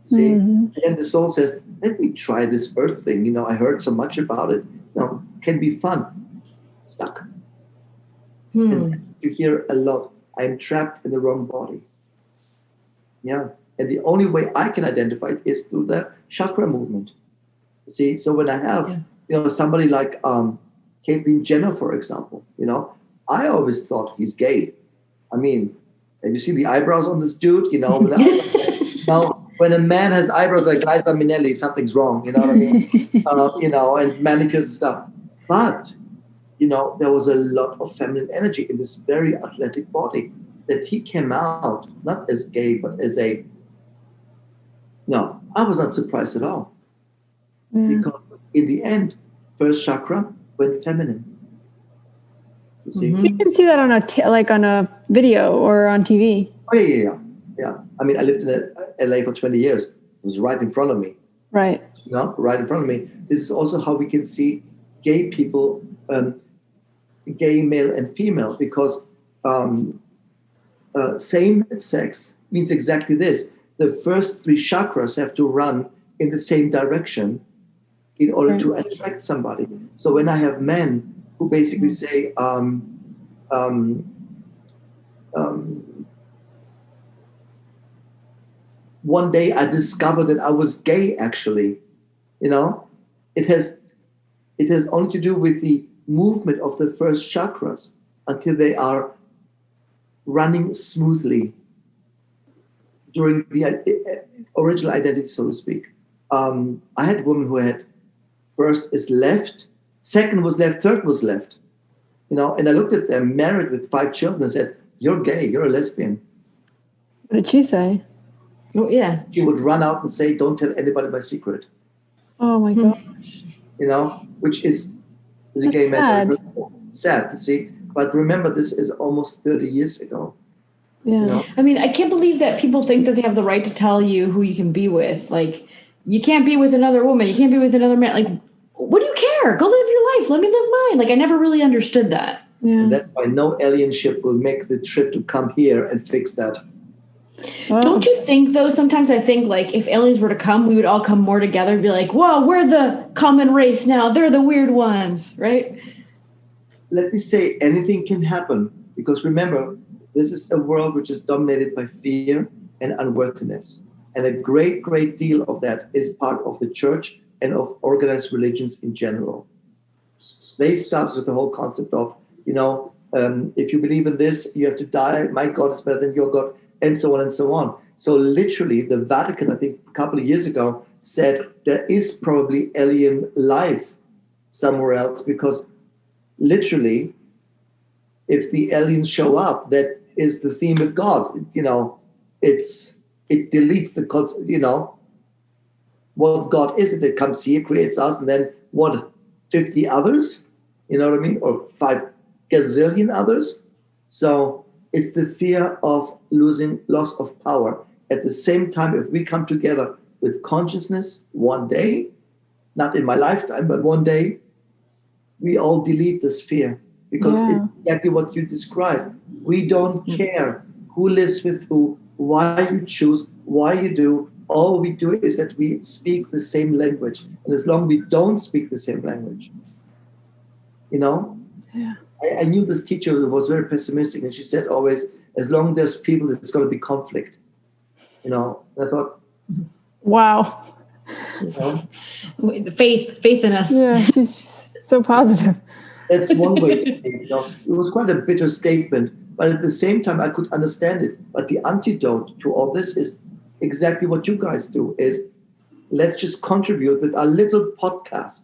See? And then the soul says, let me try this earth thing. I heard so much about it. Can be fun. Stuck. And you hear a lot. I'm trapped in the wrong body. Yeah. And the only way I can identify it is through the chakra movement. See? So when I have, somebody like Caitlyn Jenner, for example, I always thought he's gay. I mean, have you seen the eyebrows on this dude? Now, when a man has eyebrows like Liza Minnelli, something's wrong. You know what I mean? And manicures and stuff. But, there was a lot of feminine energy in this very athletic body that he came out, not as gay, but as I was not surprised at all. Because in the end, first chakra went feminine. You see? You can see that on a video or on TV. Oh, yeah. I mean, I lived in LA for 20 years. It was right in front of me. Right. Right in front of me. This is also how we can see gay people, gay male and female, because same sex means exactly this. The first 3 chakras have to run in the same direction in order to attract somebody. So when I have men who basically say, one day I discovered that I was gay, actually, it has only to do with the movement of the first chakras until they are running smoothly during the original identity, so to speak. I had a woman who had first is left, second was left, third was left. And I looked at them, married with 5 children, and said, "You're gay, you're a lesbian." What did she say? Oh, yeah. She would run out and say, "Don't tell anybody my secret." Oh my gosh. Which is a gay man. Sad, you see. But remember, this is almost 30 years ago. Yeah. I mean, I can't believe that people think that they have the right to tell you who you can be with. Like, you can't be with another woman. You can't be with another man. Like, what do you care? Go live your life. Let me live mine. Like, I never really understood that. Yeah. And that's why no alien ship will make the trip to come here and fix that. Oh. Don't you think, though, sometimes I think, like, if aliens were to come, we would all come more together and be like, whoa, we're the common race now. They're the weird ones, right? Let me say, anything can happen. Because remember, this is a world which is dominated by fear and unworthiness. And a great, great deal of that is part of the church and of organized religions in general. They start with the whole concept of, if you believe in this, you have to die. My God is better than your God, and so on and so on. So literally, the Vatican, I think a couple of years ago, said there is probably alien life somewhere else, because literally, if the aliens show up, that is the theme with God. It deletes the, what God is it that comes here, creates us, and then what, 50 others? You know what I mean? Or 5 gazillion others? So it's the fear of loss of power. At the same time, if we come together with consciousness one day, not in my lifetime, but one day, we all delete this fear. Because it's exactly what you described. We don't care who lives with who, why you choose, why you do. All we do is that we speak the same language. And as long as we don't speak the same language, Yeah. I knew this teacher who was very pessimistic, and she said always, as long as there's people, there's going to be conflict. And I thought, Wow. Faith in us. Yeah, she's so positive. that's one way to say it. It was quite a bitter statement, but at the same time, I could understand it. But the antidote to all this is exactly what you guys do, is let's just contribute with a little podcast,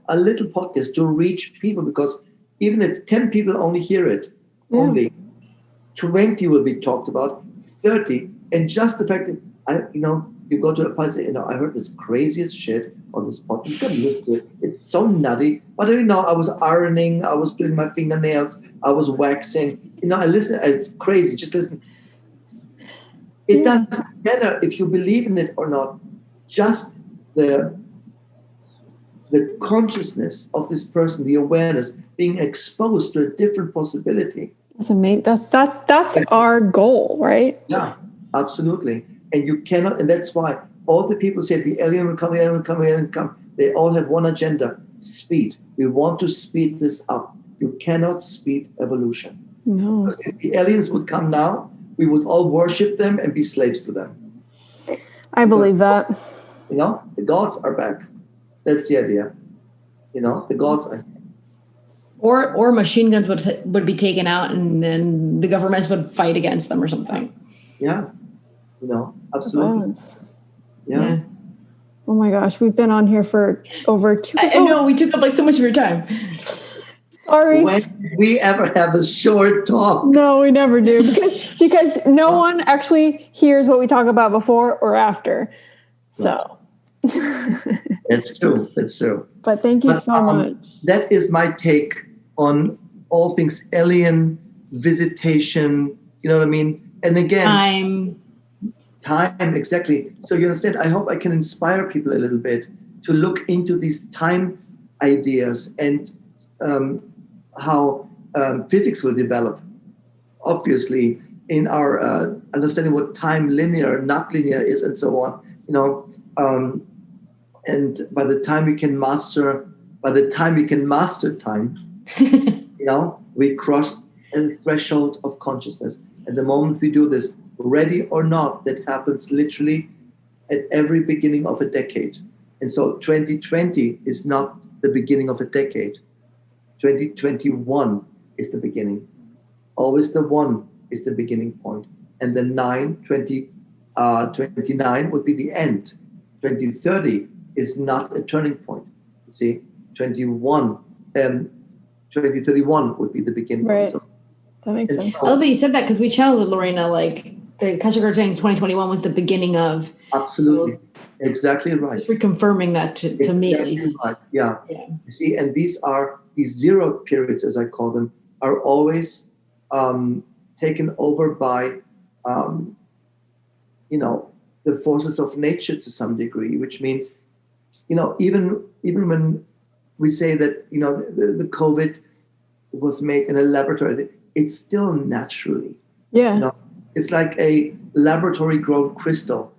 a little podcast to reach people, because even if 10 people only hear it, only 20 will be talked about, 30. And just the fact that, you go to a party and say, I heard this craziest shit on this podcast. You can listen to it. It's so nutty. But, I was ironing. I was doing my fingernails. I was waxing. I listen. It's crazy. Just listen. It doesn't matter if you believe in it or not. Just the consciousness of this person, the awareness, being exposed to a different possibility. That's amazing. That's our goal, right? Yeah, absolutely. And you cannot, and that's why all the people say the alien will come, the alien will come, the alien will come. They all have one agenda: speed. We want to speed this up. You cannot speed evolution. No. Because if the aliens would come now, we would all worship them and be slaves to them. I believe that. You know, the gods are back. That's the idea. You know, the gods are. Or machine guns would be taken out, and then the governments would fight against them or something. Yeah, you know, absolutely. Violence. Yeah. Oh my gosh, we've been on here for over 2 I know we took up like so much of your time. Sorry. When did we ever have a short talk? No, we never do because no one actually hears what we talk about before or after. So. It's true. It's true. But thank you so much. That is my take on all things alien visitation. You know what I mean? And again, time, exactly. So you understand, I hope I can inspire people a little bit to look into these time ideas and how physics will develop. Obviously, in our understanding what time linear, not linear is, and so on. You know, and by the time we can master time, you know, we cross a threshold of consciousness. And the moment we do this, ready or not, that happens literally at every beginning of a decade. And so 2020 is not the beginning of a decade. 2021 is the beginning. Always the 1 is the beginning point. And the 29 would be the end. 2030 is not a turning point. You see, 2031 would be the beginning. Right. So, that makes sense. I love that you said that because we challenged with Lorena, like the Kachagard saying 2021 was the beginning of. Absolutely. So exactly right. just reconfirming that to me at least. Right. Yeah. You see, and these zero periods, as I call them, are always taken over by, you know, the forces of nature to some degree, which means, you know, even when we say that, you know, the COVID was made in a laboratory, it's still naturally. Yeah. You know, it's like a laboratory grown crystal.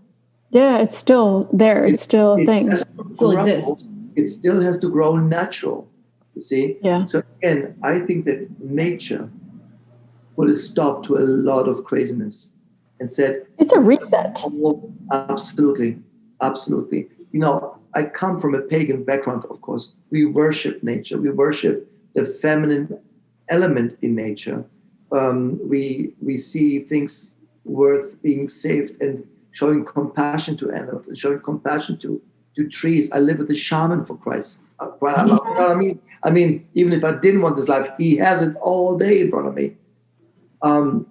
Yeah, it's still there. It's still a thing. It still exists. It still has to grow natural. You see? Yeah. So again, I think that nature put a stop to a lot of craziness and said, it's a reset. Oh, absolutely. Absolutely. You know, I come from a pagan background, of course. We worship nature. We worship the feminine element in nature. We see things worth being saved and showing compassion to animals and showing compassion to trees. I live with a shaman, for Christ. You know what I mean? I mean, even if I didn't want this life, he has it all day in front of me. And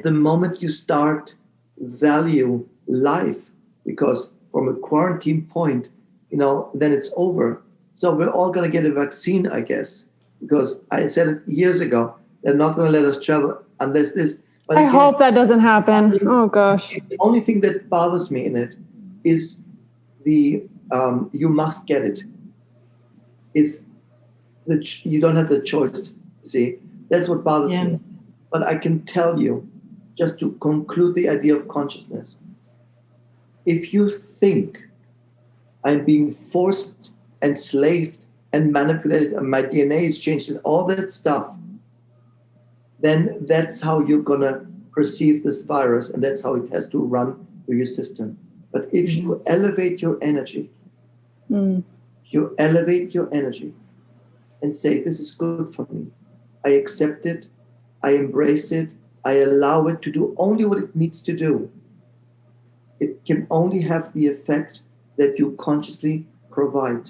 the moment you start value life, because from a quarantine point, you know, then it's over. So we're all going to get a vaccine, I guess, because I said it years ago. They're not going to let us travel unless this. But I hope that doesn't happen. Oh gosh. The only thing that bothers me in it is the you must get it. Is that you don't have the choice. See, that's what bothers me. But I can tell you, just to conclude the idea of consciousness, if you think I'm being forced, enslaved, and manipulated, and my DNA is changed, and all that stuff, then that's how you're going to perceive this virus, and that's how it has to run through your system. But if you elevate your energy, you elevate your energy and say, this is good for me. I accept it. I embrace it. I allow it to do only what it needs to do. It can only have the effect that you consciously provide.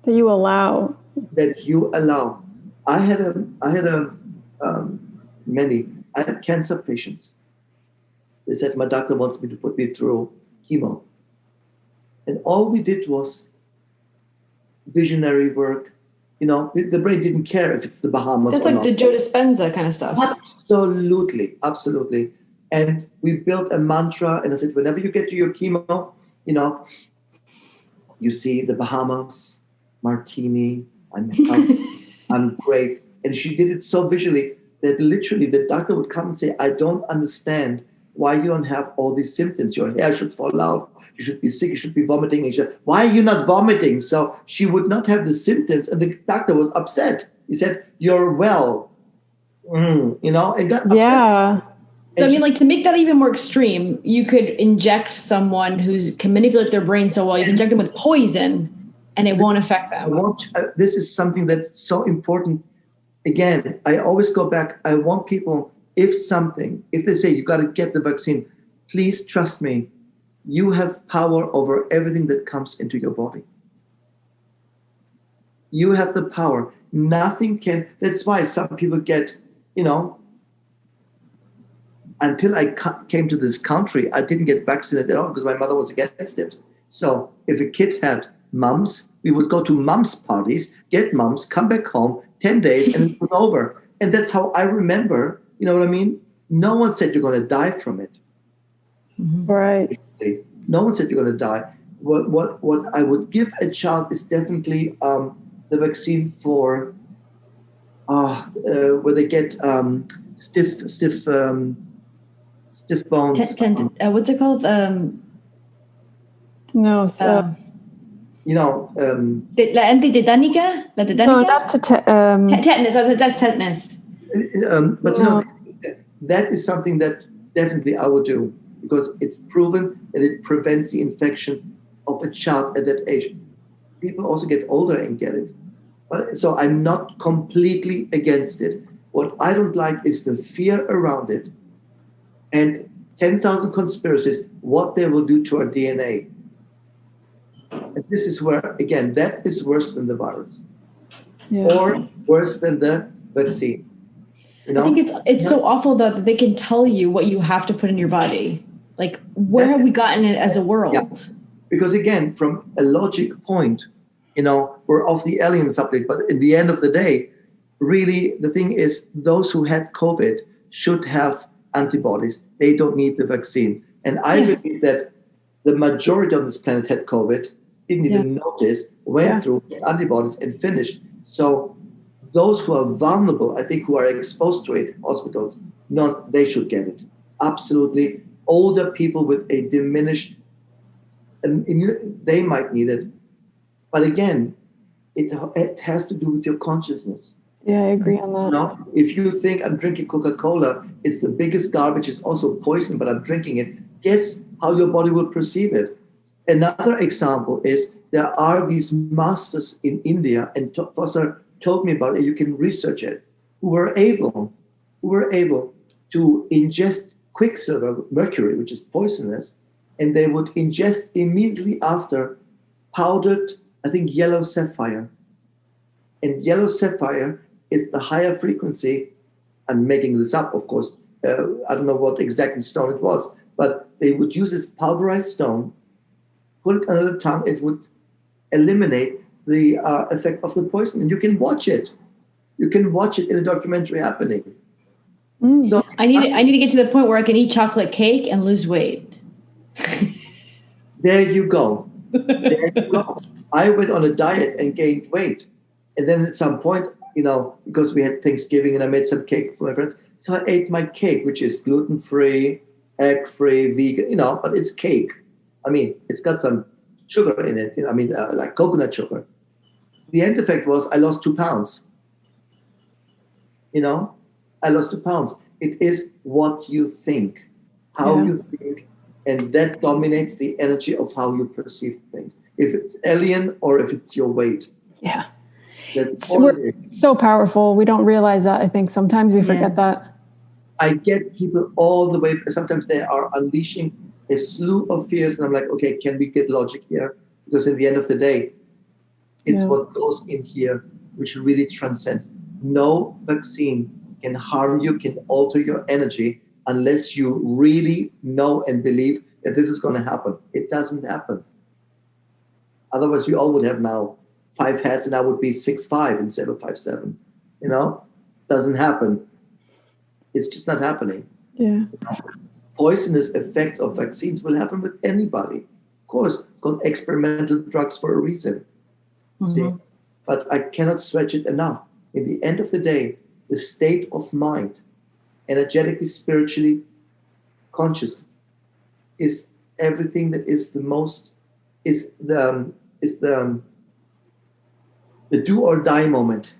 That you allow. That you allow. I had cancer patients. They said, my doctor wants me to put me through chemo. And all we did was visionary work. You know, the brain didn't care if it's the Bahamas. That's or like not. the Joe Dispenza kind of stuff. Absolutely, absolutely. And we built a mantra, and I said, whenever you get to your chemo, you know, you see the Bahamas, martini, I'm I'm great. And she did it so visually that literally the doctor would come and say, I don't understand why you don't have all these symptoms. Your hair should fall out. You should be sick. You should be vomiting. And why are you not vomiting? So she would not have the symptoms. And the doctor was upset. He said, you're well. And got upset. Yeah. So, I mean, like, to make that even more extreme, you could inject someone who can manipulate their brain so well. You can inject them with poison and it won't affect them. This is something that's so important. Again, I always go back. I want people, if they say you got to get the vaccine, please trust me. You have power over everything that comes into your body. You have the power. Nothing can. That's why some people get, until I came to this country, I didn't get vaccinated at all because my mother was against it. So if a kid had mumps, we would go to mumps parties, get mumps, come back home, 10 days, and it was over. And that's how I remember, you know what I mean? No one said you're going to die from it. Right. No one said you're going to die. What I would give a child is definitely the vaccine for where they get stiff bones. What's it called? No. So, La antitetánica? La tetánica? no, not to tetanus. That's tetanus. But that is something that definitely I would do because it's proven that it prevents the infection of a child at that age. People also get older and get it. So I'm not completely against it. What I don't like is the fear around it and 10,000 conspiracies, what they will do to our DNA. And this is where, again, that is worse than the virus or worse than the vaccine. I think it's so awful though that they can tell you what you have to put in your body. Like, where have we gotten it as a world? Yeah. Because again, from a logic point, we're off the alien subject, but in the end of the day, really the thing is those who had COVID should have antibodies. They don't need the vaccine. And I believe that the majority on this planet had COVID, didn't even notice, went through antibodies and finished. So those who are vulnerable, I think, who are exposed to it, hospitals, they should get it. Absolutely. Older people with a diminished, they might need it. But again, it has to do with your consciousness. Yeah, I agree on that. If you think I'm drinking Coca-Cola, it's the biggest garbage, it's also poison, but I'm drinking it, guess how your body will perceive it. Another example is there are these masters in India, and Foster told me about it, you can research it, who were able to ingest quicksilver, mercury, which is poisonous, and they would ingest immediately after powdered, I think, yellow sapphire. And yellow sapphire is the higher frequency. I'm making this up, of course. I don't know what exactly stone it was, but they would use this pulverized stone, put it under the tongue, it would eliminate the effect of the poison. And you can watch it. You can watch it in a documentary happening. So I need to get to the point where I can eat chocolate cake and lose weight. There you go. There you go. I went on a diet and gained weight. And then at some point, because we had Thanksgiving and I made some cake for my friends. So I ate my cake, which is gluten-free, egg-free, vegan, but it's cake. I mean, it's got some sugar in it. Like coconut sugar. The end effect was I lost 2 pounds. I lost 2 pounds. It is what you think, how you think, and that dominates the energy of how you perceive things. If it's alien or if it's your weight. Yeah. We're so powerful. We don't realize that. I think sometimes we forget that. I get people all the way. Sometimes they are unleashing a slew of fears. And I'm like, okay, can we get logic here? Because at the end of the day, it's what goes in here, which really transcends. No vaccine can harm you, can alter your energy unless you really know and believe that this is going to happen. It doesn't happen. Otherwise, we all would have now 5 heads and I would be 6'5" instead of 5'7". Doesn't happen. It's just not happening. Yeah. Poisonous effects of vaccines will happen with anybody. Of course, it's called experimental drugs for a reason. See? But I cannot stretch it enough. in the end of the day, the state of mind, energetically, spiritually conscious, is everything that is the most, is the do or die moment.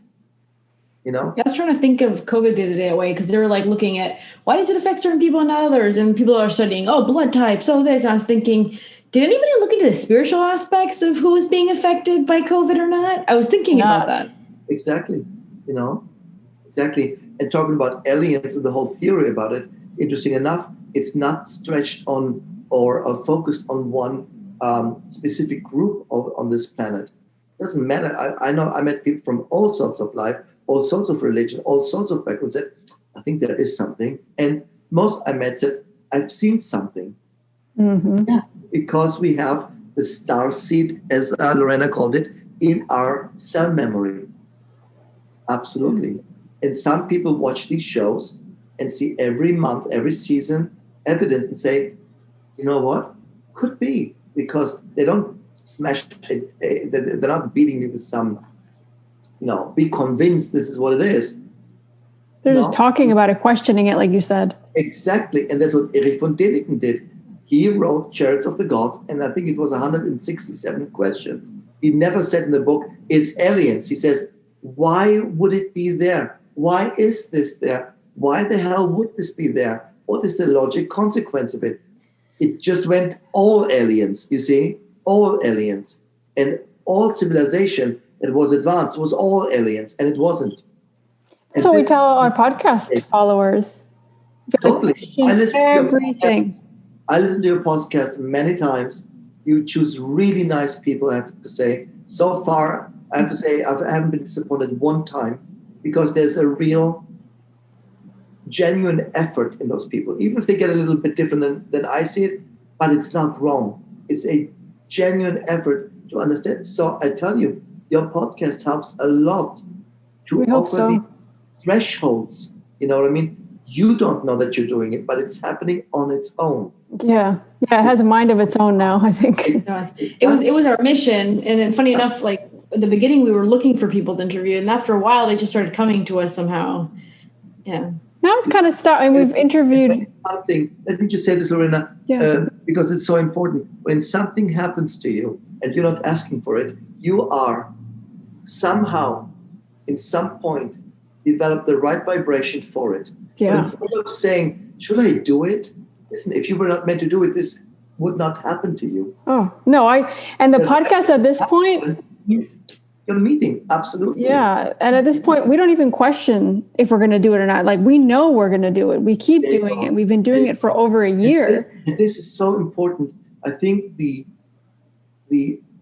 You know? I was trying to think of COVID the other day away because they were like looking at why does it affect certain people and not others? And people are studying, blood types, this. And I was thinking, did anybody look into the spiritual aspects of who was being affected by COVID or not? I was thinking about that. Exactly. Exactly. And talking about aliens and the whole theory about it, interesting enough, it's not stretched on or focused on one specific group on this planet. It doesn't matter. I know I met people from all sorts of life, all sorts of religion, all sorts of backgrounds said, I think there is something. And most I met said, I've seen something. Mm-hmm. Yeah, because we have the star seed, as Lorena called it, in our cell memory. Absolutely. Mm-hmm. And some people watch these shows and see every month, every season, evidence and say, you know what? Could be. Because they don't smash it. They're not beating me with some, be convinced this is what it is. They're just talking about it, questioning it, like you said. Exactly. And that's what Erich von Däniken did. He wrote Chariots of the Gods, and I think it was 167 questions. He never said in the book, it's aliens. He says, why would it be there? Why is this there? Why the hell would this be there? What is the logic consequence of it? It just went all aliens, you see? All aliens. And all civilization that was advanced was all aliens, and it wasn't. And so we tell our podcast followers. Totally. I listen everything. I listen to your podcast many times. You choose really nice people, I have to say. So far, I have to say, I haven't been disappointed one time because there's a real, genuine effort in those people. Even if they get a little bit different than I see it, but it's not wrong. It's a genuine effort to understand. So I tell you, your podcast helps a lot to offer these thresholds. You know what I mean? You don't know that you're doing it, but it's happening on its own. Yeah. Yeah, it has a mind of its own now, I think. It was our mission. And then funny enough, like at the beginning we were looking for people to interview, and after a while they just started coming to us somehow. Yeah. Now it's kind of stopped, and we've interviewed something. Let me just say this, Lorena, because it's so important. When something happens to you and you're not asking for it, you are somehow, in some point, develop the right vibration for it. Yeah. So instead of saying, should I do it? Listen, if you were not meant to do it, this would not happen to you. Oh, no. And the podcast at this point... Your meeting, absolutely. Yeah. And at this point, we don't even question if we're going to do it or not. Like, we know we're going to do it. We keep doing it. We've been doing it for over a year. And this is so important. I think the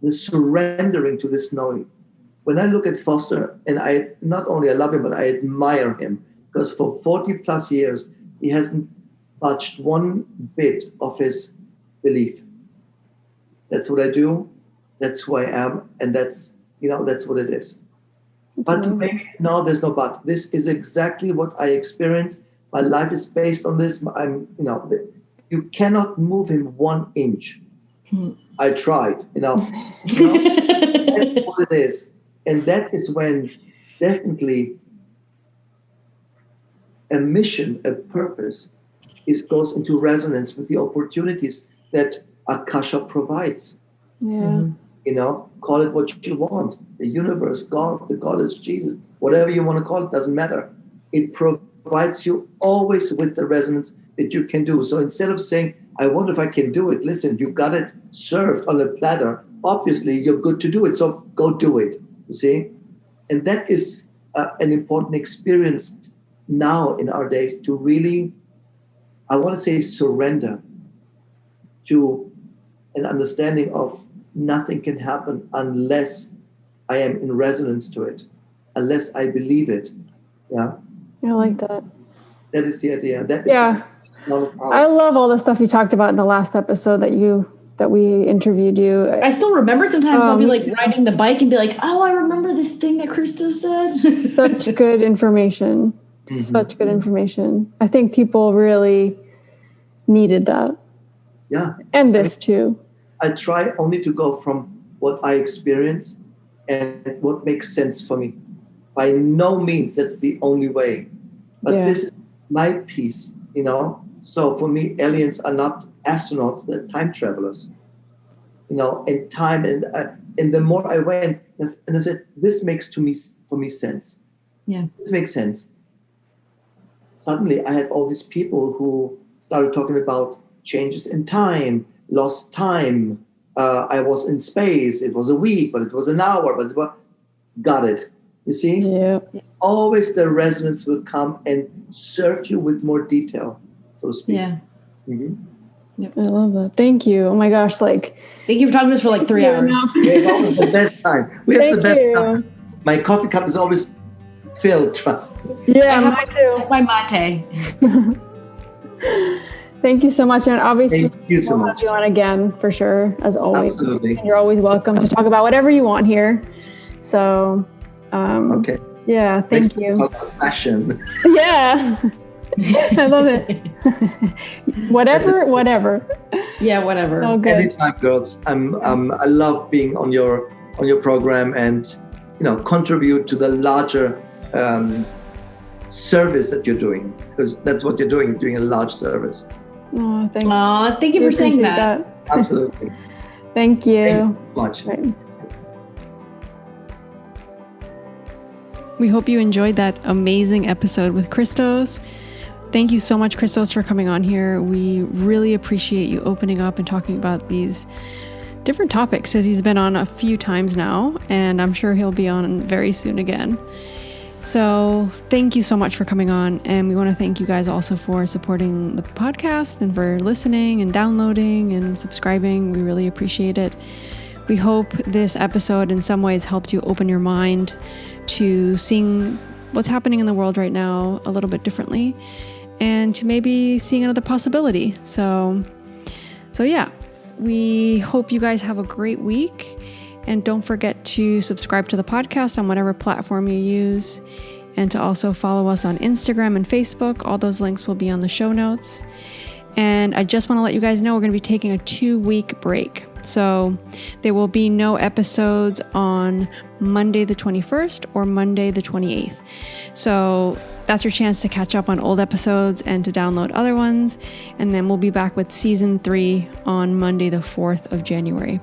surrendering to this knowing. When I look at Foster, and I not only I love him, but I admire him, because for 40 plus years, he hasn't budged one bit of his belief. That's what I do. That's who I am. And that's what it is. But to make, no, there's no but. This is exactly what I experienced. My life is based on this. You cannot move him 1 inch. I tried, That's what it is. And that is when definitely a mission, a purpose, goes into resonance with the opportunities that Akasha provides. Yeah. Call it what you want. The universe, God, the goddess, Jesus, whatever you want to call it, doesn't matter. It provides you always with the resonance that you can do. So instead of saying, I wonder if I can do it, listen, you got it served on a platter. Obviously, you're good to do it. So go do it, you see? And that is an important experience now in our days to really, I want to say, surrender to an understanding of nothing can happen unless I am in resonance to it, unless I believe it. Yeah. I like that. That is the idea. I love all the stuff you talked about in the last episode that we interviewed you. I still remember sometimes I'll be like riding the bike and be like, oh, I remember this thing that Kristos said. Such good information. Mm-hmm. Such good information. I think people really needed that. Yeah. And this too. I try only to go from what I experience and what makes sense for me. By no means that's the only way. But this is my piece, So for me, aliens are not astronauts, they're time travelers. In time, and the more I went, and I said, this makes for me sense. Yeah. This makes sense. Suddenly I had all these people who started talking about changes in time, lost time. I was in space. It was a week, but it was an hour, got it. You see? Yeah. Always the resonance will come and serve you with more detail, so to speak. Yeah. Mm-hmm. Yep. I love that. Thank you. Oh my gosh, thank you for talking to us for 3 hours. We have always the best time. We have the best time. My coffee cup is always filled, trust me. Yeah, mine too. My mate. Thank you so much. And obviously, Thank you so we'll much. have you on again for sure, as always. Absolutely. And you're always welcome to talk about whatever you want here. So, okay. Yeah, thank you. Passion. Yeah. I love it. whatever. Yeah, whatever. Oh, good. Anytime, girls. I love being on your program and contribute to the larger service that you're doing, because that's what you're doing. You're doing a large service. Oh, thanks. Thank you for saying that. Absolutely. Thank you. Thank you so much. Right. We hope you enjoyed that amazing episode with Kristos. Thank you so much, Kristos, for coming on here. We really appreciate you opening up and talking about these different topics, as he's been on a few times now, and I'm sure he'll be on very soon again. So thank you so much for coming on, and we want to thank you guys also for supporting the podcast and for listening and downloading and subscribing. We really appreciate it. We hope this episode in some ways helped you open your mind to seeing what's happening in the world right now a little bit differently, and to maybe seeing another possibility. So yeah, we hope you guys have a great week, and don't forget to subscribe to the podcast on whatever platform you use, and to also follow us on Instagram and Facebook. All those links will be on the show notes. And I just want to let you guys know we're going to be taking a 2-week break. So there will be no episodes on Monday the 21st or Monday the 28th. So that's your chance to catch up on old episodes and to download other ones. And then we'll be back with season 3 on Monday the 4th of January.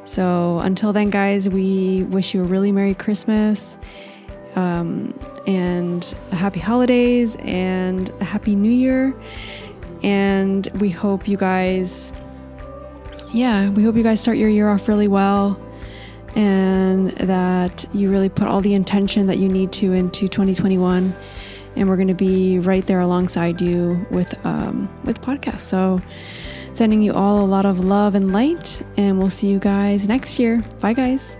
So until then, guys, we wish you a really Merry Christmas and a Happy Holidays and a Happy New Year. And we hope you guys start your year off really well, and that you really put all the intention that you need to into 2021. And we're going to be right there alongside you with podcasts. So sending you all a lot of love and light, and we'll see you guys next year. Bye, guys.